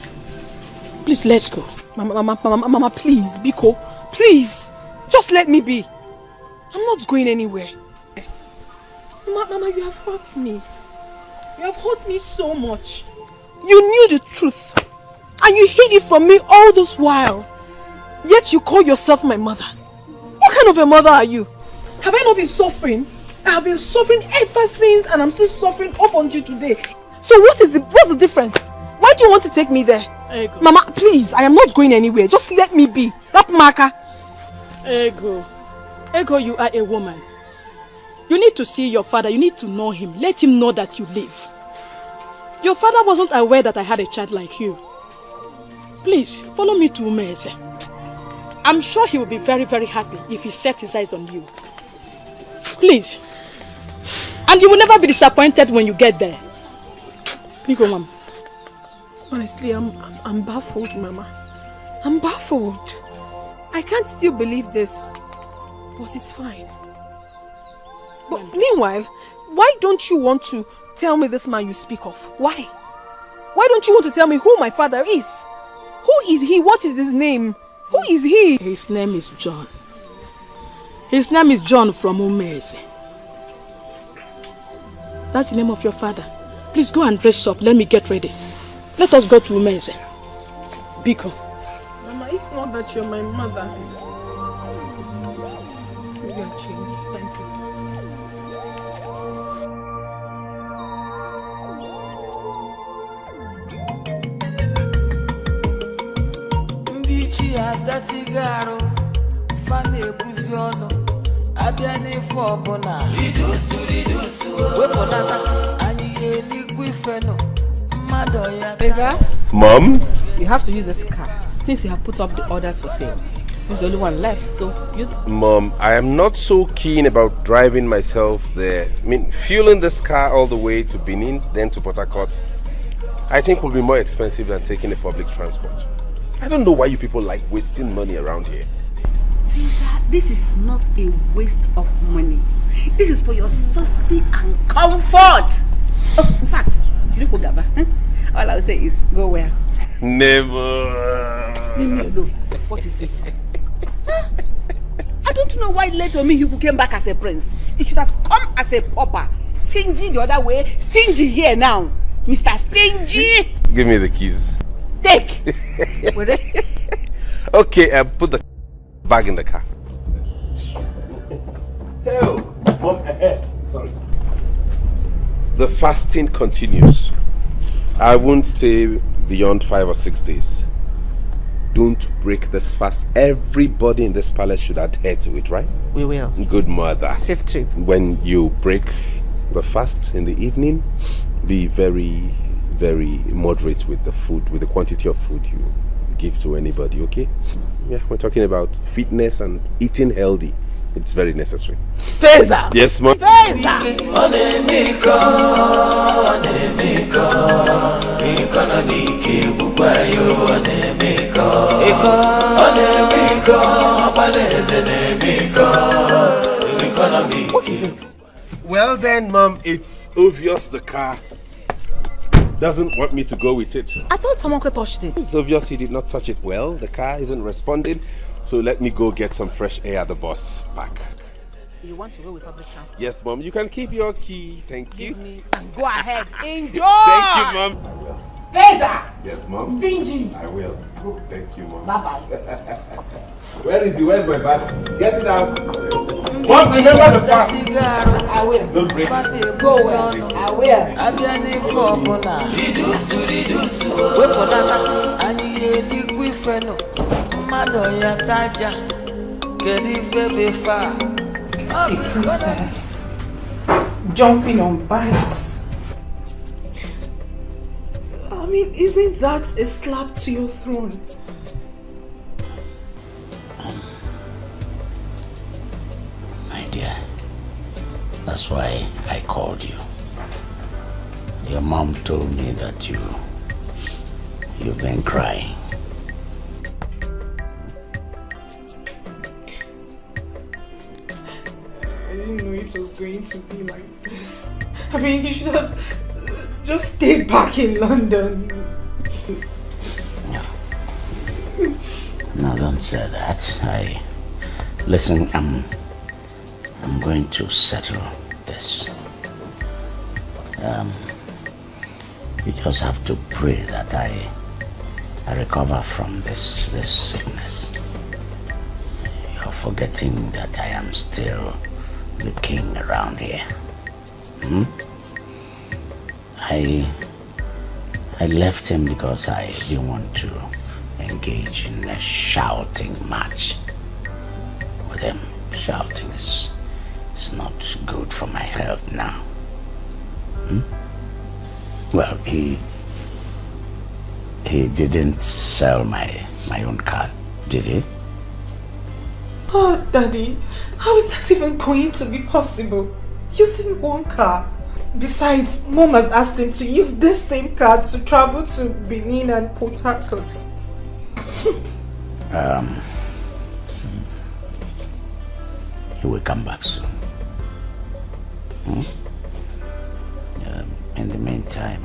Please, let's go. Mama, please, Biko, please. Just let me be. I'm not going anywhere. Mama, you have hurt me. You have hurt me so much. You knew the truth. And you hid it from me all this while. Yet you call yourself my mother. What kind of a mother are you? Have I not been suffering? I have been suffering ever since, and I'm still suffering up until today. So what's the difference? Why do you want to take me there? Ego. Mama, please, I am not going anywhere. Just let me be. Rap marker. Ego, you are a woman. You need to see your father. You need to know him. Let him know that you live. Your father wasn't aware that I had a child like you. Please, follow me to Umeze. I'm sure he will be very, very happy if he sets his eyes on you. Please. And you will never be disappointed when you get there. Biko, Mama. Honestly, I'm baffled, Mama. I'm baffled. I can't still believe this. But it's fine. But meanwhile, why don't you want to tell me this man you speak of? Why? Why don't you want to tell me who my father is? Who is he? What is his name? Who is he? His name is John. His name is John from Umeze. That's the name of your father. Please go and dress up. Let me get ready. Let us go to Umeze. Biko. Mama, if not that you're my mother, maybe I'll change. Thank you. Ndichi adasigaro fane ebuzi abịa n'efu ọbụna ridusu wepụnata anyị eligwu ifeno mmadụ ya. Beza? Mom? You have to use this car since you have put up the orders for sale. There's only one left, so you... Mom, I am not so keen about driving myself there. I mean, fueling this car all the way to Benin, then to Port Harcourt, I think will be more expensive than taking a public transport. I don't know why you people like wasting money around here. This is not a waste of money. This is for your safety and comfort. Oh, in fact, all I will say is go where? Never. Leave me alone. What is it? I don't know why later me you came back as a prince. You should have come as a pauper. Stingy the other way, stingy here now. Mr. Stingy. Give me the keys. Take. Okay, put the bag in the car. Hell, Mom, sorry. The fasting continues. I won't stay beyond 5 or 6 days. Don't break this fast. Everybody in this palace should adhere to it, right? We will. Good mother. Safe trip. When you break the fast in the evening, be very, very moderate with the food, with the quantity of food you give to anybody, okay? Yeah, we're talking about fitness and eating healthy. It's very necessary. Feza! Yes, Mom. Feza! What is it? Well then, Mom, it's obvious the car doesn't want me to go with it. I thought someone could touch it. It's obvious he did not touch it well. The car isn't responding. So let me go get some fresh air at the bus park. You want to go with public transport? Yes, Mom. You can keep your key. Thank you. Give me and go ahead. Enjoy! Thank you, Mom. Feza! Yes, Mom. Stingy. I will. Thank you, Mom. Bye-bye. Where's my bag? Get it out. Mom, remember the fast. I will. Don't break it. Go well. I will. Abịa n'efu ọbụna ridusu wepụnata anyị eligwu ifeno mmadụ ya taja kedu ife befa. A princess jumping on bikes. I mean, isn't that a slap to your throne? My dear, that's why I called you. Your mom told me that you've been crying. I didn't know it was going to be like this. I mean, he should have just stayed back in London. No, don't say that. Listen, I'm going to settle this. You just have to pray that I recover from this sickness. You're forgetting that I am still the king around here. I left him because I didn't want to engage in a shouting match with him. Shouting is not good for my health now. Well, he didn't sell my own car, did he? Oh, Daddy, how is that even going to be possible? Using one car. Besides, Mom has asked him to use this same car to travel to Benin and Port Harcourt. He will come back soon. In the meantime,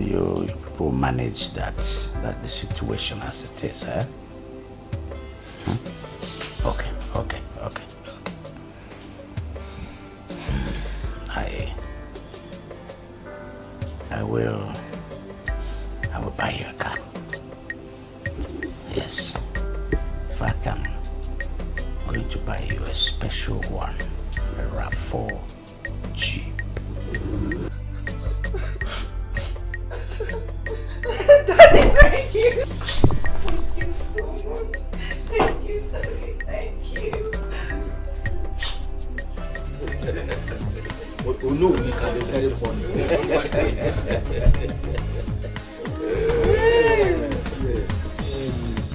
you people manage the situation as it is, eh? Okay. I will buy you a car. Yes. In fact, I'm going to buy you a special one, a RAV4 Jeep. Daddy, thank you. Thank you so much. Thank you, Daddy. Thank you. Oh no, we can be very funny.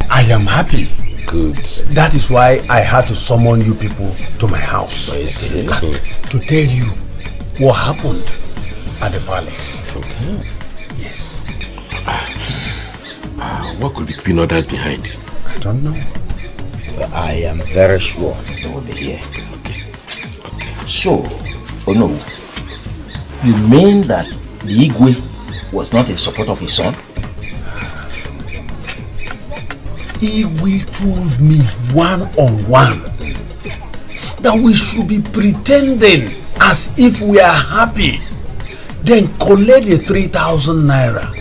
I am happy. Good. That is why I had to summon you people to my house to tell you what happened at the palace. Okay. Yes. What could be keeping others behind? I don't know. But I am very sure they will be here. Okay. So, oh no, you mean that the Igwe was not in support of his son? Igwe told me one-on-one that we should be pretending as if we are happy, then collect the 3,000 naira.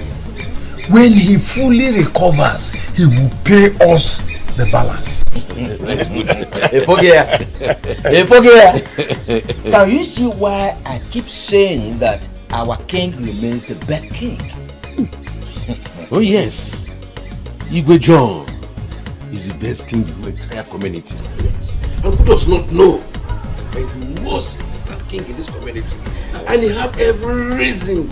When he fully recovers, he will pay us the balance. Now you see why I keep saying that our king remains the best king. Oh yes, Igwe John is the best king in the entire community. Yes. And who does not know that he's the most important king in this community? And he have every reason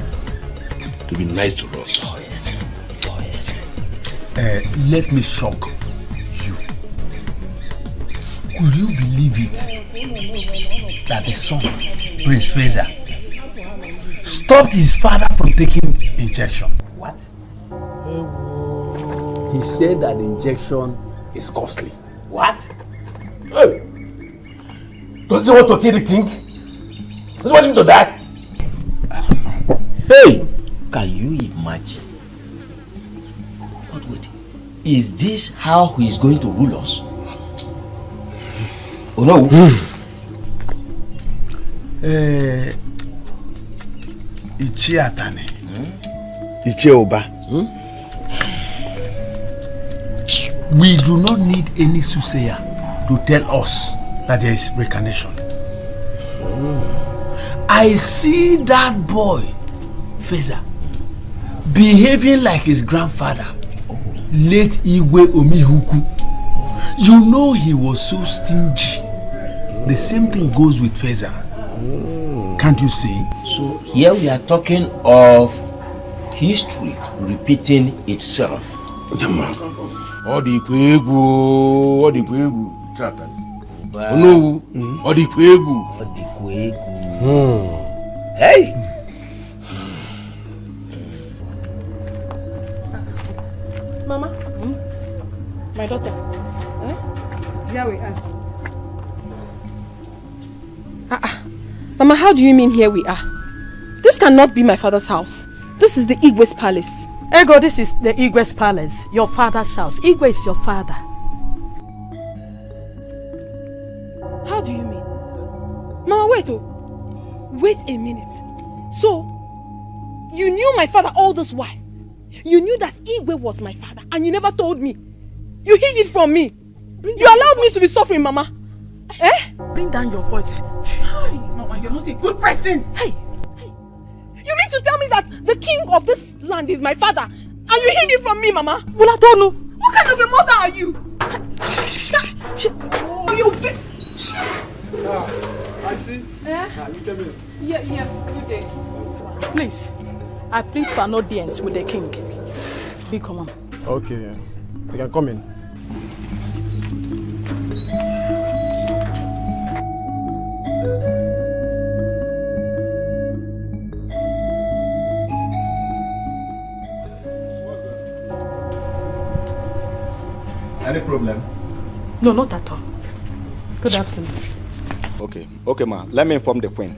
to be nice to us. Oh yes. Let me shock you. Could you believe it that the son, Prince Fraser, stopped his father from taking injection? What? He said that the injection is costly. What? Hey! Does he want to kill the king? Does he want him to die? I don't know. Hey! Can you imagine? But wait, is this how he is going to rule us? Oh no! Ichie Atane. Ichie Oba. We do not need any soothsayer to tell us that there is reincarnation. I see that boy, Feza, behaving like his grandfather, late Igwe Omihuku. You know he was so stingy. The same thing goes with Feza. Can't you see? So here we are talking of history repeating itself. All the Kwegu, Chatan. No, all the Kwegu. Hey! Mama, my daughter, here we are. Mama, how do you mean here we are? This cannot be my father's house. This is the Igwe's palace. Ego, this is the Igwe's palace, your father's house. Igwe is your father. How do you mean? Mama, wait Wait a minute. So, you knew my father all this while? You knew that Igwe was my father and you never told me? You hid it from me? You allowed me to be suffering, Mama? Eh? Bring down your voice. Mama, you're not a good person. Hey! You mean to tell me that the king of this land is my father and you hid it from me, Mama? Well, I don't know. What kind of a mother are you? Auntie, Yes, good day. Please, I plead for an audience with the king. Be common. Okay, you can come in. Any problem? No, not at all. Good afternoon. Okay, ma. Let me inform the queen.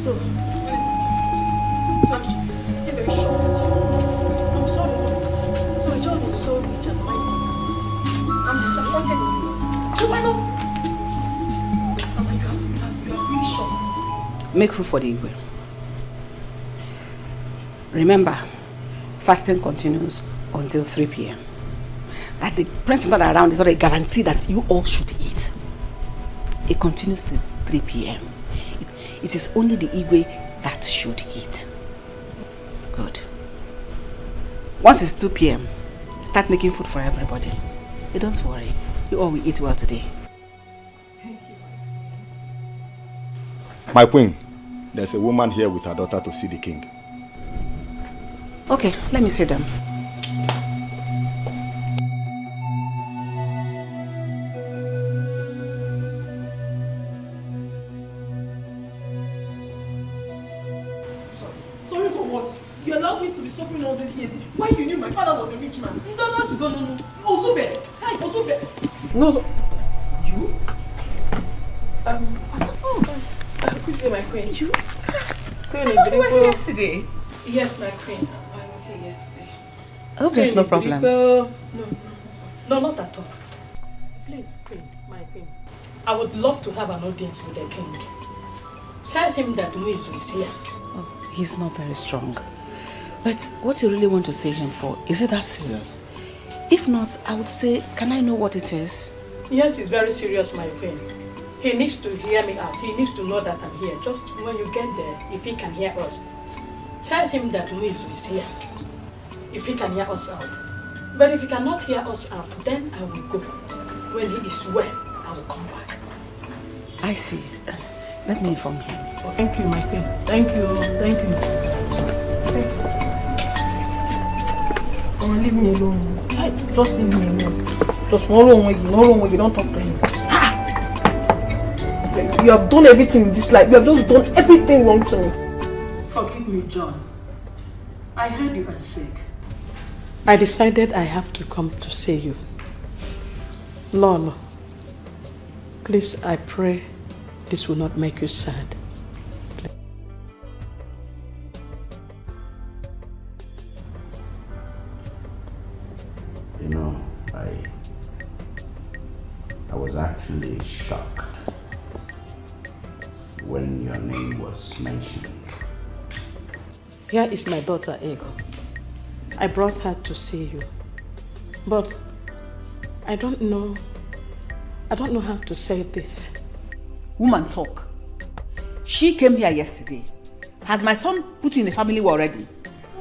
So I'm still very shocked with you. I'm sorry. So John is so rich and mighty. I'm disappointed in you. Chumano! Oh my God, you are really shocked. Make food for the Igwe. Remember, fasting continues until 3 p.m. That the prince is not around is not a guarantee that you all should eat. It continues till 3 p.m. It is only the Igwe that should eat. Good. Once it's 2 p.m., start making food for everybody. Don't worry, you all will eat well today. My queen, there's a woman here with her daughter to see the king. Okay, let me see them. Sorry for what? You allowed me to be suffering all these years. Why you knew my father was a rich man? You don't know to go, no. Ozube! Hi, Ozube! No, so... You? Good day, my queen. You? Queen, you were here yesterday? Yes, my queen. I was here yesterday. I hope there's no problem. No, not at all. Please, queen, my queen. I would love to have an audience with the king. Tell him that Muizu is here. Oh, he's not very strong. But what you really want to see him for, is it that serious? If not, I would say, can I know what it is? Yes, it's very serious, my queen. He needs to hear me out. He needs to know that I'm here. Just when you get there, if he can hear us, tell him that Muizu is here. If he can hear us out. But if he cannot hear us out, then I will go. When he is well, I will come back. I see. Let me inform him. Thank you, my queen. Thank you. Oh, leave me alone. Just leave me alone. Just no wrong with you, don't talk to him. You have done everything in this life. You have just done everything wrong to me. Forgive me, John. I heard you are sick. I decided I have to come to see you. Lolo, please, I pray this will not make you sad. You know, I was actually shocked when your name was mentioned. Here is my daughter, Ego. I brought her to see you. But I don't know how to say this. Woman, talk. She came here yesterday. Has my son put you in a family already?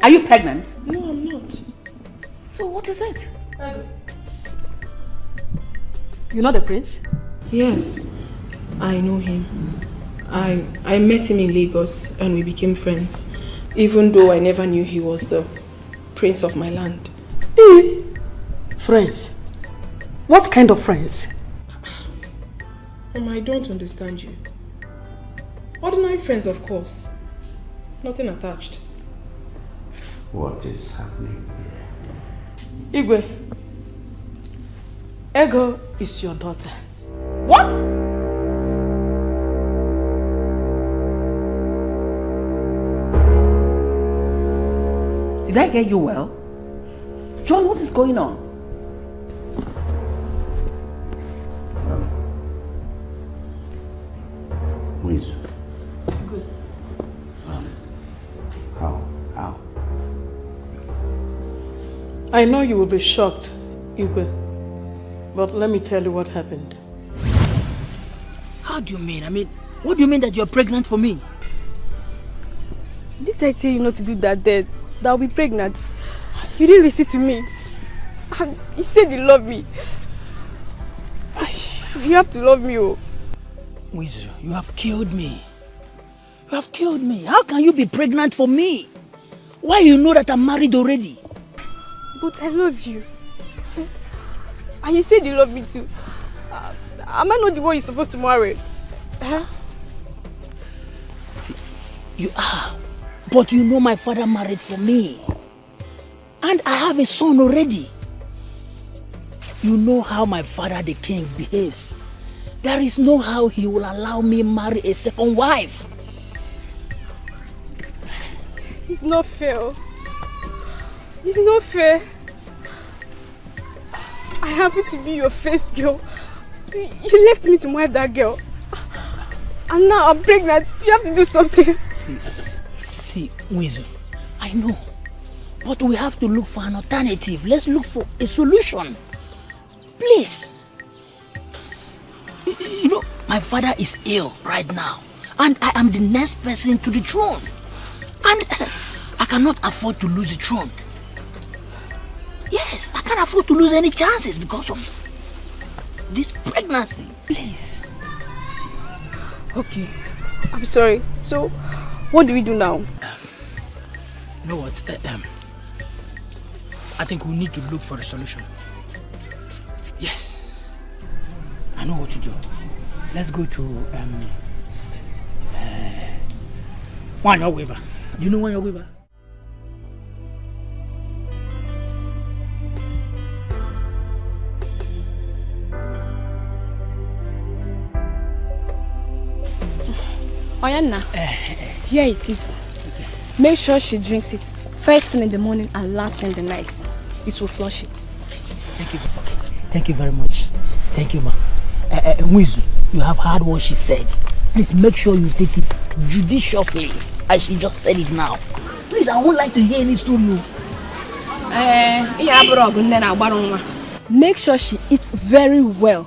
Are you pregnant? No, I'm not. So what is it? You know the prince? Yes, I know him. I met him in Lagos and we became friends. Even though I never knew he was the prince of my land. Friends? What kind of friends? I don't understand you. Ordinary friends, of course. Nothing attached. What is happening here? Igwe, Ego is your daughter. What? Did I hear you well? John, what is going on? Muizu. How? I know you will be shocked, Igwe, but let me tell you what happened. How do you mean? What do you mean that you're pregnant for me? Did I tell you not to do that, Dad? That I'll be pregnant. You didn't listen to me. And you said you love me. You have to love me, oh. Wizu, you have killed me. You have killed me. How can you be pregnant for me? Why you know that I'm married already? But I love you. And you said you love me too. Am I not the one you're supposed to marry? Huh? See, you are. But you know my father married for me. And I have a son already. You know how my father the king behaves. There is no how he will allow me marry a second wife. It's not fair. It's not fair. I happen to be your first girl. You left me to marry that girl. And now I'm pregnant. You have to do something. See, Wizu, I know. But we have to look for an alternative. Let's look for a solution. Please. You know, my father is ill right now. And I am the next person to the throne. And I cannot afford to lose the throne. Yes, I can't afford to lose any chances because of this pregnancy. Please. Okay, I'm sorry. So, what do we do now? You know what? I think we need to look for a solution. Yes. I know what to do. Let's go to Wanya Weber. Do you know Wanya Weber? Oyanna, here it is. Okay. Make sure she drinks it first thing in the morning and last thing in the night. It will flush it. Thank you. Okay. Thank you very much. Thank you, ma. Wizu, you have heard what she said. Please make sure you take it judiciously, as she just said it now. Please, I would like to hear any story. Make sure she eats very well.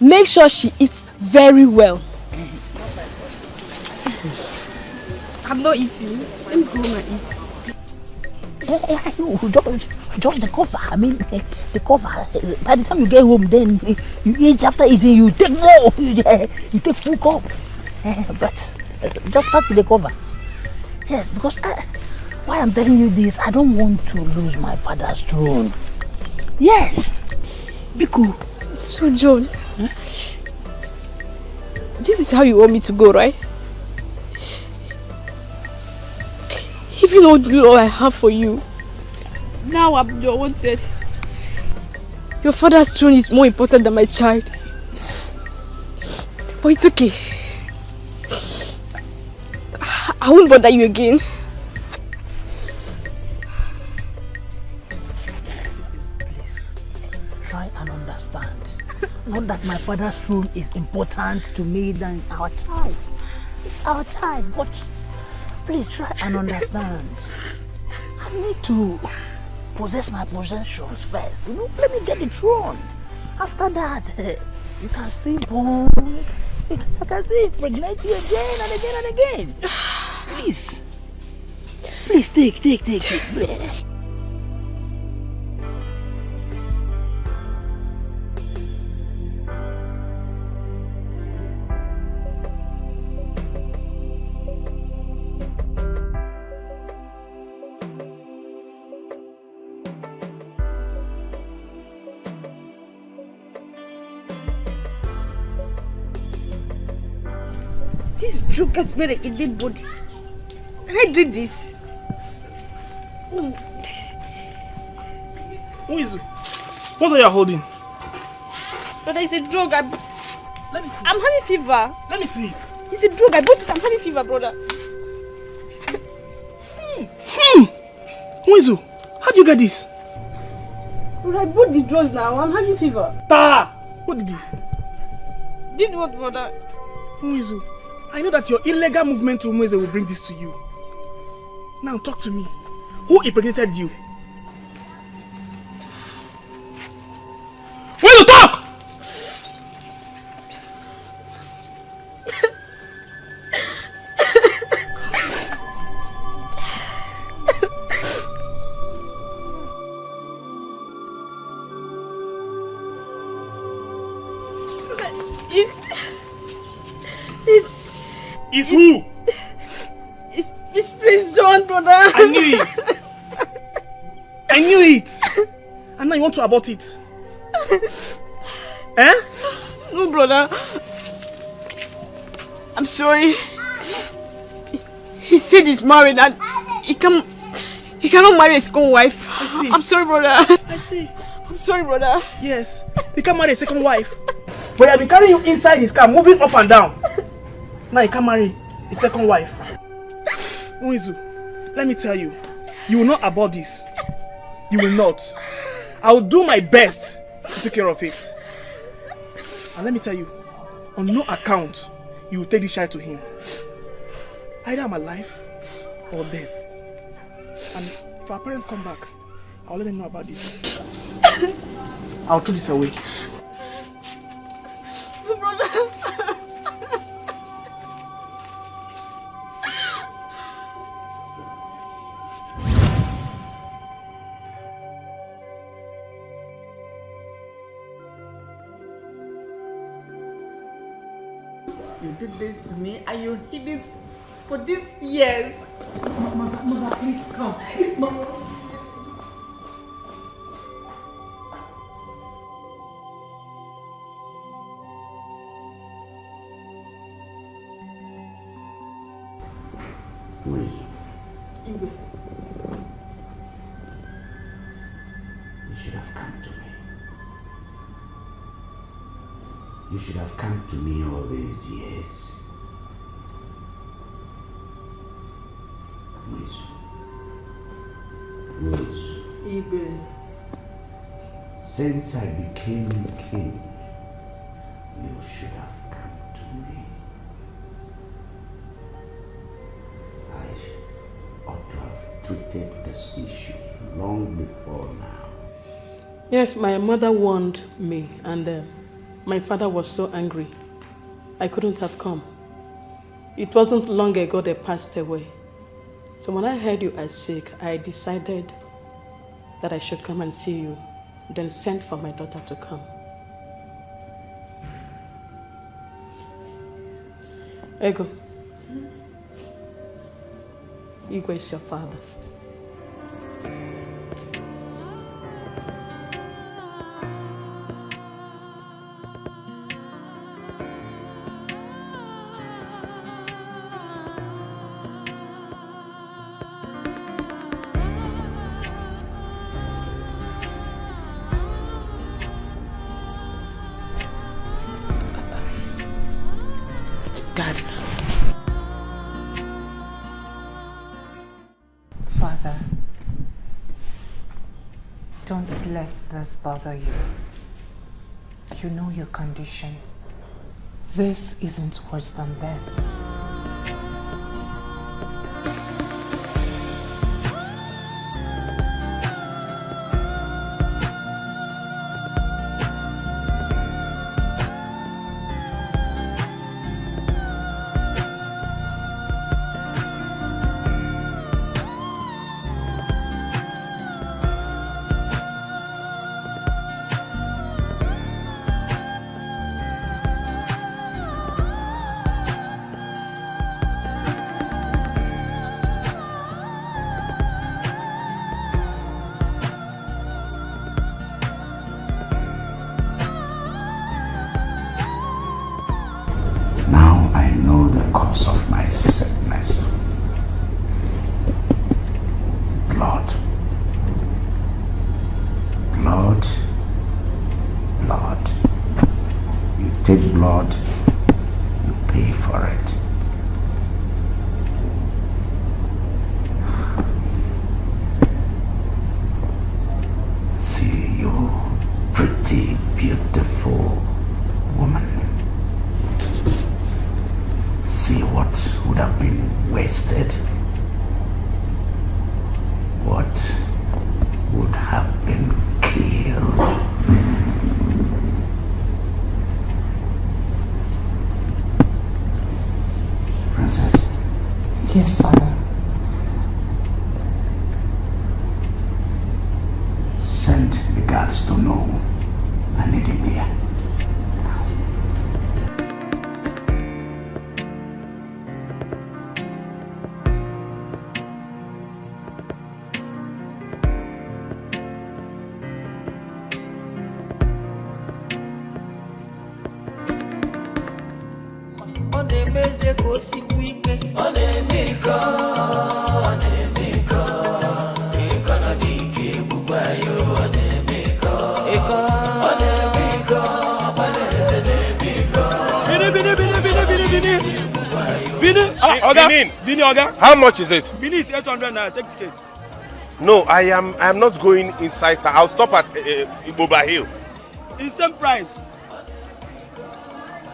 Make sure she eats very well. I'm not eating. Let me go home and eat. I know, just the cover. I mean, the cover. By the time you get home, then you eat. After eating, you take more. You take full cup. But just start with the cover. Yes, because why I'm telling you this, I don't want to lose my father's throne. Yes. Be cool. So, John, this is how you want me to go, right? If you don't do all I have for you, now I'm your wanted. Your father's throne is more important than my child. But it's okay. I won't bother you again. Please, try and understand. Not that my father's throne is important to me than our child. It's our child, but please try and understand. I need to possess my possessions first. You know, let me get the throne. After that, you can still born. I can still impregnate you again and again and again. Please. Please take. This drug has made a dead body. Can I drink this? Who is it? What are you holding? Brother, it's a drug. Let me see. I'm having fever. Let me see it. It's a drug. I bought it. I'm having fever, brother. Wizu, how'd you get this? Brother, I bought the drugs now. I'm having fever. What did this? Did what, brother? Wizu, I know that your illegal movement to Mweze will bring this to you. Now talk to me. Who impregnated you? Will you talk? It's who? It's Prince John, brother. I knew it. I knew it. And now you want to abort it? Eh? No, brother. I'm sorry. He said he's married and he cannot marry his own wife. I see. I'm sorry, brother. I see. I'm sorry, brother. Yes. He can't marry a second wife. But I've been carrying you inside his car, moving up and down. Now he can't marry a second wife. Uizu, let me tell you, you will not abort this. You will not. I will do my best to take care of it. And let me tell you, on no account, you will take this child to him. Either I'm alive or dead. And if our parents come back, I'll let them know about this. I'll throw this away. Brother. You did this to me and you hid it for these years. Mother, please come. Wait. Igwe. You should have come to me. You should have come to me all these years. Igwe. Since I became king, you should have come to me. I ought to have treated this issue long before now. Yes, my mother warned me and my father was so angry. I couldn't have come. It wasn't long ago they passed away. So when I heard you are sick, I decided that I should come and see you, then sent for my daughter to come. Ego. Igwe is your father. Dad. Father, don't let this bother you. You know your condition. This isn't worse than death. Now I know the cause of my sickness. Blood. Blood. Blood. You take blood, you pay for it. See you, pretty, beautiful woman. See what would have been wasted. What would have been killed. Princess? Yes, Father. Send the guards to know I need him here. Bini, Oga. How much is it? Bini is 800 naira. Take ticket. No, I am not going inside. I'll stop at Iboba Hill. It's same price.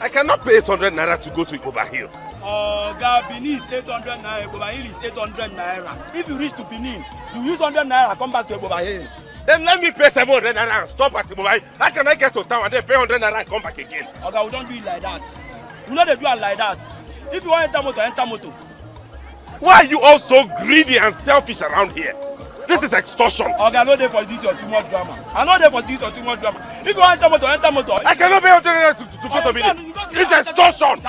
I cannot pay 800 naira to go to Iboba Hill. Oga, Bini is 800 naira. Iboba Hill is 800 naira. If you reach to Benin, you use 100 naira, come back to Iboba Hill. Then let me pay 700 naira and stop at Iboba Hill. How can I get to town and then pay 100 naira and come back again? Oga, we don't do it like that. We know they do it like that. If you want to enter motor, enter motor. Why are you all so greedy and selfish around here? This is extortion. Okay, I'm not there for this or too much drama. I'm not there for this or too much drama. If you want to enter motor, enter motor. I cannot pay 100 naira to go to Benin. This is extortion.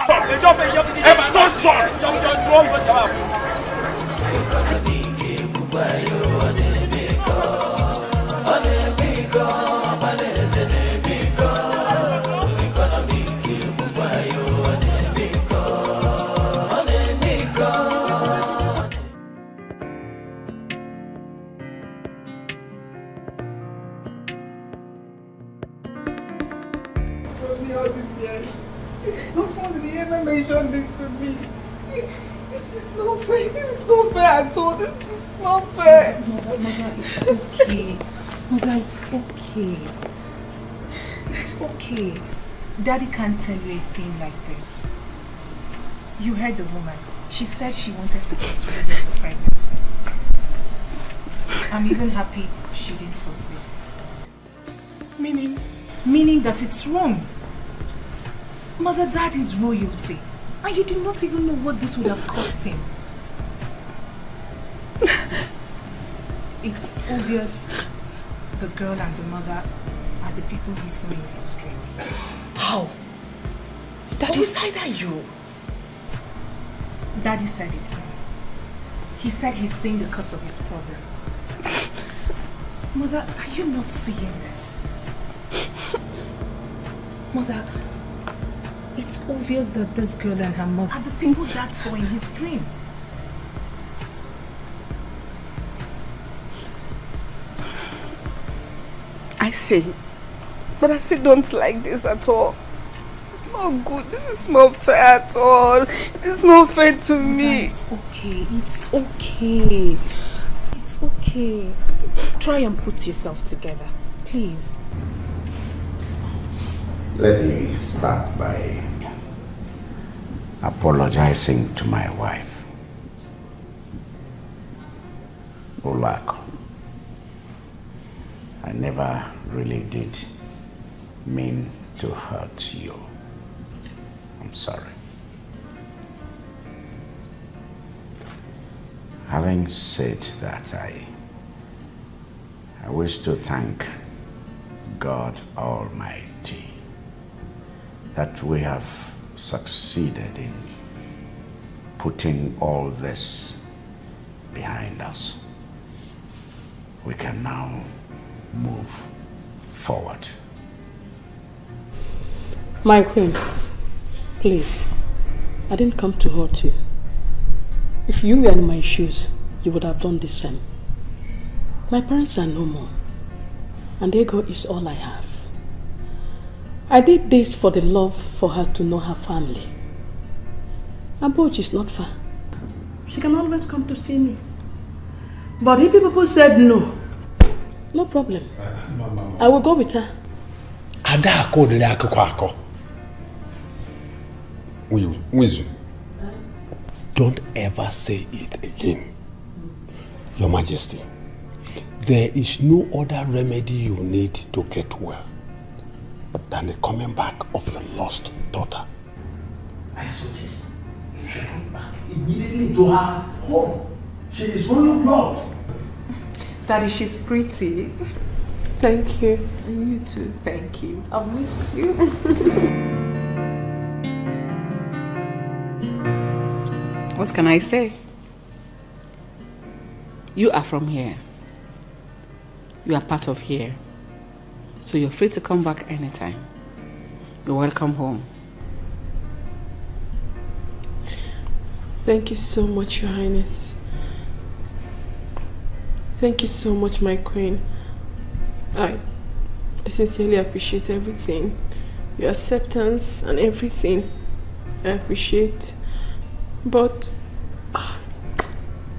Not once did he ever mention this to me. This is not fair. This is not fair at all. This is not fair. Mother, it's okay. Mother, it's okay. It's okay. Daddy can't tell you a thing like this. You heard the woman. She said she wanted to get rid of the pregnancy. I'm even happy she didn't succeed. Meaning? Meaning that it's wrong. Mother, Dad is royalty. And you do not even know what this would have cost him. It's obvious the girl and the mother are the people he saw in his dream. How? Daddy, is either you? Daddy said it. He said he's seeing the cause of his problem. Mother, are you not seeing this? Mother, it's obvious that this girl and her mother are the people Dad saw in his dream. I see. But I still don't like this at all. It's not good. This is not fair at all. It's not fair to me. It's okay. It's okay. It's okay. Try and put yourself together. Please. Let me start by apologizing to my wife. Olako, I never really did mean to hurt you. I'm sorry. Having said that, I wish to thank God Almighty that we have succeeded in putting all this behind us. We can now move forward. My queen, please, I didn't come to hurt you. If you were in my shoes, you would have done the same. My parents are no more, and ego is all I have. I did this for the love for her to know her family. Abuja is not far. She can always come to see me. But if people said no, no problem. I will go with her. Don't ever say it again. Your Majesty, there is no other remedy you need to get well than the coming back of your lost daughter. I suggest you should come back immediately to her home. She is royal blood. Daddy, she's pretty. Thank you. And you too. Thank you. I missed you. What can I say? You are from here. You are part of here. So you're free to come back anytime. You're welcome home. Thank you so much, Your Highness. Thank you so much, my queen. I sincerely appreciate everything. Your acceptance and everything. I appreciate. But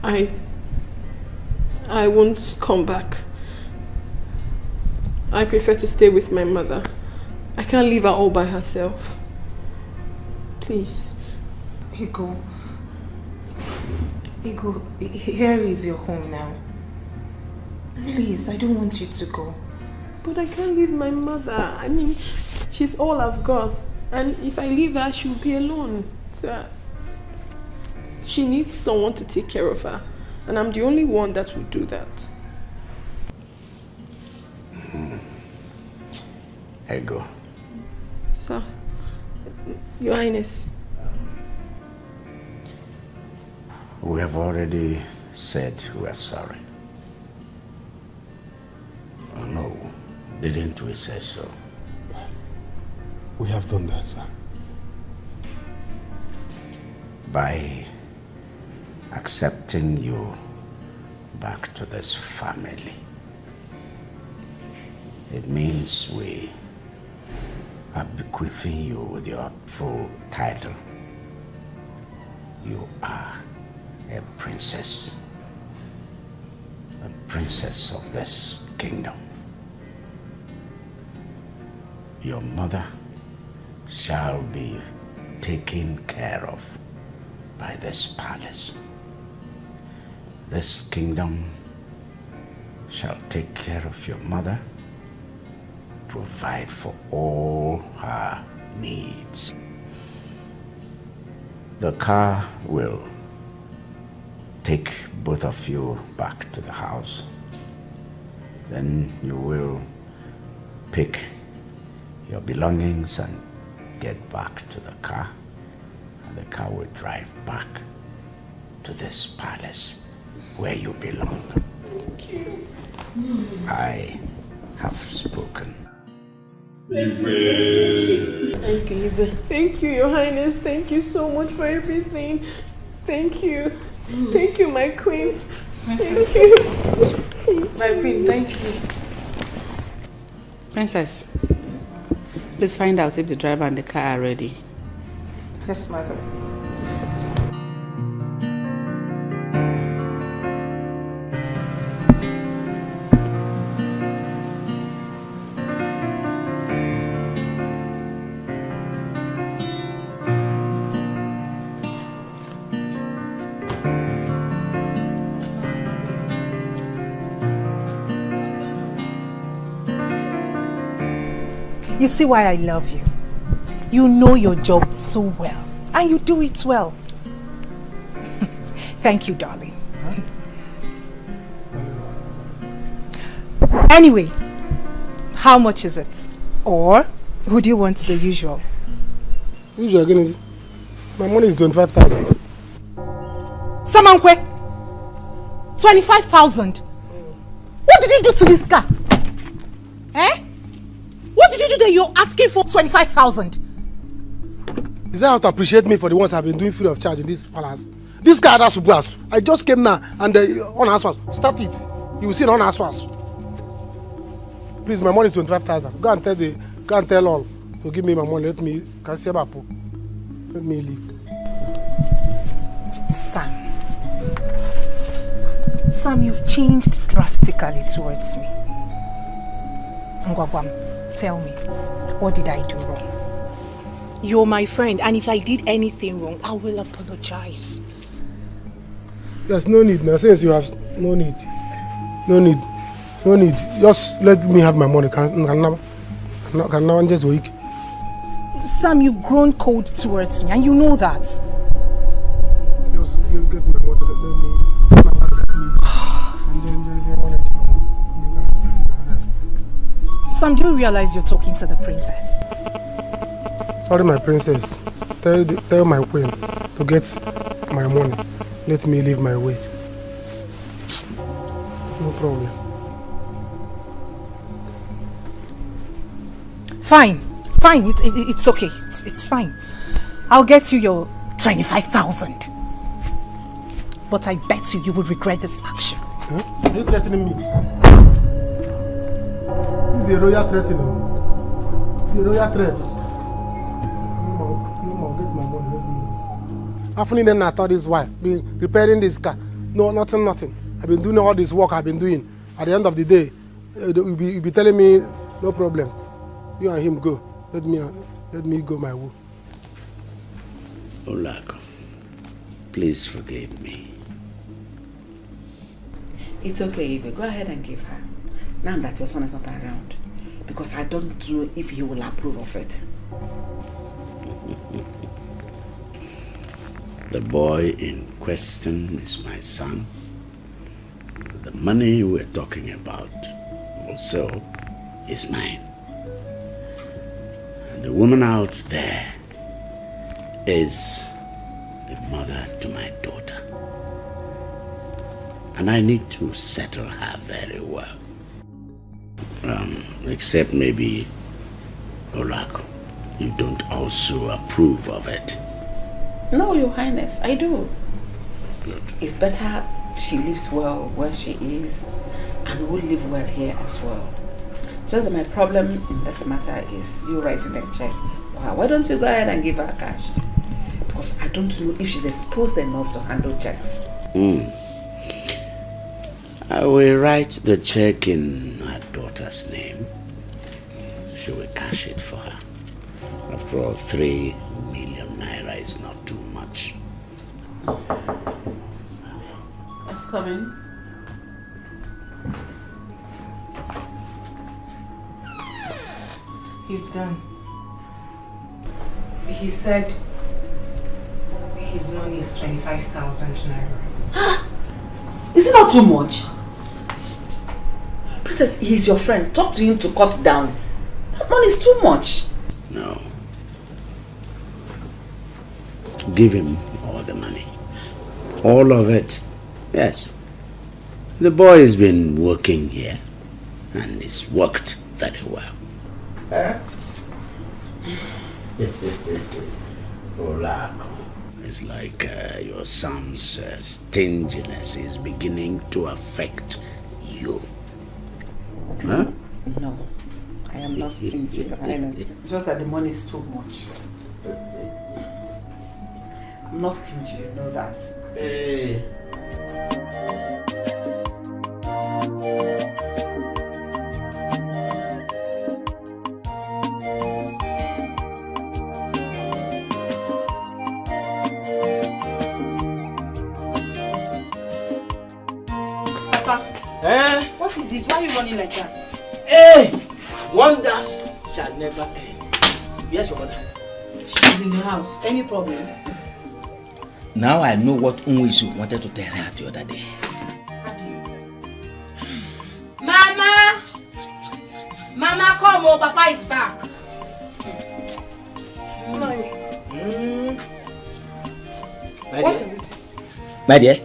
I won't come back. I prefer to stay with my mother. I can't leave her all by herself. Please. Ego, here is your home now. Please, I don't want you to go. But I can't leave my mother. I mean, she's all I've got. And if I leave her, she'll be alone. So she needs someone to take care of her. And I'm the only one that will do that. Ego. Sir, Your Highness. We have already said we are sorry. Oh, no, didn't we say so? We have done that, sir. By accepting you back to this family, it means we are bequeathing you with your full title. You are a princess of this kingdom. Your mother shall be taken care of by this palace. This kingdom shall take care of your mother, provide for all her needs. The car will take both of you back to the house. Then you will pick your belongings and get back to the car. And the car will drive back to this palace where you belong. Thank you. I have spoken. Thank you, Thank you, Your Highness. Thank you so much for everything. Thank you. Thank you, my queen. Thank you. My queen, thank you. Princess, please find out if the driver and the car are ready. Yes, madam. You see why I love you. You know your job so well, and you do it well. Thank you, darling. Anyway, how much is it? Or would you want the usual? Usual again. My money is 25,000. Samankwe! 25,000? What did you do to this car? Eh? What did you do that you're asking for 25,000? Is that how to appreciate me for the ones I've been doing free of charge in this palace? This guy has to I just came now and on Aswas. Start it. You will see it on Aswas. Please, my money is 25,000. Go and tell all to give me my money. Let me leave. Sam, you've changed drastically towards me. Ngwagwam, tell me, what did I do wrong? You're my friend, and if I did anything wrong, I will apologize. There's no need now, since you have no need. Just let me have my money. Can now just wake. Sam, you've grown cold towards me, and you know that. Just get my water, let me. Sam, do you realize you're talking to the princess? Sorry, my princess. Tell my queen to get my money. Let me leave my way. No problem. Fine. It's okay. It's fine. I'll get you your 25,000. But I bet you will regret this action. Huh? Are you threatening me? This is a royal threatening. It's a royal threat. No more, get my money. I've only I thought this while been repairing this car. No, nothing. I've been doing all this work I've been doing. At the end of the day, you'll be telling me no problem. You and him go. Let me go my way. Olako, please forgive me. It's okay, Ibe. Go ahead and give her. Now that your son is not around. Because I don't know if he will approve of it. The boy in question is my son. The money we're talking about also is mine. And the woman out there is the mother to my daughter. And I need to settle her very well. Except maybe, Olako, you don't also approve of it. No, Your Highness, I do. Good. It's better she lives well where she is and will live well here as well. Just that my problem in this matter is you writing a check. Why don't you go ahead and give her cash? Because I don't know if she's exposed enough to handle checks. I will write the check in her daughter's name. She will cash it for her. After all, 3 million naira is not too much. Let's come in. He's done. He said his money is 25,000 naira. Is it not too much? Princess, he's your friend. Talk to him to cut down. That money is too much. No. Give him all the money. All of it. Yes. The boy has been working here and it's worked very well. It's like your son's stinginess is beginning to affect you. Huh? No, I am not stingy, Your Highness. Just that the money is too much. I'm not stingy, you know that. Hey. What is this? Why are you running like that? Hey! Wonders shall never end. Yes, your mother. She's in the house. Any problem? Now I know what Unwisu wanted to tell her the other day. Mama! Mama, come on. Papa is back. What is it? My dear,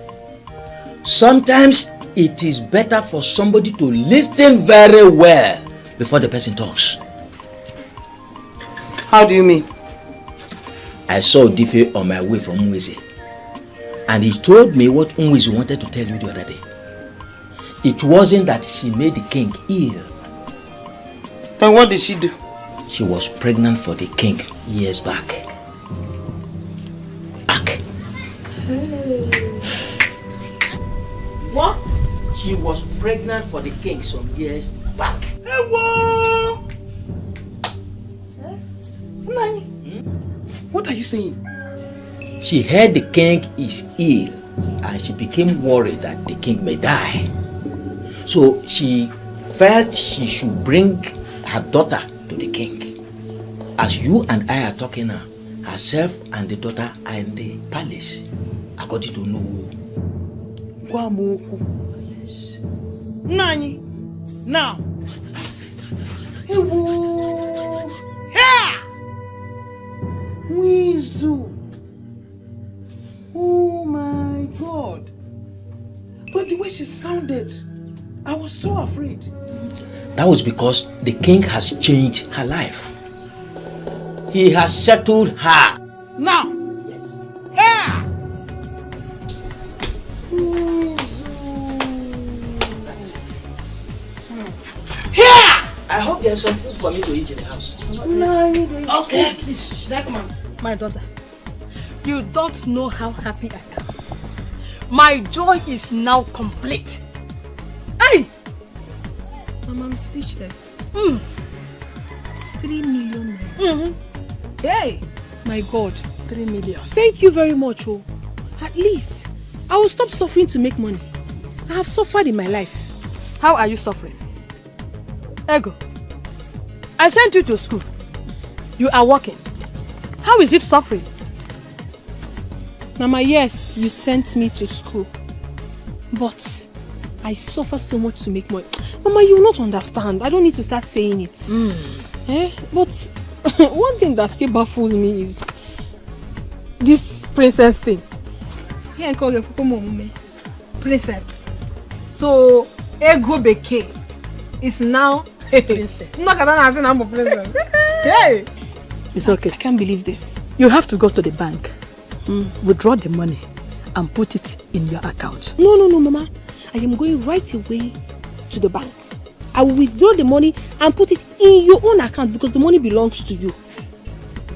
sometimes it is better for somebody to listen very well before the person talks. How do you mean? I saw Dikeh on my way from Unwisu, and he told me what Unwisu wanted to tell you the other day. It wasn't that she made the king ill. Then what did she do? She was pregnant for the king years back. What? She was pregnant for the king some years back. Hey, whoa! What are you saying? She heard the king is ill and she became worried that the king may die. So she felt she should bring her daughter to the king. As you and I are talking now, herself and the daughter are in the palace, according to Nollywood. Yes. Nani? Now. Wizu. Oh my God. But the way she sounded, I was so afraid. That was because the king has changed her life. He has settled her. Now. Yes. Yeah. there's some food for me to eat in the house. No, okay, please. Should I come on? My daughter, you don't know how happy I am. My joy is now complete. Hey! Mama, I'm speechless. 3 million. Hey! My God. 3 million. Thank you very much, oh. At least, I will stop suffering to make money. I have suffered in my life. How are you suffering? Ego, I sent you to school. You are working. How is it suffering? Mama, yes, you sent me to school. But I suffer so much to make money. Mama, you will not understand. I don't need to start saying it. But one thing that still baffles me is this princess thing. Princess. So, Ego Beke is now a princess. I'm a princess. Hey! It's okay. I can't believe this. You have to go to the bank, withdraw the money, and put it in your account. No, Mama. I am going right away to the bank. I will withdraw the money and put it in your own account because the money belongs to you.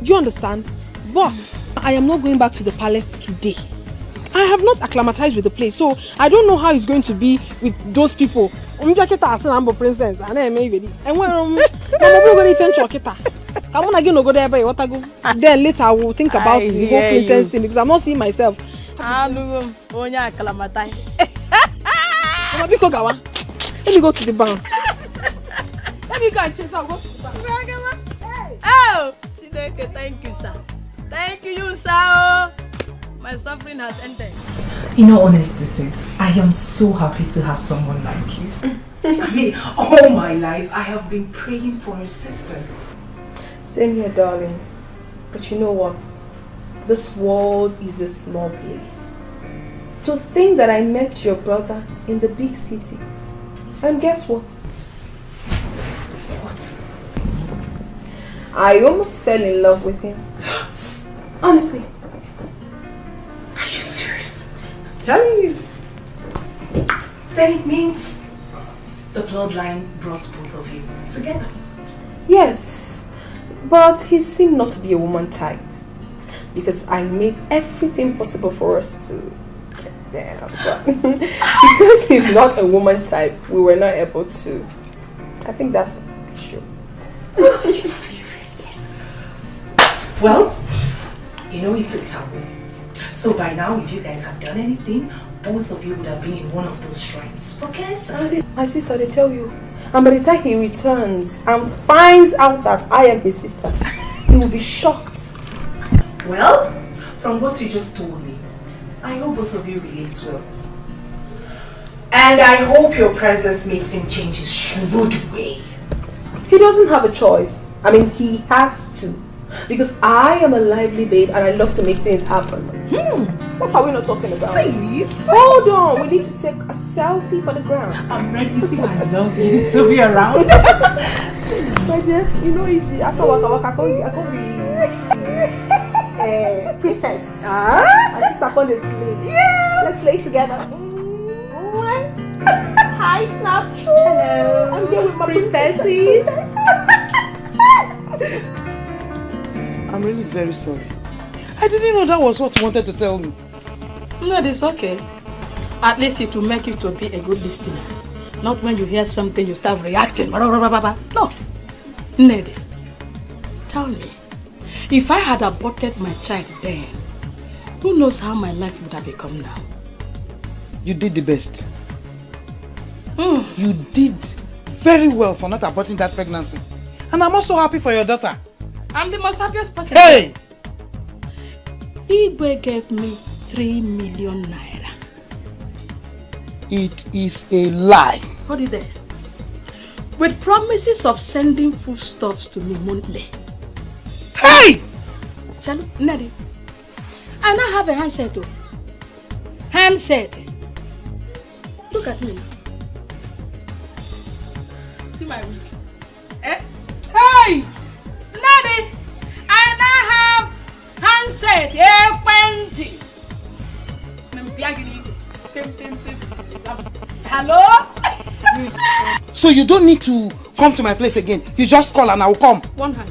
Do you understand? But I am not going back to the palace today. I have not acclimatized with the place, so I don't know how it's going to be with those people. I'm a princess. And then later I will think about the whole princess thing because I'm not seeing myself. Let me go to the bank. Let me go and chase. I'll go to the bank. Oh, thank you, sir. Thank you, sir. My suffering has ended. In all honesty, sis, I am so happy to have someone like you. I mean, all my life I have been praying for a sister. Same here, darling. But you know what? This world is a small place. To think that I met your brother in the big city. And guess what? What? I almost fell in love with him. Honestly. Are you serious? I'm telling you. Then it means the bloodline brought both of you together. Yes, but he seemed not to be a woman type. Because I made everything possible for us to get there. But because he's not a woman type, we were not able to. I think that's the issue. Are you serious? Yes. Well, you know it's a taboo. So by now, if you guys have done anything, both of you would have been in one of those shrines for cancer. My sister, they tell you. And by the time he returns and finds out that I am his sister, he will be shocked. Well, from what you just told me, I hope both of you relate well. And I hope your presence makes him change his shrewd way. He doesn't have a choice. I mean, he has to. Because I am a lively babe and I love to make things happen. What are we not talking about? Sis. Hold on, we need to take a selfie for the ground. I'm ready to see I love you to be around. My dear, you know easy. After waka waka, I can't be princess. My sister called a slave. Yeah. Let's lay together. Hi, Snapchat. Hello. I'm here with my princesses. I'm really very sorry. I didn't know that was what you wanted to tell me. No, it's okay. At least it will make you to be a good listener. Not when you hear something you start reacting. No. Ned, tell me, if I had aborted my child then, who knows how my life would have become now? You did the best. You did very well for not aborting that pregnancy. And I'm also happy for your daughter. I'm the most happiest person. Hey! Igwe gave me 3 million naira. It is a lie. Hold it there. With promises of sending foodstuffs to me monthly. Hey! Chalu, Nadi. I now have a handset. Handset. Look at me. See my wig. Eh? Hey! Nadi, I now have handset. Hello? So you don't need to come to my place again. You just call and I will come. One hand.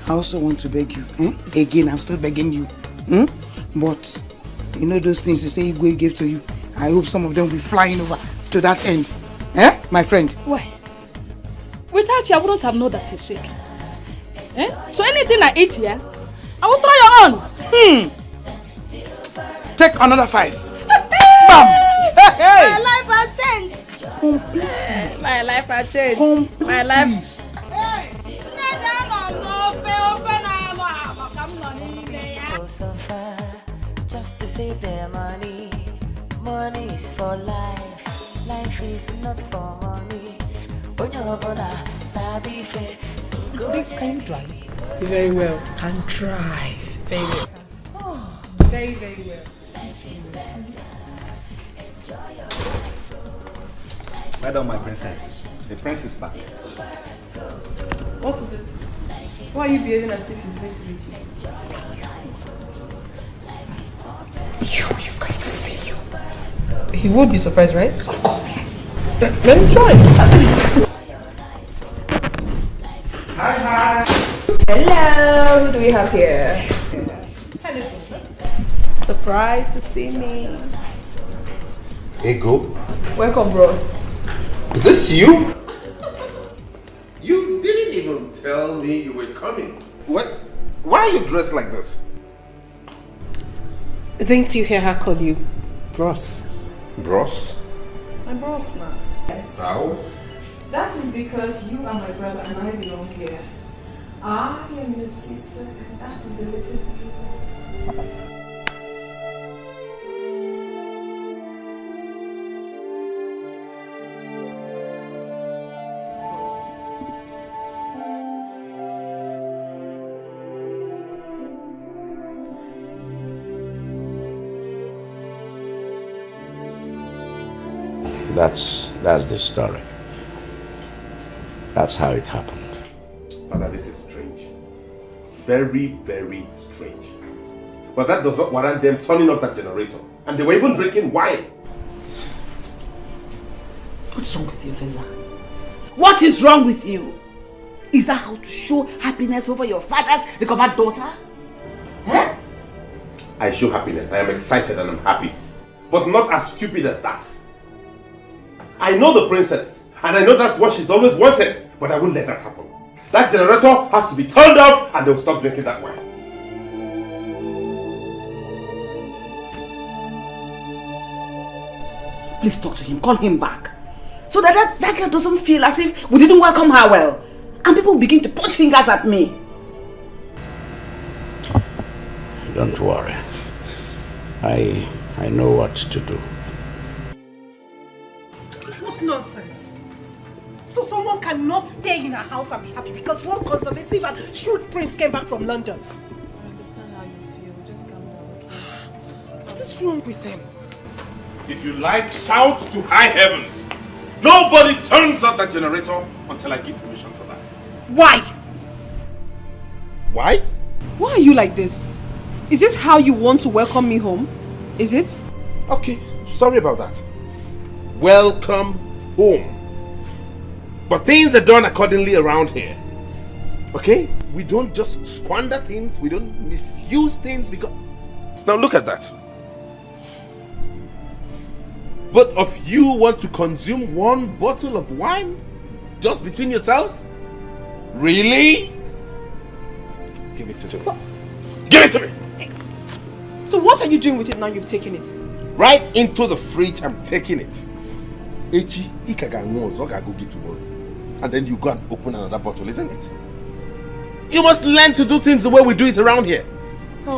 I also want to beg you. Again, I'm still begging you. But, you know those things you say Igwe gave to you? I hope some of them will be flying over to that end. My friend? Why? Without you, I wouldn't have known that you're sick. So anything I eat here, I will try your own. Take another 5. Bam! Hey! My life has changed. My life has changed. My life. Just to save their money. Money is for life. Life is not for money. Babes, can you drive? Very well. Can drive. Very well. Oh, very, very well. Madam, my princess. The prince is back. What is it? Why are you behaving as if he's going to meet you? He's going to see you. He would be surprised, right? Of course, yes. Then it's fine. Hi. Hello, who do we have here? Hello. Surprised to see me. Hey, go. Welcome, bros. Is this you? You didn't even tell me you were coming. What? Why are you dressed like this? Didn't you hear her call you bros? Bros? My bros now. Yes. How? That is because you are my brother and I belong here. I am your sister and that is the latest news. That's the story. That's how it happened. Father, this is strange. Very, very strange. But that does not warrant them turning off that generator. And they were even drinking wine. What's wrong with you, Feza? What is wrong with you? Is that how to show happiness over your father's recovered daughter? Huh? I show happiness. I am excited and I'm happy. But not as stupid as that. I know the princess. And I know that's what she's always wanted. But I won't let that happen. That generator has to be turned off and they'll stop drinking that wine. Please talk to him. Call him back. So that girl doesn't feel as if we didn't welcome her well. And people begin to point fingers at me. Don't worry. I know what to do. What nonsense! So someone cannot stay in her house and be happy because one conservative and shrewd prince came back from London. I understand how you feel. Just calm down, okay? What is wrong with them? If you like, shout to high heavens. Nobody turns off that generator until I give permission for that. Why? Why? Why are you like this? Is this how you want to welcome me home? Is it? Okay, sorry about that. Welcome home. But things are done accordingly around here. Okay? We don't just squander things. We don't misuse things because... Now look at that. Both of you want to consume one bottle of wine? Just between yourselves? Really? Give it to me. What? Give it to me! So what are you doing with it now you've taken it? Right into the fridge, I'm taking it. Echi, go get tomorrow. And then you go and open another bottle, isn't it? You must learn to do things the way we do it around here.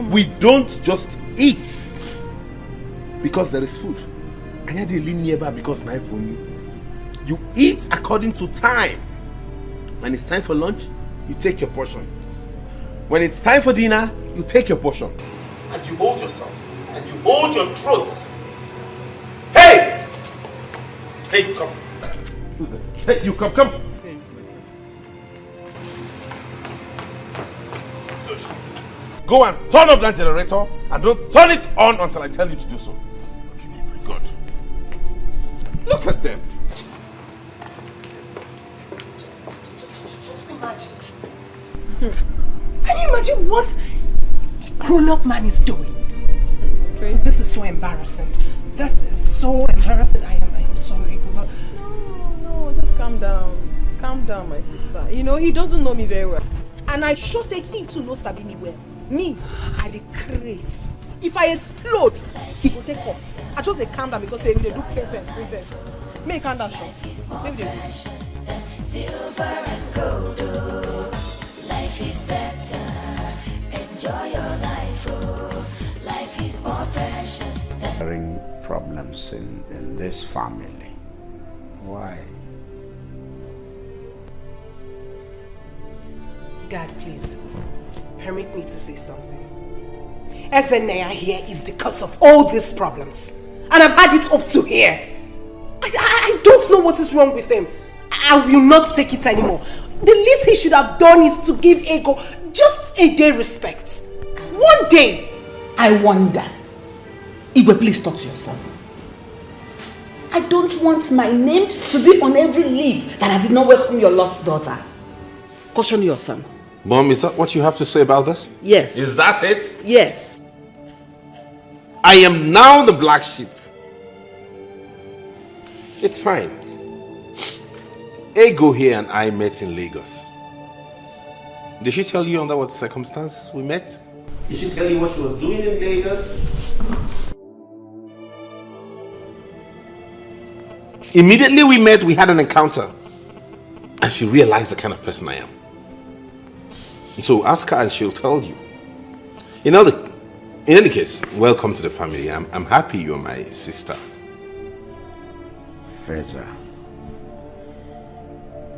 We don't just eat because there is food. And you live nearby because knife for me. You eat according to time. When it's time for lunch, you take your portion. When it's time for dinner, you take your portion. And you hold yourself. And you hold your throat. Hey! Hey, come. Hey, you come. Good. Go and turn off that generator and don't turn it on until I tell you to do so. Good. Look at them. Can you imagine what a grown-up man is doing? It's crazy. This is so embarrassing. This is so embarrassing. I am sorry. But... No, just calm down. Calm down, my sister. You know, he doesn't know me very well. And I sure say he too knows Sabi me well. Me, I the craze. If I explode, he go take off. I just say calm down because they do princess. Make calm down, Sean. Maybe they do. Silver and gold, life is better. Enjoy your life, life is more precious. Having problems in this family. Why? Dad, please, permit me to say something. Ezenaya here is the cause of all these problems. And I've had it up to here. I don't know what is wrong with him. I will not take it anymore. The least he should have done is to give Ego just a day respect. One day. I wonder. Igwe, please talk to yourself. I don't want my name to be on every lip that I did not welcome your lost daughter. Caution your son. Mom, is that what you have to say about this? Yes. Is that it? Yes. I am now the black sheep. It's fine. Ego here and I met in Lagos. Did she tell you under what circumstance we met? Did she tell you what she was doing in Lagos? Immediately we met, we had an encounter. And she realized the kind of person I am. And so ask her and she'll tell you. In any case, welcome to the family. I'm happy you're my sister. Feza,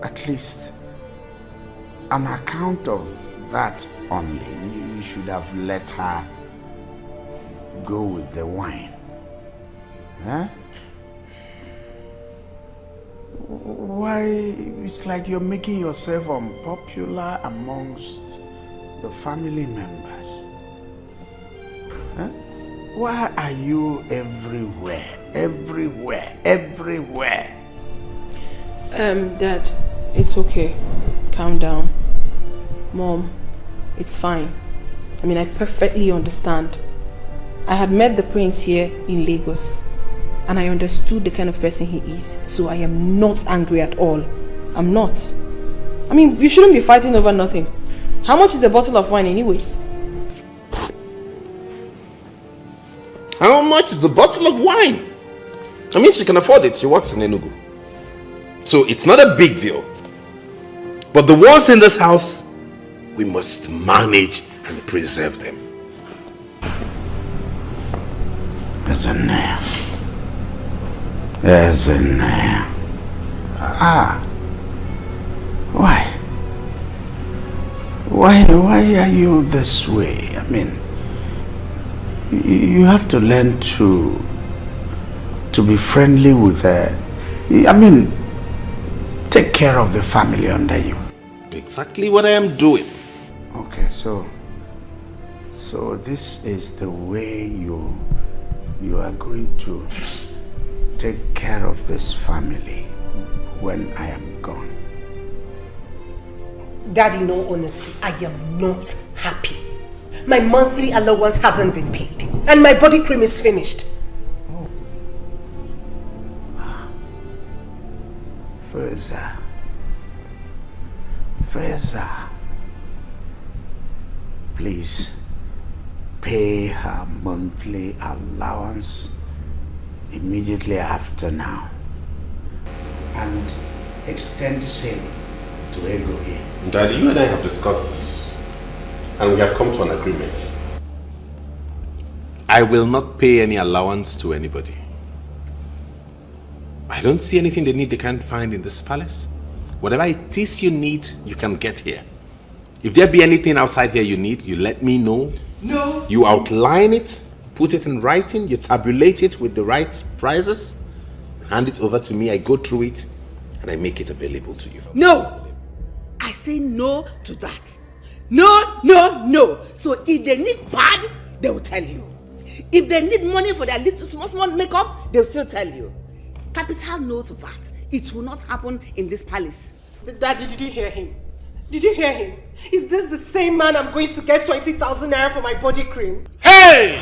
at least on account of that only, you should have let her go with the wine. Huh? Why, it's like you're making yourself unpopular amongst the family members. Huh? Why are you everywhere? Everywhere. Dad, it's okay. Calm down. Mom, it's fine. I mean, I perfectly understand. I had met the prince here in Lagos and I understood the kind of person he is. So I am not angry at all. I'm not. I mean, you shouldn't be fighting over nothing. How much is a bottle of wine anyways? How much is the bottle of wine? I mean, she can afford it. She works in Enugu. So it's not a big deal. But the ones in this house, we must manage and preserve them. Ezenaya. Why are you this way? I mean, you have to learn to be friendly with her. I mean, take care of the family under you. Exactly what I am doing. Okay, so this is the way you are going to take care of this family when I am gone. Daddy, in all honesty, I am not happy. My monthly allowance hasn't been paid and my body cream is finished. Feza, please pay her monthly allowance immediately after now and extend same to Ego here. Daddy, you and I have discussed this and we have come to an agreement. I will not pay any allowance to anybody. I don't see anything they need they can't find in this palace. Whatever it is you need, you can get here. If there be anything outside here you need, you let me know. No. You outline it, put it in writing, you tabulate it with the right prices, hand it over to me, I go through it, and I make it available to you. No! I say no to that. No. So if they need pad, they will tell you. If they need money for their little small makeups, they'll still tell you. Capital no to that. It will not happen in this palace. Daddy, did you hear him? Did you hear him? Is this the same man I'm going to get 20,000 naira for my body cream? Hey!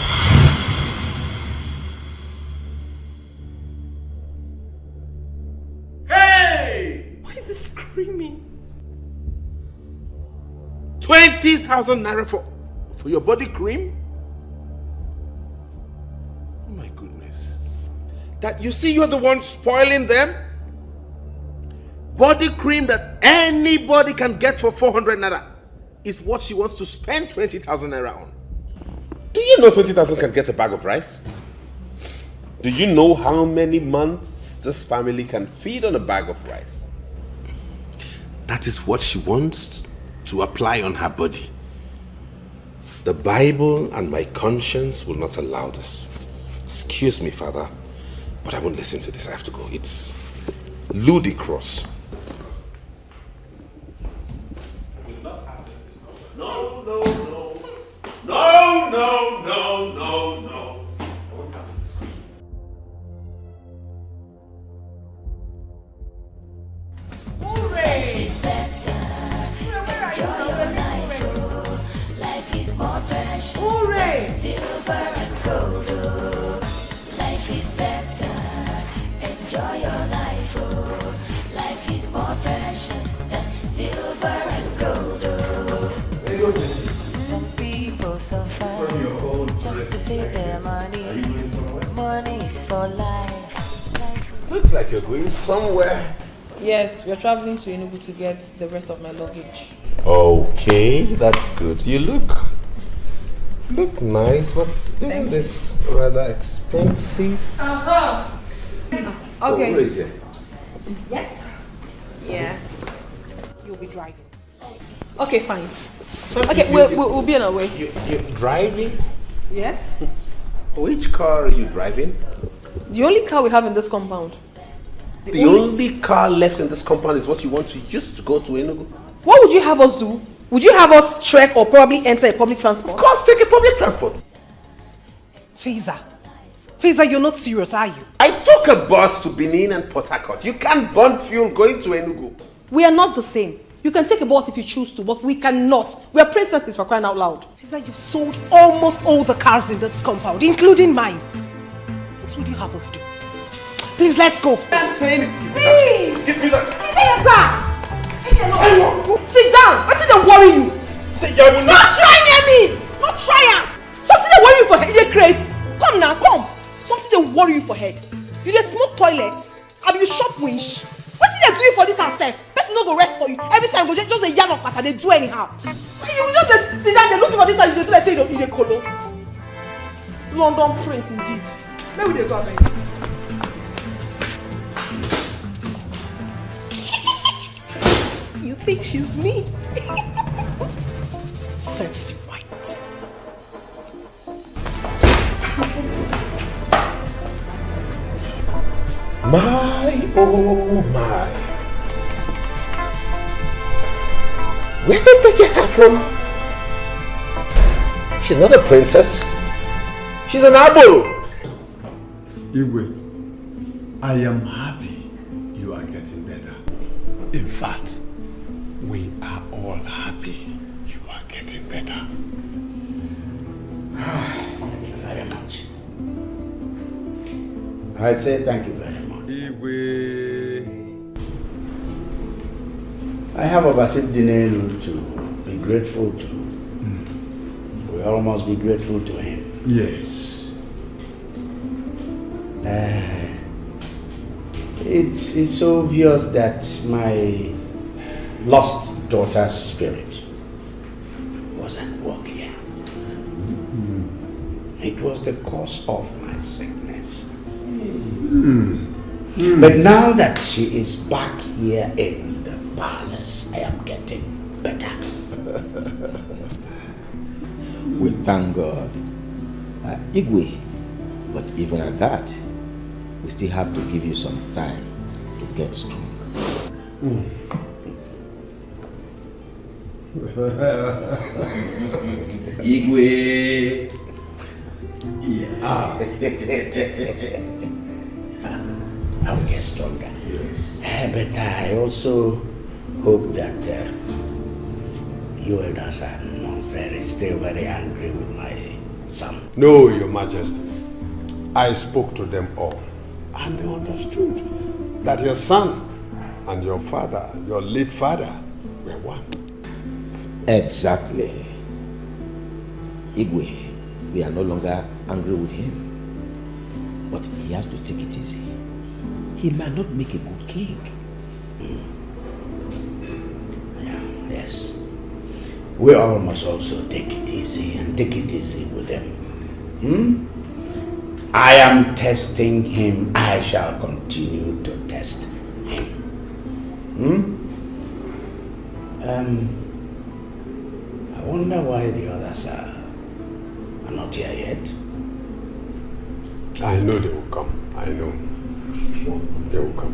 Hey! Why is he screaming? 20,000 naira for your body cream? Oh my goodness. That you see you're the one spoiling them? Body cream that anybody can get for 400 naira is what she wants to spend 20,000 naira on. Do you know 20,000 can get a bag of rice? Do you know how many months this family can feed on a bag of rice? That is what she wants to apply on her body. The Bible and my conscience will not allow this. Excuse me, Father, but I won't listen to this. I have to go. It's ludicrous. No, no, no. No, no, no, no, no. I won't have this discussion. Life is better. Enjoy your life, oh. Life is more precious than silver and gold, oh. Life is better. Enjoy your life, oh. Life is more precious than silver and gold, oh. Some people suffer just to save their money. Money is for life. Looks like you're going somewhere. Yes, we're traveling to Enugu to get the rest of my luggage. Okay, that's good. You look nice, but isn't this rather expensive? Okay. Who is it? Yes. Yeah. You'll be driving. Okay, fine. Okay, we'll be on our way. You're driving? Yes. Which car are you driving? The only car we have in this compound. The only car left in this compound is what you want to use to go to Enugu? What would you have us do? Would you have us trek or probably enter a public transport? Of course, take a public transport. Faiza, you're not serious, are you? I took a bus to Benin and Port Harcourt. You can't burn fuel going to Enugu. We are not the same. You can take a bus if you choose to, but we cannot. We are princesses, for crying out loud. Faiza, you've sold almost all the cars in this compound, including mine. What would you have us do? Please, let's go. I'm saying it. Please! Give me that. Faiza! Sit down! What did they worry you? Not try near me! Not try her! Something they worry you for head, you craze. Come now, come! Something they worry you for head. You dey smoke toilets? Abi you shop winch? What did they do you for this herself? Person no go rest for you. Every time go just a yarn of pattern, they do anyhow. You just sit down, they looking for this house, you do like say you dey colo. London prince indeed. Where will they go abeg? You think she's me? Serves you right. My, oh my. Where did they get her from? She's not a princess. She's an Abo. Igwe, I am happy you are getting better. In fact, we are all happy you are getting better. Thank you very much. I say thank you very much. I have Obasid Dinelu to be grateful to. We all must be grateful to him. Yes. It's obvious that my lost daughter's spirit was at work here. It was the cause of my sickness. But now that she is back here in the palace, I am getting better. We thank God. Igwe, but even at that, we still have to give you some time to get strong. Igwe. Yeah. I will get stronger. Yes. But I also hope that you elders are not still very angry with my son. No, Your Majesty. I spoke to them all, and they understood that your son and your father, your late father, were one. Exactly. Igwe, we are no longer angry with him. But he has to take it easy. He might not make a good king. Yeah, yes. We all must also take it easy and take it easy with him. I am testing him. I shall continue to test him. I wonder why the others are not here yet. I know they will come. I know. They will come.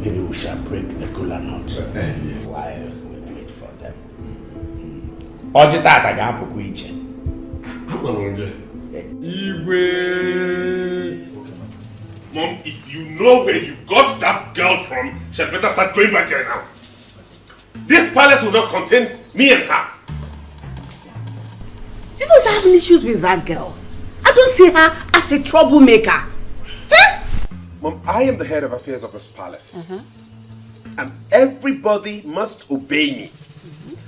Maybe we shall break the kola nut yes. while we wait for them. Ojitata ga-apụkwa iche. Mom, if you know where you got that girl from, she'd better start going back there now. This palace will not contain me and her. You was having issues with that girl. I don't see her as a troublemaker. Mom, I am the head of affairs of this palace. And everybody must obey me.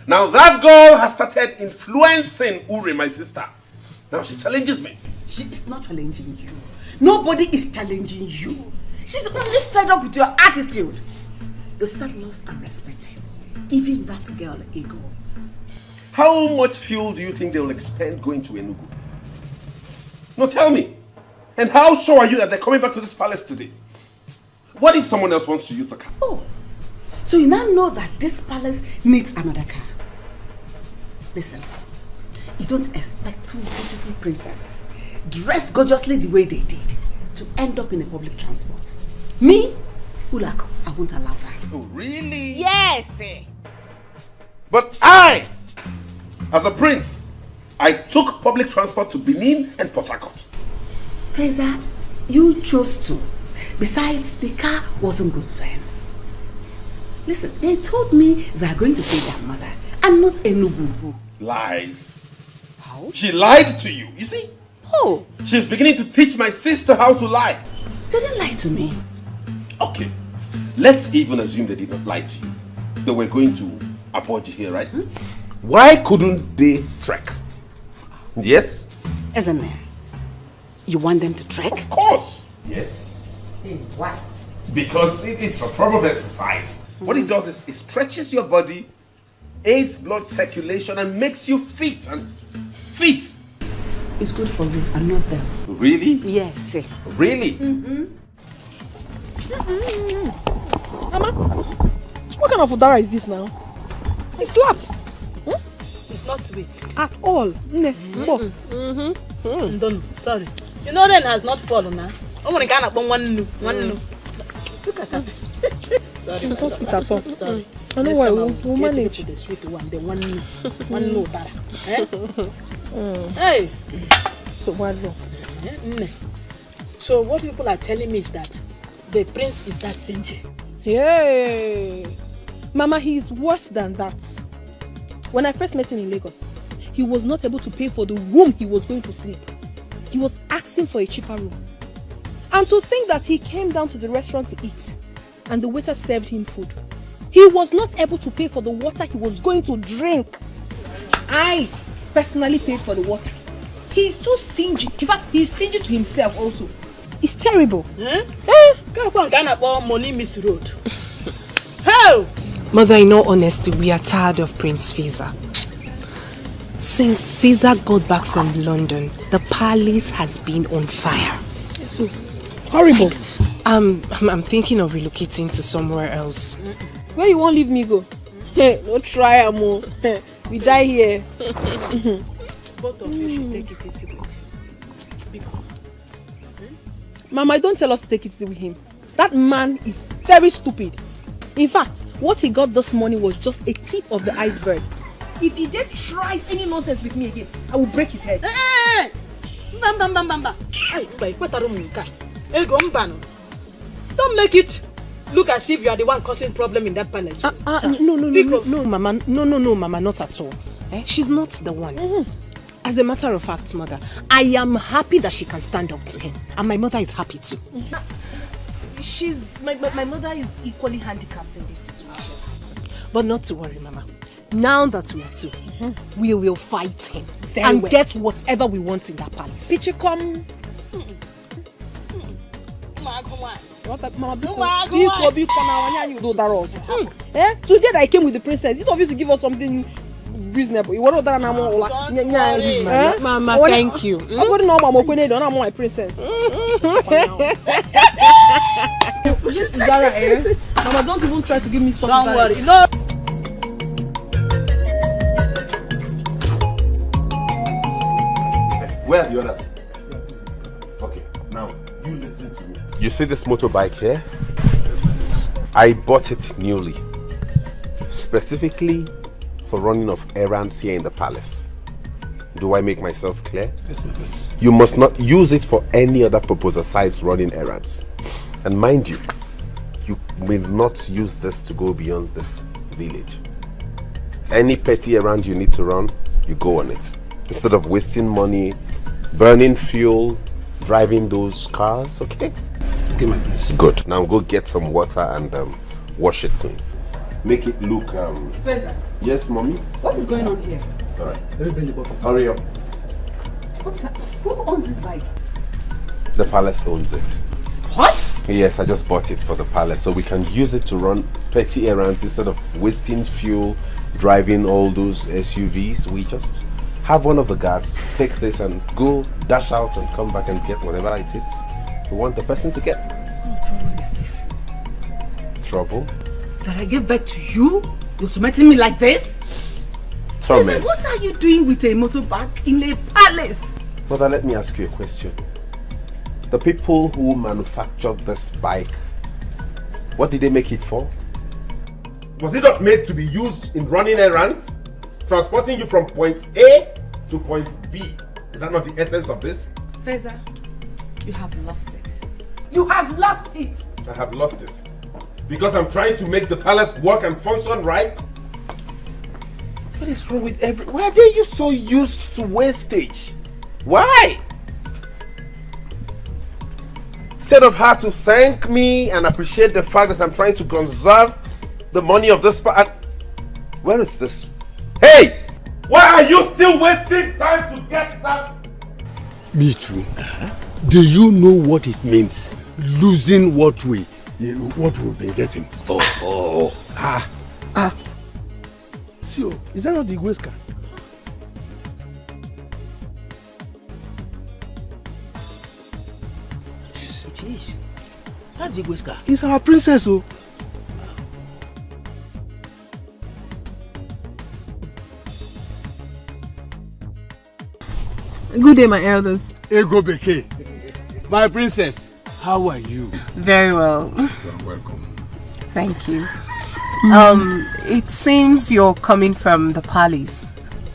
Now that girl has started influencing Uri, my sister. Now she challenges me. She is not challenging you. Nobody is challenging you. She's only fed up with your attitude. Your sister loves and respects you. Even that girl, Ego. How much fuel do you think they will expend going to Enugu? No, tell me. And how sure are you that they're coming back to this palace today? What if someone else wants to use the car? Oh, so you now know that this palace needs another car. Listen, you don't expect two beautiful princesses, dressed gorgeously the way they did, to end up in a public transport. Me, Ulako, I won't allow that. Oh, really? Yes. But I, as a prince, I took public transport to Benin and Port Harcourt. Feza, you chose to. Besides, the car wasn't good then. Listen, they told me they are going to see their mother and not Enugu. Lies. How? She lied to you, you see? Oh. She's beginning to teach my sister how to lie. They didn't lie to me. Okay, let's even assume they did not lie to you. They were going to Abuja here, right? Why couldn't they trek? Yes? Isn't it? You want them to trek? Of course. Yes. Why? Because it's a form of exercise. What it does is it stretches your body, aids blood circulation, and makes you fit. It's good for you and not them. Really? Yes. Really? Mama, what kind of udara is this now? It slaps. It's not sweet. At all. Sorry. You know rain has not fallen now. I'm going to one no. Look at that. Sorry. She's not sweet at all. Sorry. I know why we'll manage. The sweet one, the one no better. Hey. So what? So what people are telling me is that the prince is that stingy. Yay! Mama, he is worse than that. When I first met him in Lagos, he was not able to pay for the room he was going to sleep. He was asking for a cheaper room. And to think that he came down to the restaurant to eat and the waiter served him food. He was not able to pay for the water he was going to drink. I personally paid for the water. He's too stingy. In fact, he's stingy to himself also. It's terrible. Money miss road. How? Mother, in all honesty, we are tired of Prince Feza. Since Feza got back from London, the palace has been on fire. So horrible. I'm thinking of relocating to somewhere else. Where you won't leave me go? No try, Amo. We die here. Both of you should take it easy with him. Mama, don't tell us to take it easy with him. That man is very stupid. In fact, what he got this morning was just a tip of the iceberg. If he then tries any nonsense with me again, I will break his head. Hey! Don't make it look as if you are the one causing problem in that palace. No, Mama. No, Mama, not at all. She's not the one. As a matter of fact, Mother, I am happy that she can stand up to him. And my mother is happy too. My mother is equally handicapped in this situation. But not to worry, Mama. Now that we are two, we will fight him and get whatever we want in that palace. Pichi come. Today I came with the princess. It's obvious to give us something reasonable. Mama, thank you. I'm going to know my princess. Mama, don't even try to give me something. Don't worry. No. Where are the others? Okay, now you listen to me. You see this motorbike here? I bought it newly, specifically for running of errands here in the palace. Do I make myself clear? Yes, my prince. You must not use it for any other purpose aside running errands. And mind you, you may not use this to go beyond this village. Any petty errand you need to run, you go on it. Instead of wasting money, burning fuel, driving those cars, okay? Okay, my prince. Good. Now go get some water and wash it clean. Make it look... Professor. Yes, Mommy? What is going on here? All right. Let me bring the bottle. Hurry up. What's that? Who owns this bike? The palace owns it. What? Yes, I just bought it for the palace so we can use it to run petty errands instead of wasting fuel, driving all those SUVs. We just have one of the guards take this and go dash out and come back and get whatever it is we want the person to get. What trouble is this? Trouble? That I gave birth to you? You're tormenting me like this? Torment. What are you doing with a motorbike in a palace? Mother, let me ask you a question. The people who manufactured this bike, what did they make it for? Was it not made to be used in running errands? Transporting you from point A to point B. Is that not the essence of this? Feza, you have lost it. You have lost it! I have lost it. Because I'm trying to make the palace work and function right? What is wrong with why are you so used to wastage? Why? Instead of her to thank me and appreciate the fact that I'm trying to conserve the money of this where is this? Hey! Why are you still wasting time to get that? Me too. Do you know what it means? Losing what we've been getting. See, is that not the Igwe's Yes, it is. That's the Igwe's car. It's our princess, oh. Good day, my elders. Ego Beke. My princess, how are you? Very well. You're welcome. Thank you. It seems you're coming from the palace.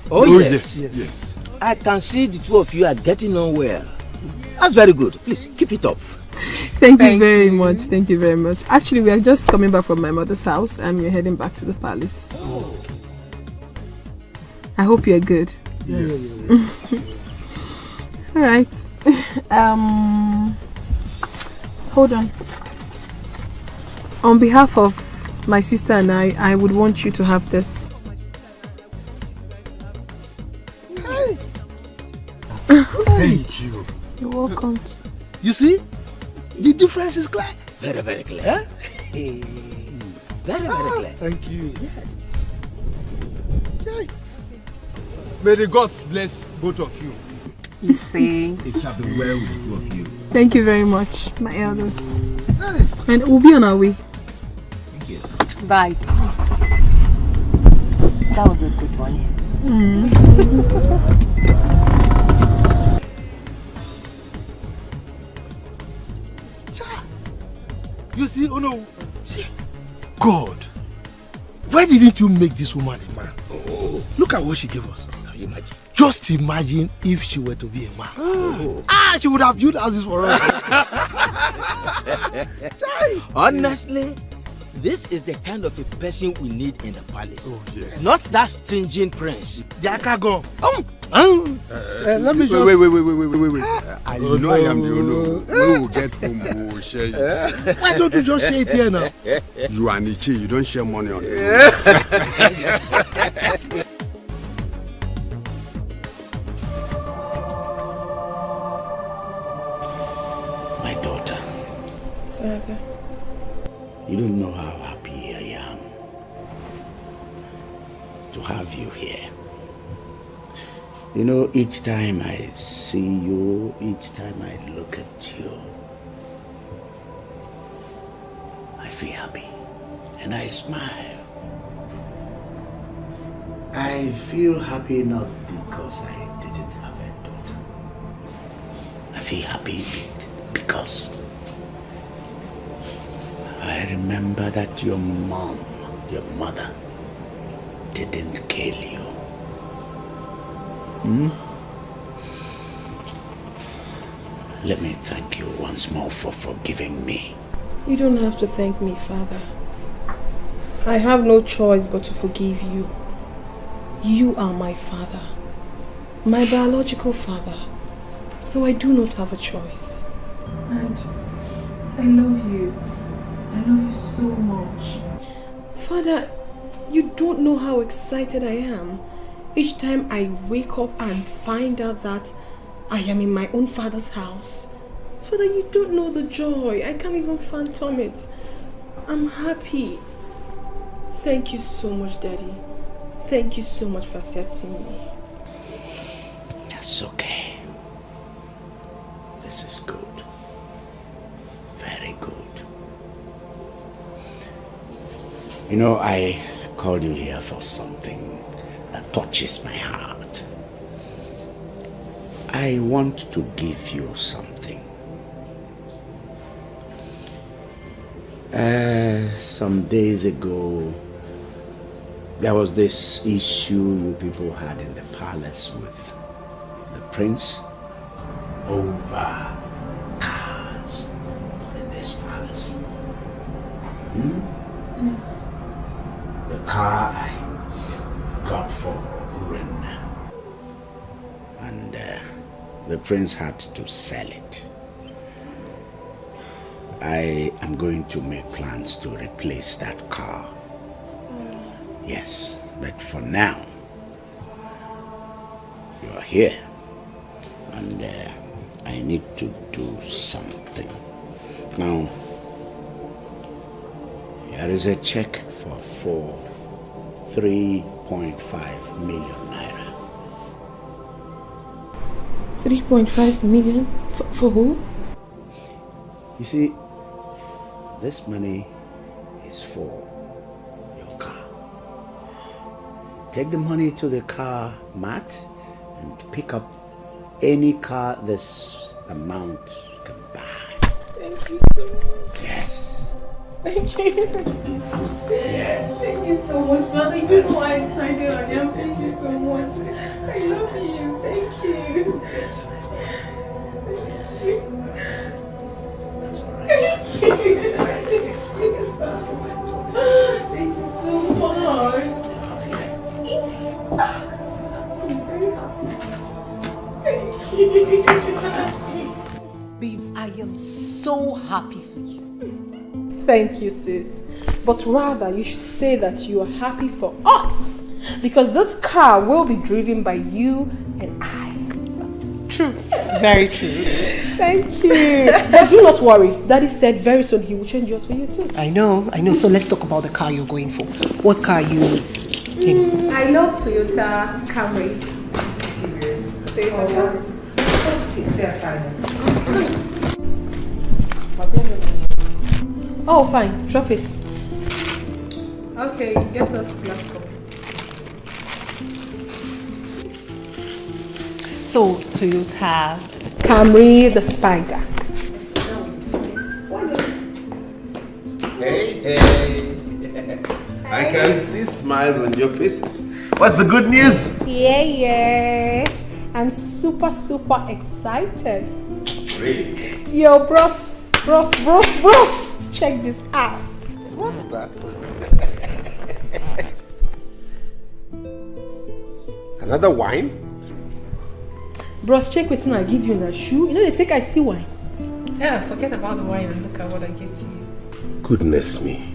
Oh, yes. I can see the two of you are getting on well. That's very good. Please, keep it up. Thank you very much. Thank you very much. Actually, we are just coming back from my mother's house and we're heading back to the palace. Oh. I hope you're good. Yes. All right. Hold on. On behalf of my sister and I would want you to have this. Thank you. You're welcome. You see? The difference is clear. Very, very clear. Huh? Very, very clear. Thank you. Yes. May the gods bless both of you. You see? It shall be well with the two of you. Thank you very much, my elders. And we'll be on our way. Yes. Bye. That was a good one. You see, oh no, see, God, why didn't you make this woman a man? Oh, look at what she gave us. Can you imagine? Just imagine if she were to be a man. She would have built houses for us. Honestly, this is the kind of a person we need in the palace. Oh, yes. Not that stingy prince. Yakago. Let me just... Wait. I know I am the Ono. When we will get home, we will share it. Why don't you just share it here now? You are Nichi, you don't share money on it. My daughter. Father. You don't know how happy I am to have you here. You know, each time I see you, each time I look at you, I feel happy and I smile. I feel happy not because I didn't have a daughter. I feel happy because I remember that your mom, your mother, didn't kill you. Let me thank you once more for forgiving me. You don't have to thank me, Father. I have no choice but to forgive you. You are my father, my biological father, so I do not have a choice. And I love you. I love you so much. Father, you don't know how excited I am each time I wake up and find out that I am in my own father's house. Father, you don't know the joy. I can't even fathom it. I'm happy. Thank you so much, Daddy. Thank you so much for accepting me. That's okay. This is good. Very good. You know, I called you here for something that touches my heart. I want to give you something. Some days ago, there was this issue you people had in the palace with the prince over cars in this palace. Yes. The car I got for Uren. And the prince had to sell it. I am going to make plans to replace that car. Yes, but for now, you are here. And I need to do something. Now, here is a check for 3.5 million naira. 3.5 million? For who? You see, this money is for your car. Take the money to the car mat and pick up any car this amount can buy. Thank you so much. Yes. Thank you. Yes. Thank you so much, Father. You know how excited I am. Thank you so much. I love you. Thank you. Yes, my dear. Yes. That's all right. Thank you. Thank you so much. Babes, I am so happy for you. Thank you, sis. But rather, you should say that you are happy for us. Because this car will be driven by you and I. True. Very true. Thank you. But do not worry. Daddy said very soon he will change yours for you too. I know. So let's talk about the car you're going for. What car are you in? I love Toyota Camry. Serious? Toyota Camry. It's here, fine. Oh, fine. Drop it. Okay, get us glass cup. So, Toyota Camry the Spider. Hey. I can see smiles on your faces. What's the good news? Yeah. I'm super excited. Really? Yo, bros. Check this out. What's that? Another wine? Bros, check what's I give you in a shoe. You know they take icy wine. Yeah, forget about the wine and look at what I give to you. Goodness me.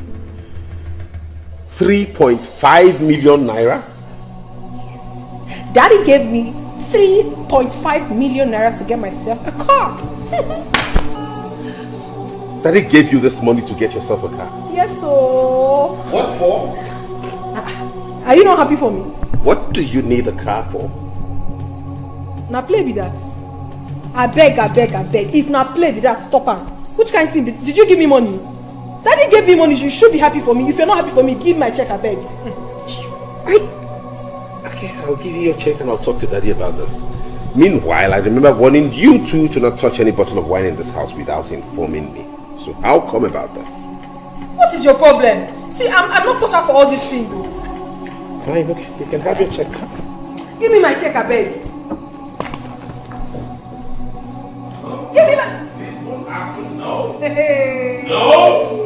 3.5 million naira? Yes. Daddy gave me 3.5 million naira to get myself a car. Daddy gave you this money to get yourself a car? Yes, so... What for? Are you not happy for me? What do you need a car for? Now play with that. I beg. If not play with that, stop her. Which kind of thing? Did you give me money? Daddy gave me money, you should be happy for me. If you're not happy for me, give my check, I beg. Okay, I'll give you your check and I'll talk to Daddy about this. Meanwhile, I remember warning you two to not touch any bottle of wine in this house without informing me. So how come about this? What is your problem? See, I'm not cut out for all these things. Fine, okay, you can have your check. Give me my check, I beg. Give me my... This won't happen, no. Hey. No.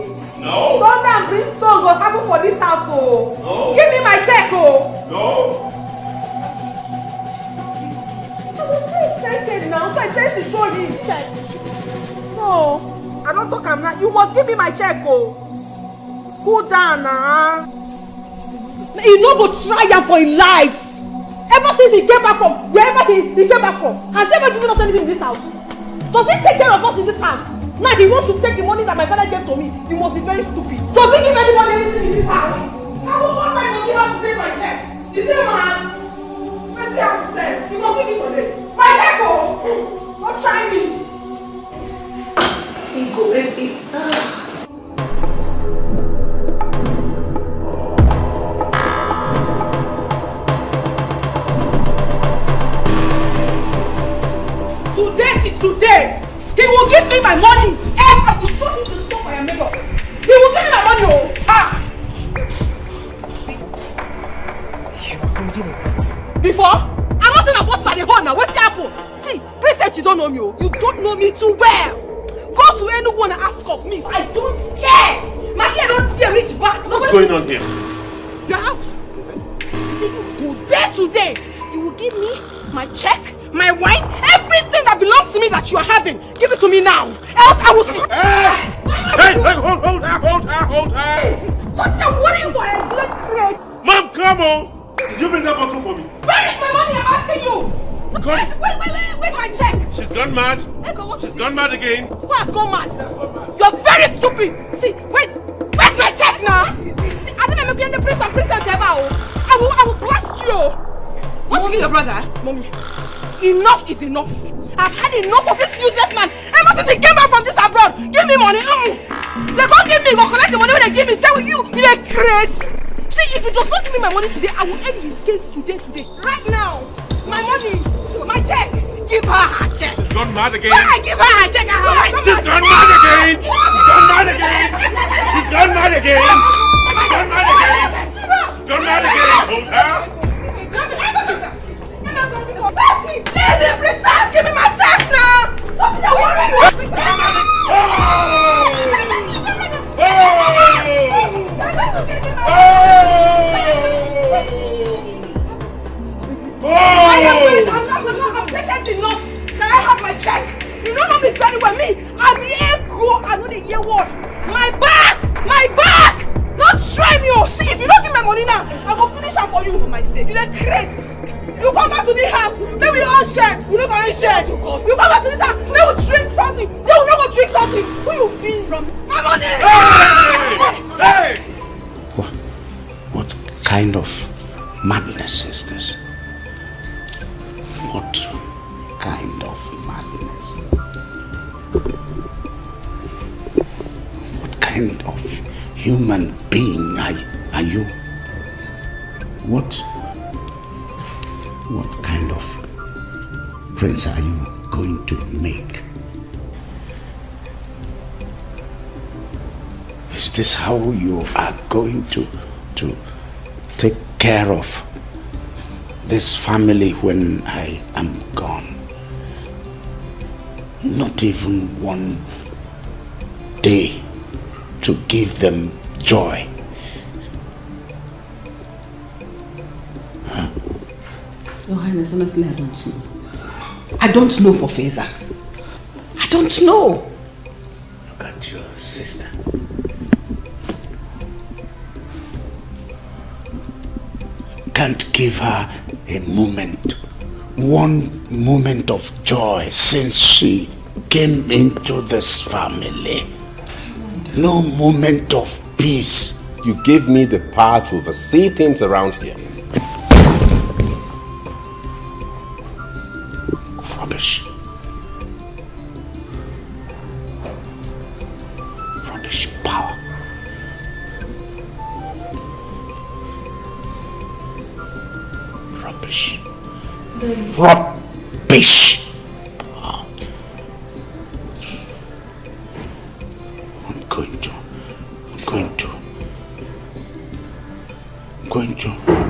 Thunder and brimstone will happen for this house, oh. No. Give me my check, oh. No. I was so excited now, so excited to show you his check. No, I don't talk I'm not. You must give me my check, oh. Cool down now. He's not going to try him for his life. Ever since he came back from wherever he came back from, has he ever given us anything in this house? Does he take care of us in this house? Now he wants to take the money that my father gave to me. You must be very stupid. Does he give anybody anything in this house? What time does he have to take my check? Is he a man? Let's see how he said. You must give it today. My check, oh! Don't try me. Go, baby. Today is today. He will give me my money. Else I will show you the stuff I am made of. He will give me my money, oh. You are holding a what? Before? I'm not saying about Sally Horn now. What's the apple? See, Princess, you don't know me, oh. You don't know me too well. Go to anyone and ask of me. I don't care. My ear don't see a reach back. What's going on here? You're out. You see, you go there today. You will give me my check, my wine, everything that belongs to me that you are having. Give it to me now. Else I will... Hey, hold her. What's the worry for a blood crate? Mom, come on. Did you bring that bottle for me? Where is my money? I'm asking you. Where's my check? She's gone mad. She's gone mad again. Who has gone mad? You're very stupid. See, where's my check now? See, I didn't make the prince and princess ever. I will blast you. What you kill your brother? Mommy, enough is enough. I've had enough of this useless man. Ever since he came back from this abroad, give me money. They can't give me. Go collect the money when they give me. Say with you, you're crazy. See, if he does not give me my money today, I will end his case today. Right now. My money, my check. Give her her check. She's gone mad again. Give her her check. She's gone mad again. She's gone mad again. She's gone mad again. She's gone mad again. She's gone mad again. Hold her. Please, give me my check now. What is that worry? I'm patient enough. Can I have my check? You don't know me very well. Me, I'll be ego. I know the year word. My back. Don't try me. See, if you don't give me money now, I will finish up for you for my sake. You're crazy. You come back to the house, then we all share. We don't go share. You come back to this house, then we drink something. Then we not go drink something. Who you be from? My money. Hey! What kind of madness is this? What kind of madness? What kind of human being are you? What kind of prince are you going to make? Is this how you are going to to take care of this family when I am gone. Not even one day to give them joy. Your Highness, honestly, I don't know. I don't know for Feza. I don't know. Look at your sister. Can't give her a moment, one moment of joy since she came into this family. No moment of peace. You gave me the power to oversee things around here. Rubbish. Rubbish power. Rubbish. Rubbish. I'm going to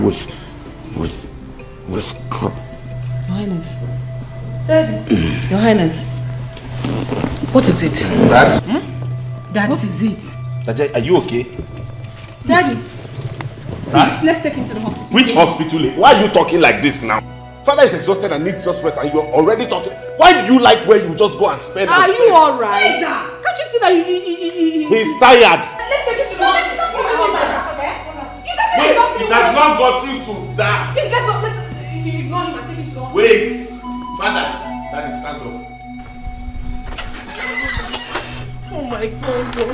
with Your Highness. Daddy. Your Highness. What is it? Dad? Daddy. What is it? Dad, are you okay? Daddy. Huh? Let's take him to the hospital. Which hospital? Why are you talking like this now? Father is exhausted and needs just rest and you're already talking. Why do you like where you just go and spend? Are you alright? Can't you see that he's tired. Let's take him to the hospital. It has not gotten to that. Please, let's ignore him and take him to the hospital. Wait. Father, Daddy, stand up. Oh my God, bro.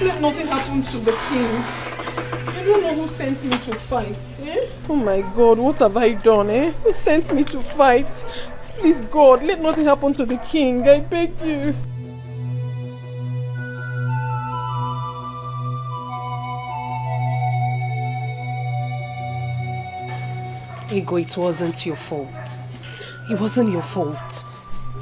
Let nothing happen to the king. I don't know who sent me to fight, eh? Oh my God, what have I done, eh? Who sent me to fight? Please, God, let nothing happen to the king. I beg you. Ego, it wasn't your fault. It wasn't your fault.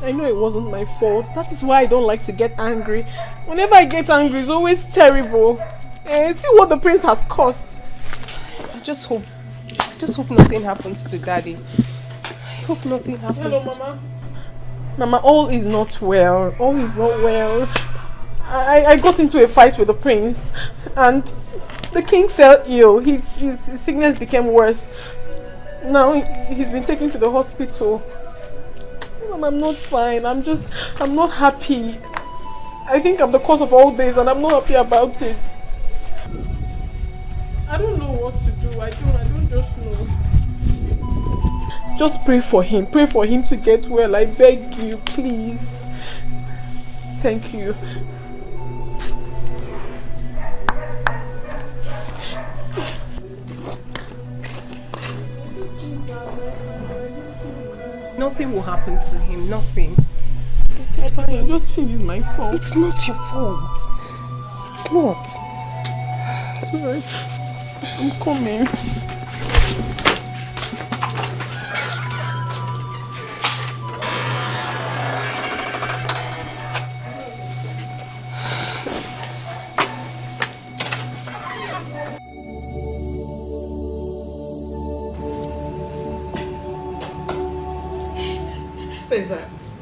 I know it wasn't my fault. That is why I don't like to get angry. Whenever I get angry, it's always terrible. See what the prince has cost. I just hope nothing happens to Daddy. I hope nothing happens. Hello, Mama. Mama, all is not well. All is not well. I got into a fight with the prince, and the king fell ill. His sickness became worse. Now he's been taken to the hospital. Mom, I'm not fine. I'm not happy. I think I'm the cause of all this and I'm not happy about it. I don't know what to do. I don't just know. Just pray for him. Pray for him to get well. I beg you, please. Thank you. Nothing will happen to him, nothing. It's fine. I just feel it's my fault. It's not your fault. It's not. Sorry. I'm coming.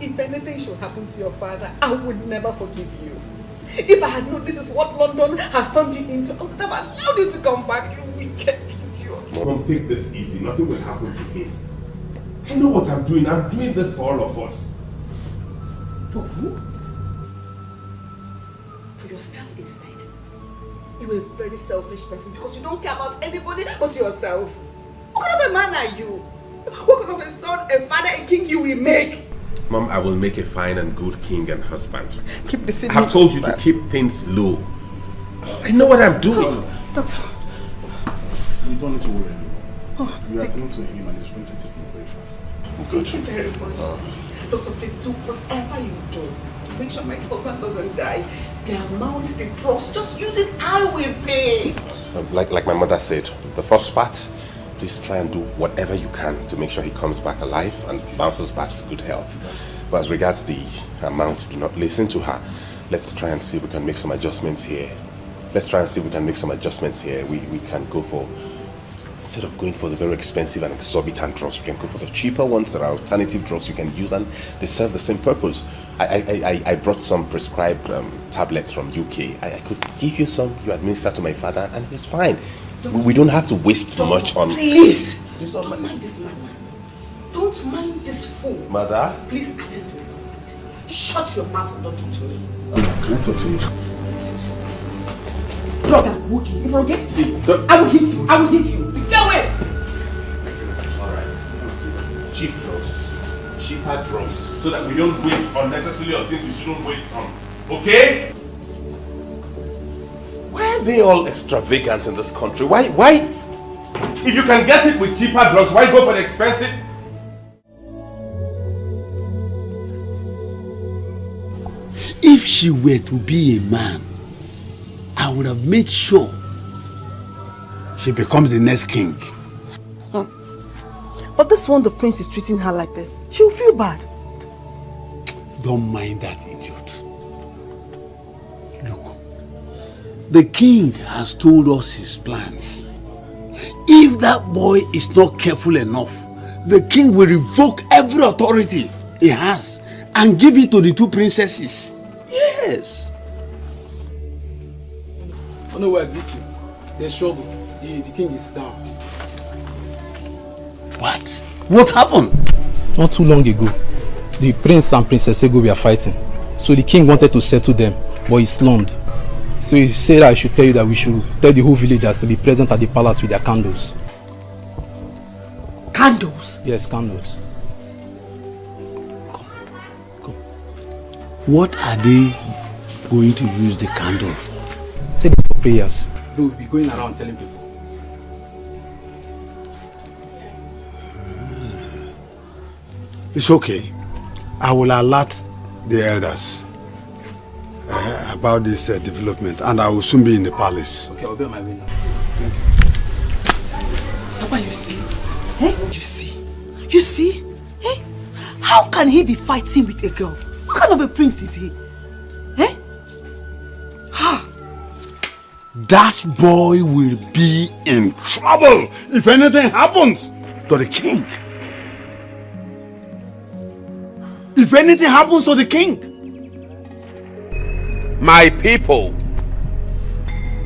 If anything should happen to your father, I would never forgive you. If I had known this is what London has turned you into, I would have allowed you to come back, you wicked idiot. Mom, take this easy. Nothing will happen to him. I know what I'm doing. I'm doing this for all of us. For who? For yourself instead. You're a very selfish person because you don't care about anybody but yourself. What kind of a man are you? What kind of a son, a father, a king you will make? Mom, I will make a fine and good king and husband. Keep the same. I have told you to keep things low. I know what I'm doing. Doctor. You don't need to worry anymore. We are going to him and he's going to take me very fast. Good. Thank you very much. Doctor, please do whatever you do to make sure my husband doesn't die. The amount, the trust, just use it. I will pay. Like my mother said, the first part, please try and do whatever you can to make sure he comes back alive and bounces back to good health. But as regards the amount, do not listen to her. Let's try and see if we can make some adjustments here. let's try and see if we can make some adjustments here. We can go for, instead of going for the very expensive and exorbitant drugs, we can go for the cheaper ones that are alternative drugs you can use and they serve the same purpose. I brought some prescribed tablets from UK. I could give you some, you administer to my father, and he's fine. We don't have to waste much on... Please! Don't mind this man. Don't mind this fool. Mother? Please attend to your husband. Shut your mouth and don't talk to me. Can I talk to you? Brother, Wookie, if you forget, see, I will hit you. I will hit you. Get away! Alright, cheap drugs. Cheaper drugs. So that we don't waste unnecessarily on things we shouldn't waste on. Okay? Why are they all extravagant in this country? Why? If you can get it with cheaper drugs, why go for the expensive? If she were to be a man, I would have made sure she becomes the next king. But this one, the prince is treating her like this. She'll feel bad. Don't mind that idiot. Look, the king has told us his plans. If that boy is not careful enough, the king will revoke every authority he has and give it to the two princesses. Yes. I know where I greet you. There's struggle. The king is down. What? What happened? Not too long ago, the prince and princess Ego were fighting. So the king wanted to settle them, but he slummed. So he said I should tell you that we should tell the whole villagers to be present at the palace with their candles. Candles? Yes, candles. What are they going to use the candle for? Say this for prayers. They will be going around telling people. It's okay. I will alert the elders about this development, and I will soon be in the palace. Okay, I'll be on my way now. Papa, you see? Eh? You see? You see? Eh? How can he be fighting with a girl? What kind of a prince is he? Eh? Ha! That boy will be in trouble if anything happens to the king. If anything happens to the king. My people,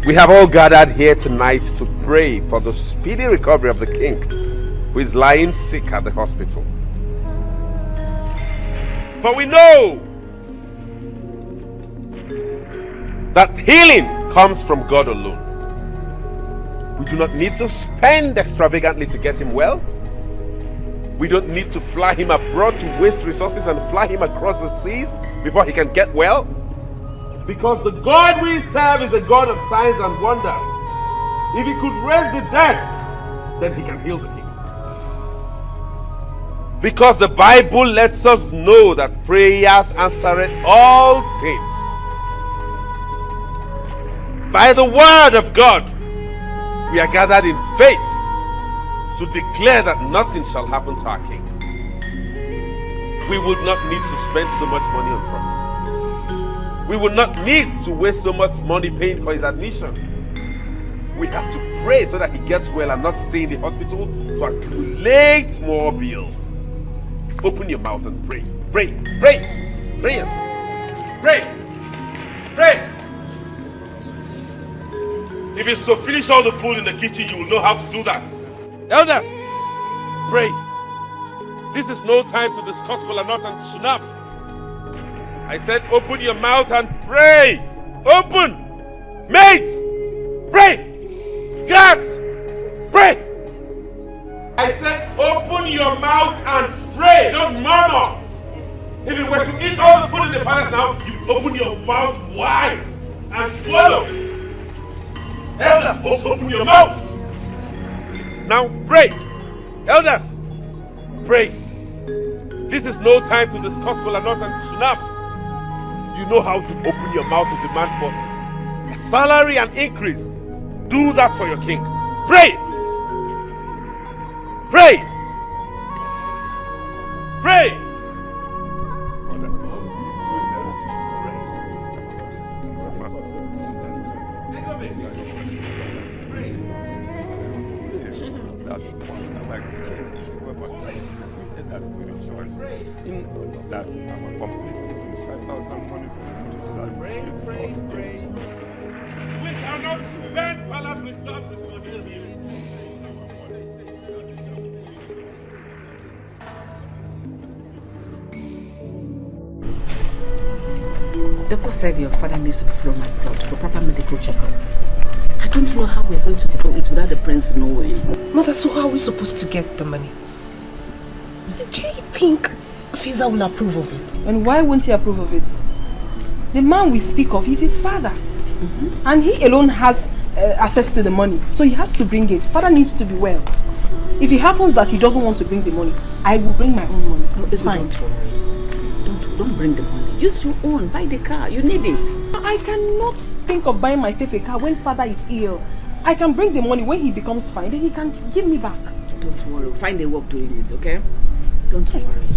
we have all gathered here tonight to pray for the speedy recovery of the king who is lying sick at the hospital. For we know that healing comes from God alone. We do not need to spend extravagantly to get him well. We don't need to fly him abroad to waste resources and fly him across the seas before he can get well. Because the God we serve is a God of signs and wonders. If he could raise the dead, then he can heal the king. Because the Bible lets us know that prayers answer all things. By the word of God, we are gathered in faith to declare that nothing shall happen to our king. We would not need to spend so much money on drugs. We will not need to waste so much money paying for his admission. We have to pray so that he gets well and not stay in the hospital to accumulate more bill. Open your mouth and pray. Pray. Pray. Pray, yes. Pray. Pray. If it's to finish all the food in the kitchen, you will know how to do that. Elders, pray. This is no time to discuss kola nut and schnapps. I said open your mouth and pray. Open. Mates, pray. Guards, pray. I said open your mouth and pray. Don't murmur. If you were to eat all the food in the palace now, you open your mouth wide and swallow. Elders, open your mouth. Now pray. Elders, pray. This is no time to discuss kola nut and schnapps. You know how to open your mouth to demand for a salary and increase. Do that for your king. Pray. Pray. Pray. out of once. Now my king is whoever that's spiritual. In that our complete 5,000 money for the pray. We shall not spend palace resources on you. Doctor said your father needs to be flown my blood for proper medical checkup. I don't know how we're going to do it without the prince knowing. Mother, so how are we supposed to get the money? Do you think Fiza will approve of it? And why won't he approve of it? The man we speak of is his father. And he alone has access to the money. So he has to bring it. Father needs to be well. If it happens that he doesn't want to bring the money, I will bring my own money. No, it's fine. Don't worry. Don't bring the money. Use your own. Buy the car. You need it. I cannot think of buying myself a car when father is ill. I can bring the money when he becomes fine. Then he can give me back. Don't worry. Find a way of doing it, okay? Don't worry.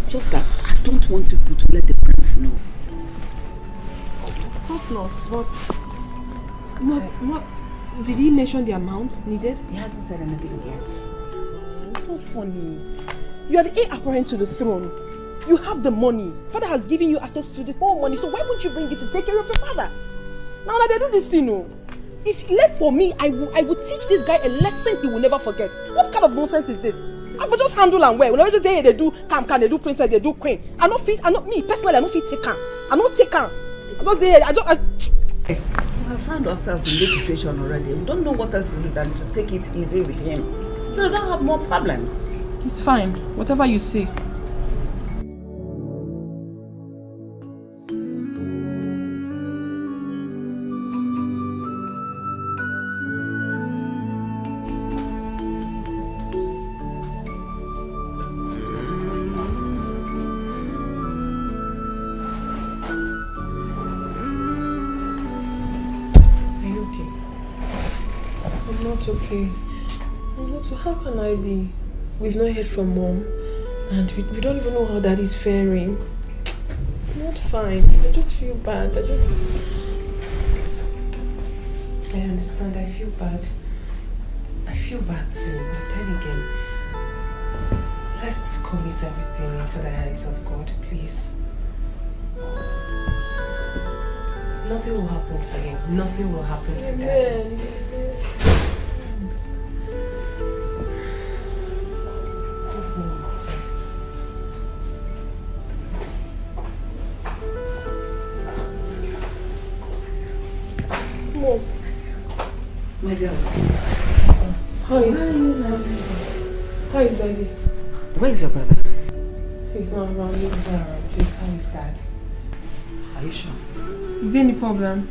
Just that I don't want people to let the prince know. Of course not. But what did he mention the amount needed? He hasn't said anything yet. It's not funny. You are the heir apparent to the throne. You have the money. Father has given you access to the whole money. So why won't you bring it to take care of your father? Now that they do this thing, no. If left for me, I will teach this guy a lesson he will never forget. What kind of nonsense is this? I will just handle and wear. When I just there, they do can, they do princess, they do queen. Me personally, I don't fit take can. I don't take can. I just there, We have found ourselves in this situation already. We don't know what else to do than to take it easy with him. So we don't have more problems. It's fine. Whatever you say. Okay. So how can I be? We've not heard from mom, and we don't even know how daddy's faring. I'm not fine. I just feel bad. I understand. I feel bad. I feel bad too. But then again, let's commit everything into the hands of God, please. Nothing will happen to him. Nothing will happen to daddy. My girls. How is daddy? Where is your brother? He's not around. He's around. Please, how is dad? Are you sure? Is there any problem?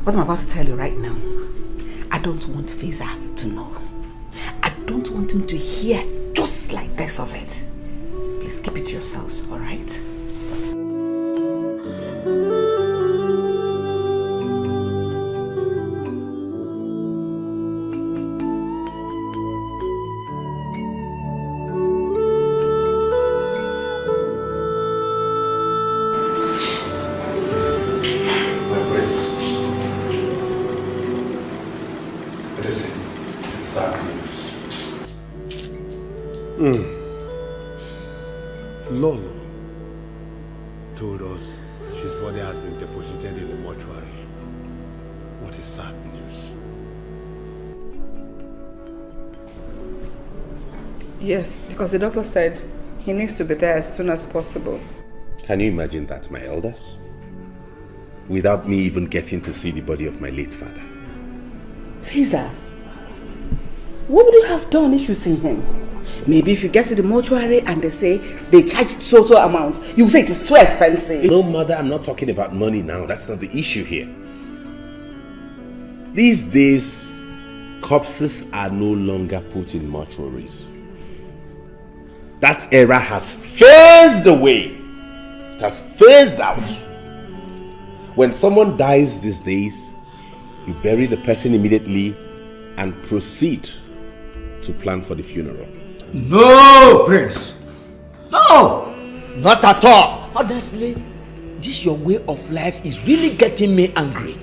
What I'm about to tell you right now, I don't want Fiza to know. I don't want him to hear just like this of it. Please keep it to yourselves, alright? Lolo told us his body has been deposited in the mortuary. What is sad news? Yes, because the doctor said he needs to be there as soon as possible. Can you imagine that, my elders? Without me even getting to see the body of my late father. Fiza, what would you have done if you seen him? Maybe if you get to the mortuary and they say they charged so amount, you say it is too expensive. No, mother, I'm not talking about money now. That's not the issue here. These days, corpses are no longer put in mortuaries. That era has phased away. It has phased out. When someone dies these days, you bury the person immediately and proceed to plan for the funeral. No, Prince. No, not at all. Honestly, this your way of life is really getting me angry.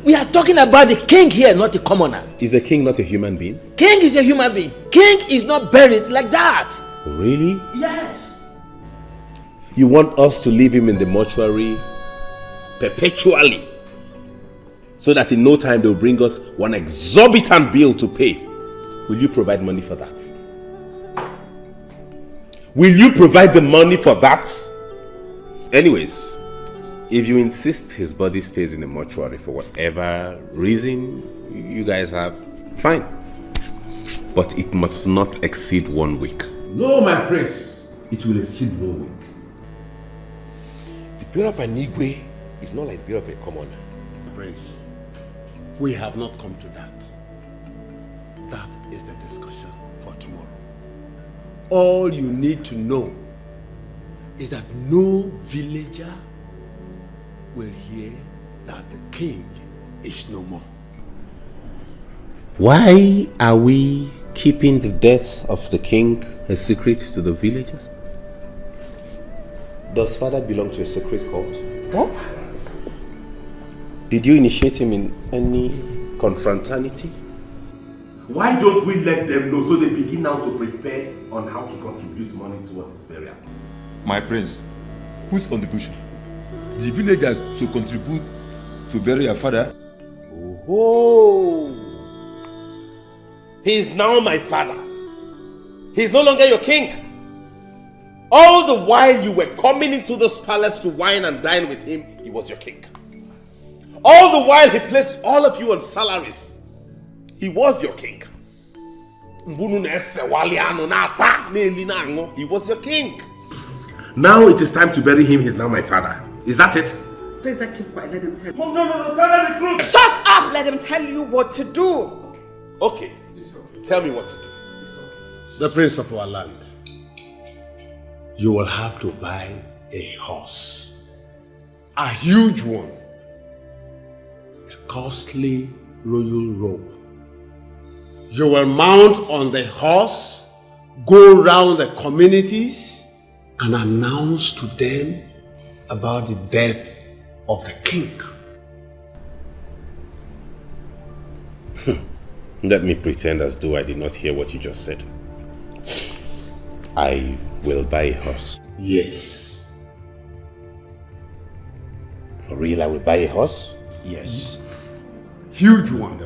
We are talking about the king here, not the commoner. Is the king not a human being? King is a human being. King is not buried like that. Really? Yes. You want us to leave him in the mortuary perpetually, so that in no time they'll bring us one exorbitant bill to pay? Will you provide money for that? Will you provide the money for that? Anyways, if you insist his body stays in the mortuary for whatever reason you guys have, fine. But it must not exceed 1 week. No, my prince. It will exceed 1 week. The burial of an Igwe is not like the burial of a commoner. Prince, we have not come to that. That is the discussion for tomorrow. All you need to know is that no villager will hear that the king is no more. Why are we keeping the death of the king a secret to the villagers? Does father belong to a secret cult? What? Did you initiate him in any confraternity? Why don't we let them know so they begin now to prepare on how to contribute money towards his burial? My prince, whose contribution? The villagers to contribute to bury your father? Oh, he is now my father. He is no longer your king. All the while you were coming into this palace to wine and dine with him, he was your king. All the while he placed all of you on salaries, he was your king. He was your king. Now it is time to bury him. He is now my father. Is that it? Feza, keep quiet. Let him tell you. No, tell them the truth. Shut up! Let him tell you what to do. Okay, tell me what to do. The prince of our land, you will have to buy a horse. A huge one. A costly royal robe. You will mount on the horse, go round the communities, and announce to them about the death of the king. Let me pretend as though I did not hear what you just said. I will buy a horse. Yes. For real, I will buy a horse? Yes. Huge one.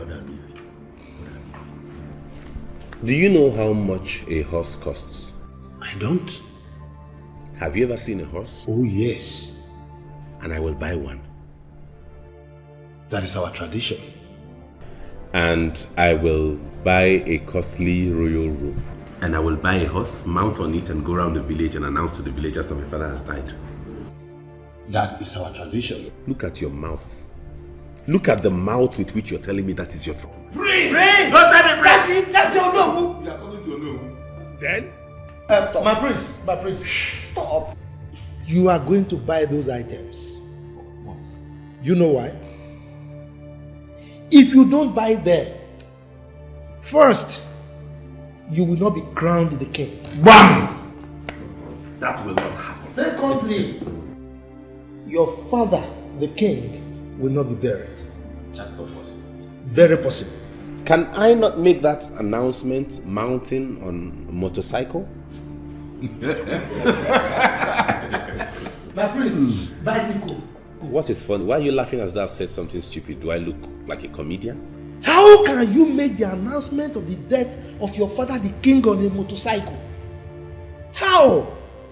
Do you know how much a horse costs? I don't. Have you ever seen a horse? Oh, yes. And I will buy one. That is our tradition. And I will buy a costly royal robe. And I will buy a horse, mount on it, and go around the village and announce to the villagers that my father has died. That is our tradition. Look at your mouth. Look at the mouth with which you're telling me that is your trouble. Prince! Don't tell me prince! That's your no. You are coming to your no. Then? Stop. My prince, stop. You are going to buy those items. You know why? If you don't buy them, first, you will not be crowned the king. BAM! That will not happen. Secondly, your father, the king, will not be buried. That's not possible. Very possible. Can I not make that announcement mounting on a motorcycle? My prince, bicycle. What is funny? Why are you laughing as though I've said something stupid? Do I look like a comedian? How can you make the announcement of the death of your father, the king, on a motorcycle? How?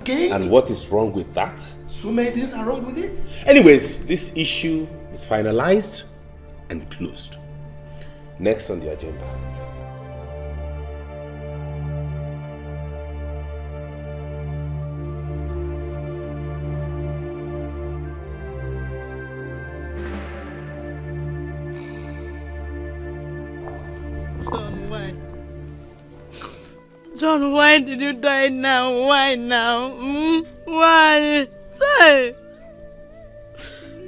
King? And what is wrong with that? So many things are wrong with it. Anyways, this issue is finalized and closed. Next on the agenda. John, why did you die now? Why now? Why?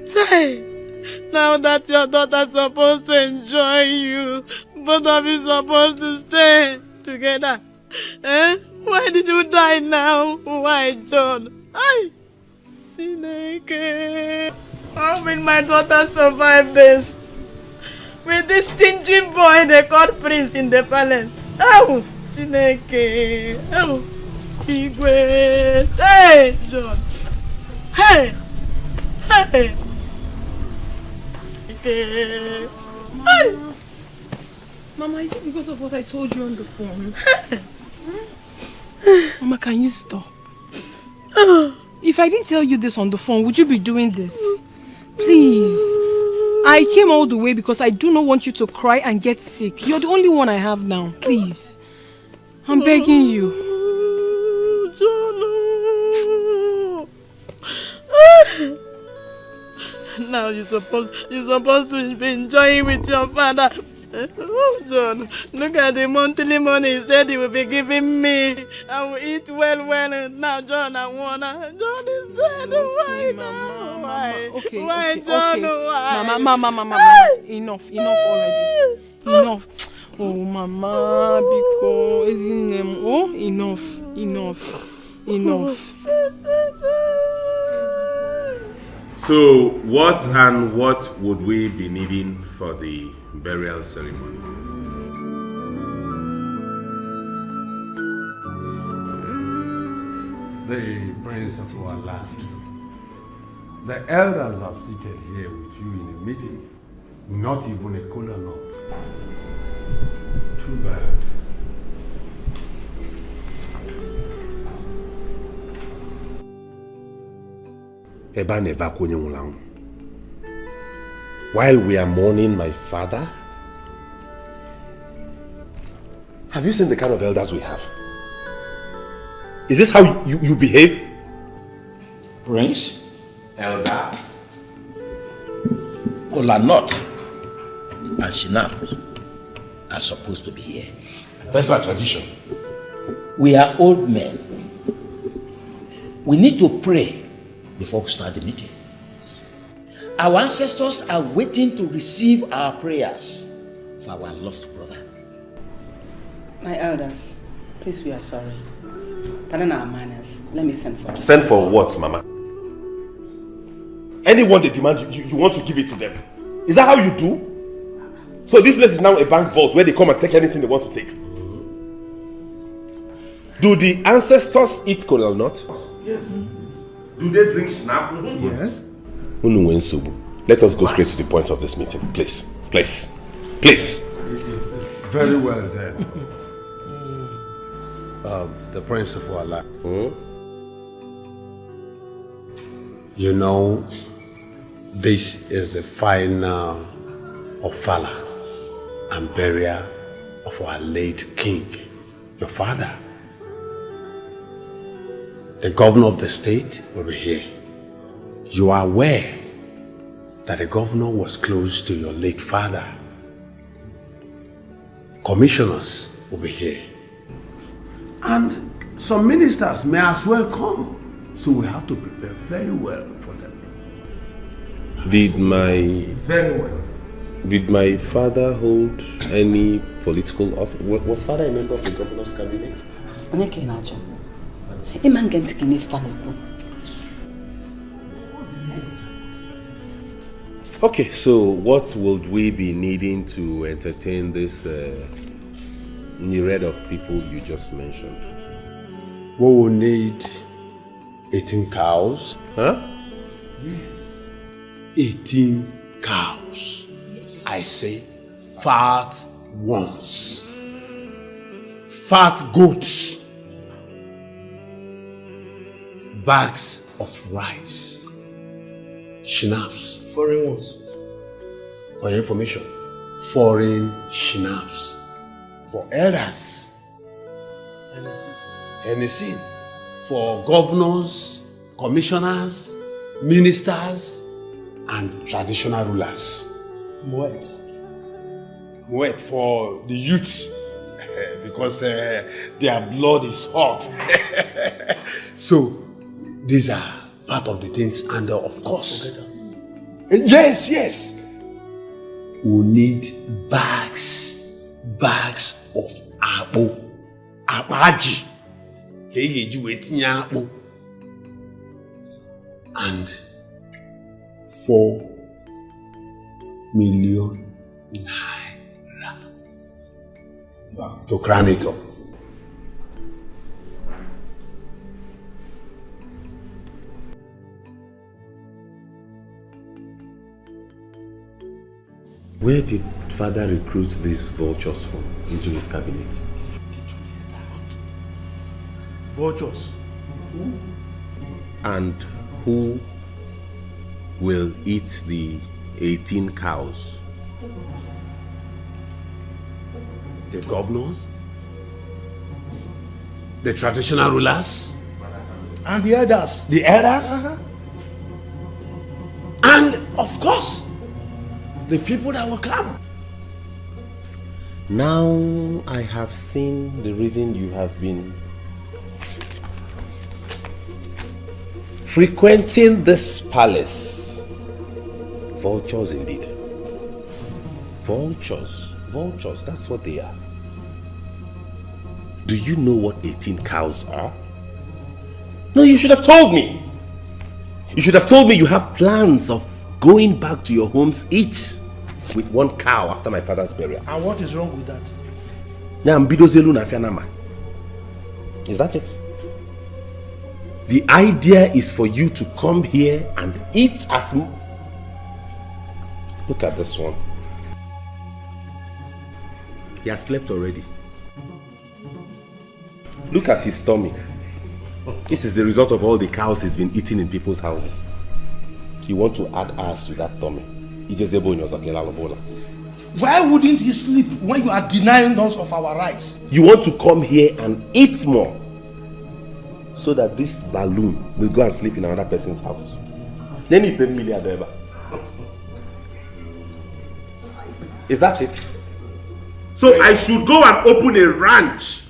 Say. Now that your daughter's supposed to enjoy you, both of you supposed to stay together. Why did you die now? Why, John? Chineke. How will my daughter survive this? with this stingy boy they called Prince in the palace. Oh, Chineke. Oh, Igwe. Hey, John. Hey. Hey. Hey. Mama, is it because of what I told you on the phone? Mama, can you stop? If I didn't tell you this on the phone, would you be doing this? Please. I came all the way because I do not want you to cry and get sick. You're the only one I have now. Please. I'm begging you. Now you're supposed to be enjoying with your father. Oh, John, look at the monthly money he said he will be giving me. I will eat well, and now John, I wanna. John is dead. Why, Mama? Why? Okay, why, okay, John? okay. Why? Mama. Enough already. Enough. Oh, Mama, because isn't them? Oh, enough. So, what would we be needing for the burial ceremony? The Prince of our land. The elders are seated here with you in a meeting. Not even a cola nut. Too bad. While we are mourning my father, have you seen the kind of elders we have? Is this how you behave? Prince? Elder? Kolanut and Shinap are supposed to be here. That's our tradition. We are old men. We need to pray before we start the meeting. Our ancestors are waiting to receive our prayers for our lost brother. My elders, please, we are sorry. Pardon our manners. Let me send for them. Send for what, Mama? Anyone they demand, you want to give it to them. Is that how you do? So this place is now a bank vault where they come and take anything they want to take. Do the ancestors eat coral nut? Yes. Do they drink snap? Yes. Let us go straight to the point of this meeting, please. Please. Very well then. The Prince of our land. You know, this is the final ofala and burial of our late king, your father. The governor of the state will be here. You are aware that the governor was close to your late father. Commissioners will be here. And some ministers may as well come. So we have to prepare very well for them. Did my father hold any political office? Was father a member of the governor's cabinet? Okay, so what would we be needing to entertain this myriad of people you just mentioned? We will need 18 cows. Huh? Yes. 18 cows. Yes. I say fat ones. Fat goats. Bags of rice. Schnapps. Foreign ones. For your information, foreign schnapps. For elders. Hennessy. For governors, commissioners, ministers, and traditional rulers. Moet for the youth, because their blood is hot. So, these are part of the things, and of course, yes, we need bags of abaji, and 4 million Naira. To crown it up. Where did father recruit these vultures from into his cabinet? Vultures? And who will eat the 18 cows? The governors? The traditional rulers? And the elders. The elders? And of course, the people that will come. Now I have seen the reason you have been frequenting this palace. Vultures indeed. Vultures. Vultures, that's what they are. Do you know what 18 cows are? No, you should have told me. You should have told me you have plans of going back to your homes each with 1 cow after my father's burial. And what is wrong with that? Is that it? The idea is for you to come here and eat as Look at this one. He has slept already. Look at his tummy. This is the result of all the cows he's been eating in people's houses. You want to add ours to that tummy. Why wouldn't he sleep when you are denying us of our rights? You want to come here and eat more so that this balloon will go and sleep in another person's house. Then it's 10 million. Is that it? So I should go and open a ranch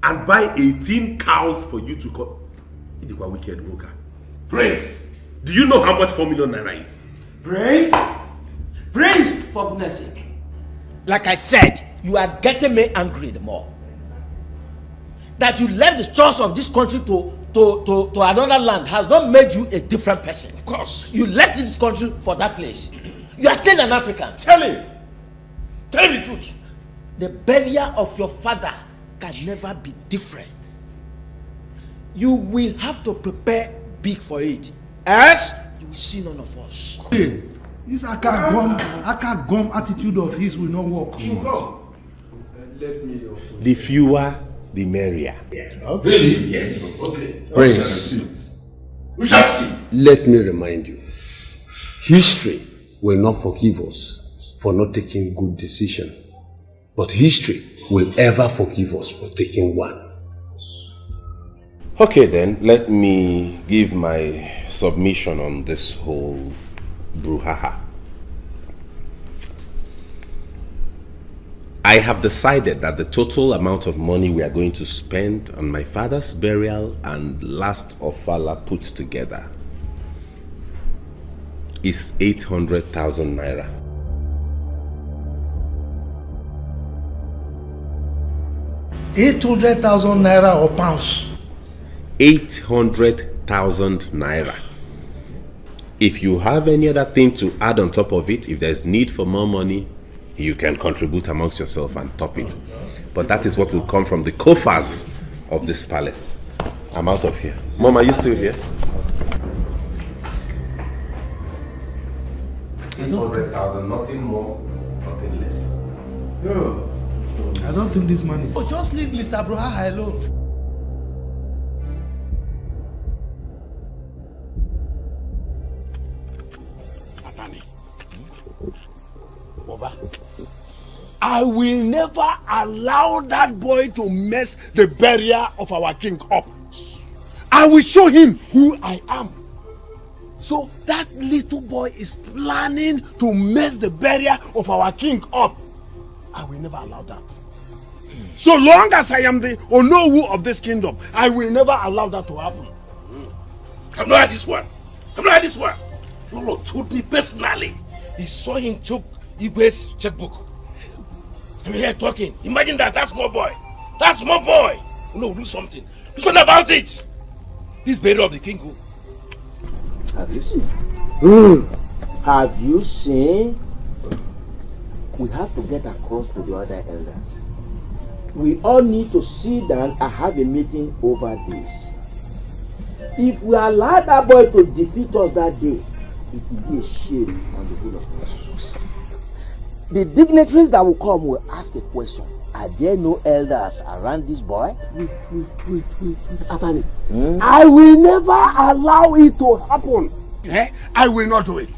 and buy 18 cows for you to cut. It's a wicked worker. Prince, do you know how much 4 million naira is? Prince? Prince, for goodness sake. Like I said, you are getting me angry the more. That you left the chores of this country to another land has not made you a different person. Of course. You left this country for that place. You are still an African. Tell him. Tell him the truth. The burial of your father can never be different. You will have to prepare big for it. Else, you will see none of us. Hey, this aka gum attitude of his will not work. Let me The fewer, the merrier. Okay. Really? Yes. Okay. Prince, We shall see. let me remind you, history will not forgive us for not taking good decision, but history will ever forgive us for taking one. Okay then, let me give my submission on this whole brouhaha. I have decided that the total amount of money we are going to spend on my father's burial and last ofala put together is 800,000 naira. 800,000 naira or pounds? 800,000 naira. If you have any other thing to add on top of it, if there's need for more money, you can contribute amongst yourself and top it. But that is what will come from the coffers of this palace. I'm out of here. Mom, are you still here? 800,000, nothing more, nothing less. No. I don't think this man is... Oh, just leave Mr. Broha alone. I will never allow that boy to mess the burial of our king up. I will show him who I am. So that little boy is planning to mess the burial of our king up. I will never allow that. So long as I am the Onowu of this kingdom, I will never allow that to happen. I'm not at this one. I'm not at this one. Lolo told me personally. He saw him took Igwe's checkbook. I'm here talking. Imagine that small boy. That small boy. No, do something. Do something about it. This burial of the king. Have you seen? Have you seen? we have to get across to the other elders. We all need to sit down and have a meeting over this. If we allow that boy to defeat us that day, it will be a shame on the whole of us. The dignitaries that will come will ask a question. Are there no elders around this boy? Wait, Atani. I will never allow it to happen. Eh? I will not do it.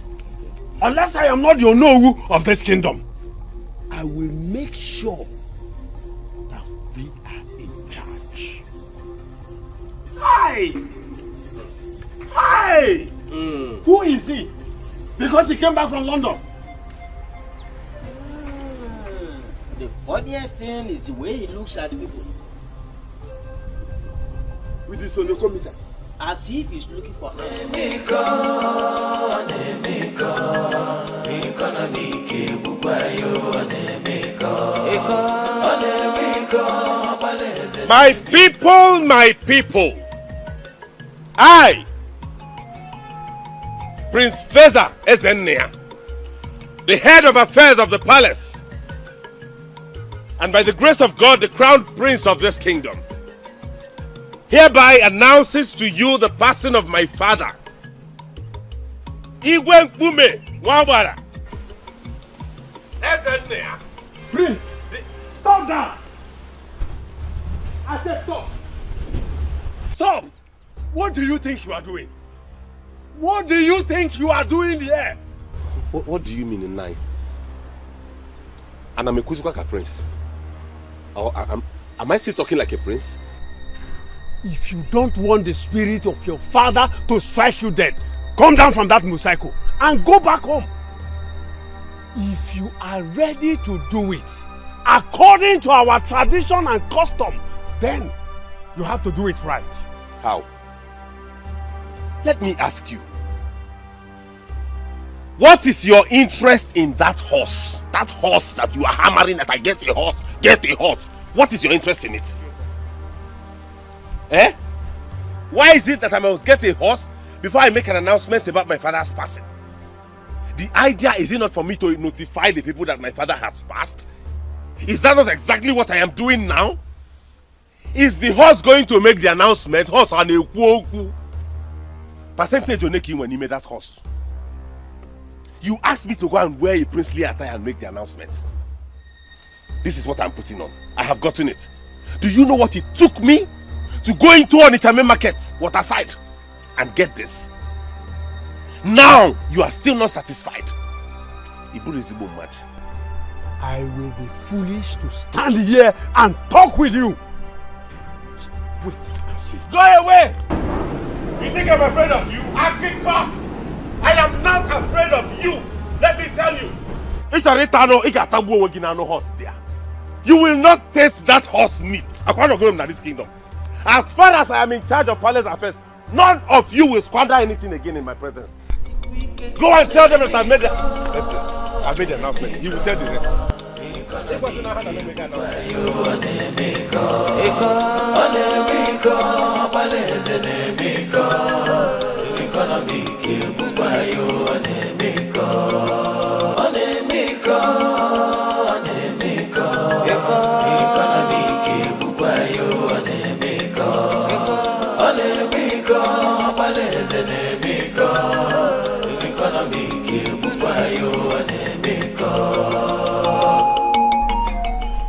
Unless I am not the Onowu of this kingdom. I will make sure that we are in charge. Hi! Hi! Who is he? Because he came back from London. The funniest thing is the way he looks at people. With his onokometer. As if he's looking for My people, I, Prince Feza Ezennia, the head of affairs of the palace, and by the grace of God, the crown prince of this kingdom, hereby announces to you the passing of my father, Igwe Mpume Nwabara. Ezennia. Prince, stop that! I said stop! Stop! What do you think you are doing? What do you think you are doing here? What do you mean in nine? And I'm a Kuzukaka prince. Or am I still talking like a prince? If you don't want the spirit of your father to strike you dead, come down from that motorcycle and go back home. If you are ready to do it according to our tradition and custom, then you have to do it right. How? Let me ask you. What is your interest in that horse? That horse that you are hammering that I get a horse, get a horse. What is your interest in it? Eh? Why is it that I must get a horse before I make an announcement about my father's passing? The idea is it not for me to notify the people that my father has passed? Is that not exactly what I am doing now? Is the horse going to make the announcement? Horse and a kuoku. Percentage on making when he made that horse. You asked me to go and wear a princely attire and make the announcement. This is what I'm putting on. I have gotten it. Do you know what it took me to go into Onitsha market, waterside, and get this? Now you are still not satisfied. Ibu is mad. I will be foolish to stand here and talk with you. Wait, I see. Go away! You think I'm afraid of you? Akikpa! I am not afraid of you. Let me tell you. You will not taste that horse meat. I can't go in this kingdom. As far as I am in charge of palace affairs, none of you will squander anything again in my presence. Go and tell them that I made the announcement. He will tell the rest.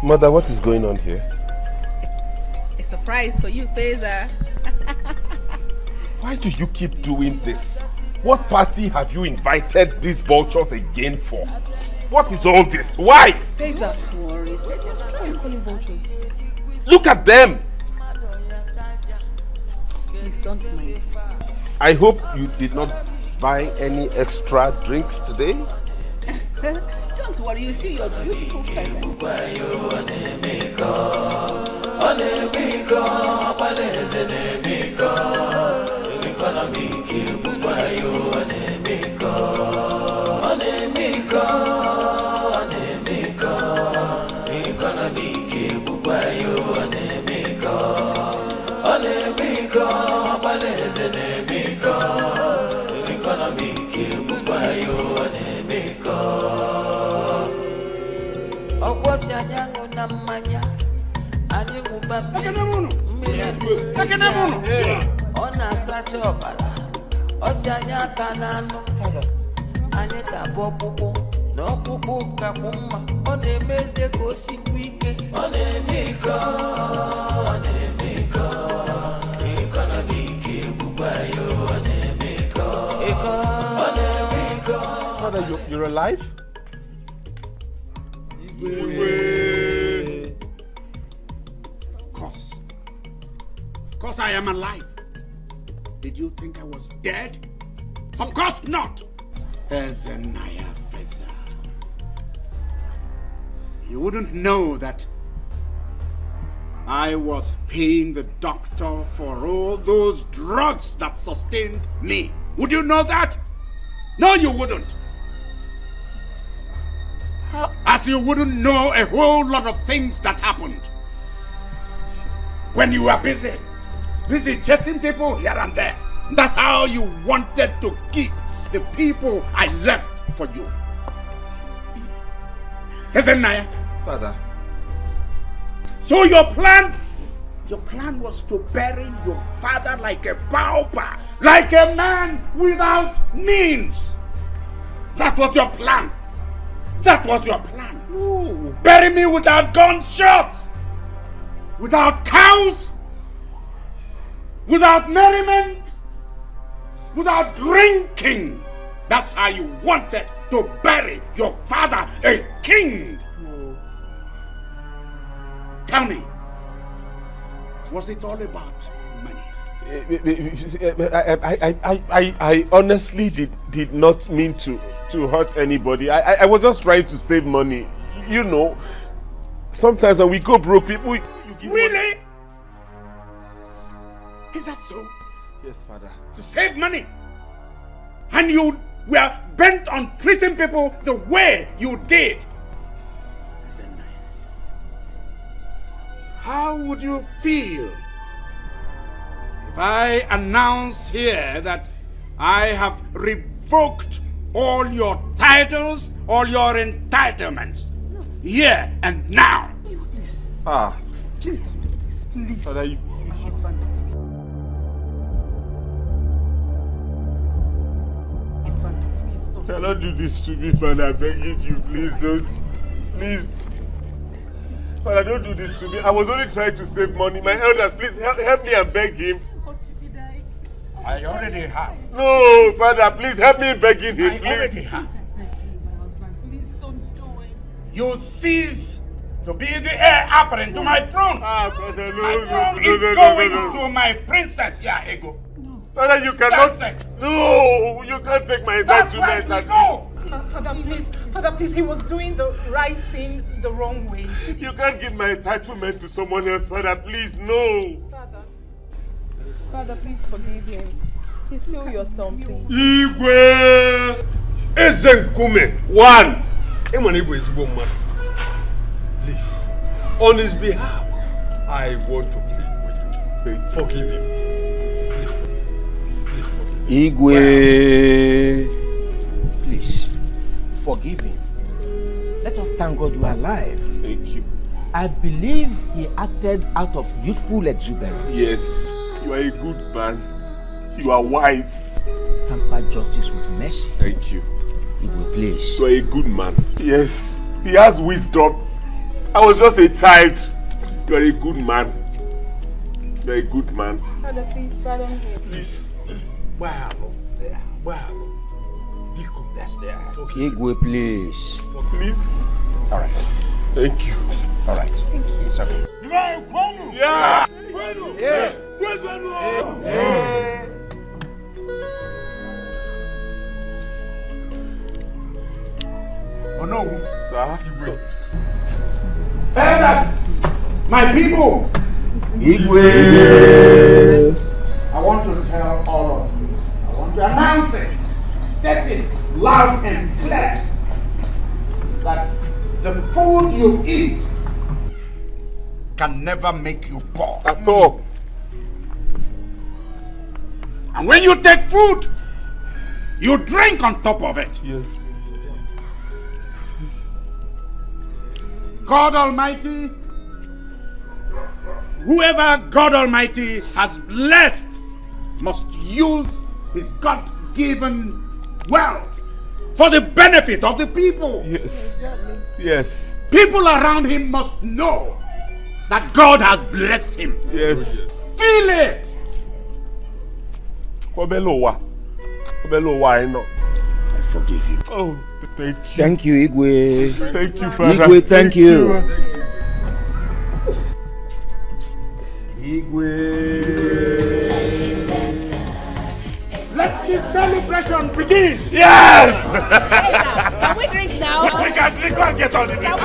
Mother, what is going on here? A surprise for you, Feza. Why do you keep doing this? What party have you invited these vultures again for? What is all this? Why? Feza, tourists. Why are you calling vultures? Look at them! Please don't mind. I hope you did not buy any extra drinks today. Don't worry, you see your beautiful present. Father, you're alive? Of course I am alive. Did you think I was dead? Of course not. Ezenaya Feza. You wouldn't know that I was paying the doctor for all those drugs that sustained me. Would you know that? No, you wouldn't. As you wouldn't know a whole lot of things that happened when you were busy chasing people here and there. That's how you wanted to keep the people I left for you. Isn't it? Father. So your plan was to bury your father like a pauper, like a man without means. That was your plan. That was your plan. Ooh. Bury me without gunshots, without cows, without merriment, without drinking. That's how you wanted to bury your father, a king. Oh. Tell me, was it all about money? I honestly did not mean to hurt anybody. I was just trying to save money. You know, sometimes when we go broke, people... You give really? Money. Is that so? Yes, Father. To save money? And you were bent on treating people the way you did? How would you feel if I announce here that I have revoked all your titles, all your entitlements, here and now? Please. Please don't do this, please. Father, my husband. You cannot do this to me, Father. I'm begging you, please don't. Please. Father, don't do this to me. I was only trying to save money. My elders, please help me and beg him. I already have. No, Father, please help me begging him, I please. already have. Please don't do it. You cease to be the heir apparent to my throne. Father, no, my throne no, is no, going no. to my princess, Ego. No. Father, you cannot. That's it. No, you can't take my entitlement. That's go. Father, please, he was doing the right thing the wrong way. You can't give my entitlement to someone else, Father. Please, no. Father, please forgive him. He's still your son, please. Igwe Ezenkume. One. Igwe is one man. Please, on his behalf, I want to plead with you. Forgive him. Please forgive him. Igwe, please, forgive him. Let us thank God you are alive. Thank you. I believe he acted out of youthful exuberance. Yes, you are a good man. You are wise. Temper justice with mercy. Thank you. Igwe, please. You are a good man. Yes, he has wisdom. I was just a child. You are a good man. You are a good man. Father, please pardon me. Please. Wow. That's there. Igwe, please. Please. All right. Thank you. All right. Thank you. It's okay. Yeah. Oh no. Sir? Elders, my people. Igwe. I want to tell all of you. I want to announce it. State it loud and clear that the food you eat can never make you poor. At all. And when you take food, you drink on top of it. Yes. God Almighty whoever God Almighty has blessed must use his God-given wealth for the benefit of the people. Yes. Yes. People around him must know that God has blessed him. Yes. Feel it. I forgive you. Oh, thank you. Thank you, Igwe. Thank you, Father. Igwe, thank you. Igwe. Let the celebration begin. Yes! Can we drink now? We can drink and get on the drink. Can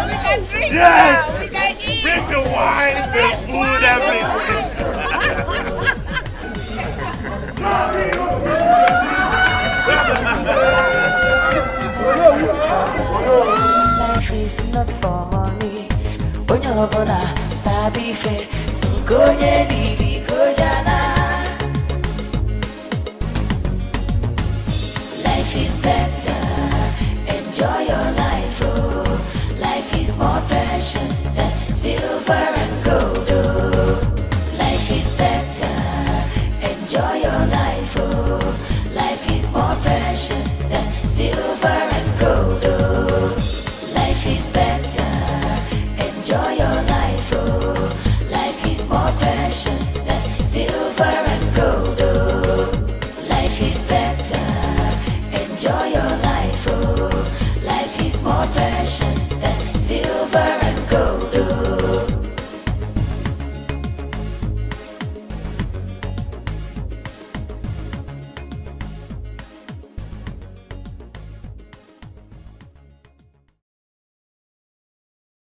we can drink Yes! now? We can eat. Bring the wine, the food, everything. Life is not for money. Onyobola, baby fe, nkonye didi kojana. Life is better. Enjoy your life, oh. Life is more precious.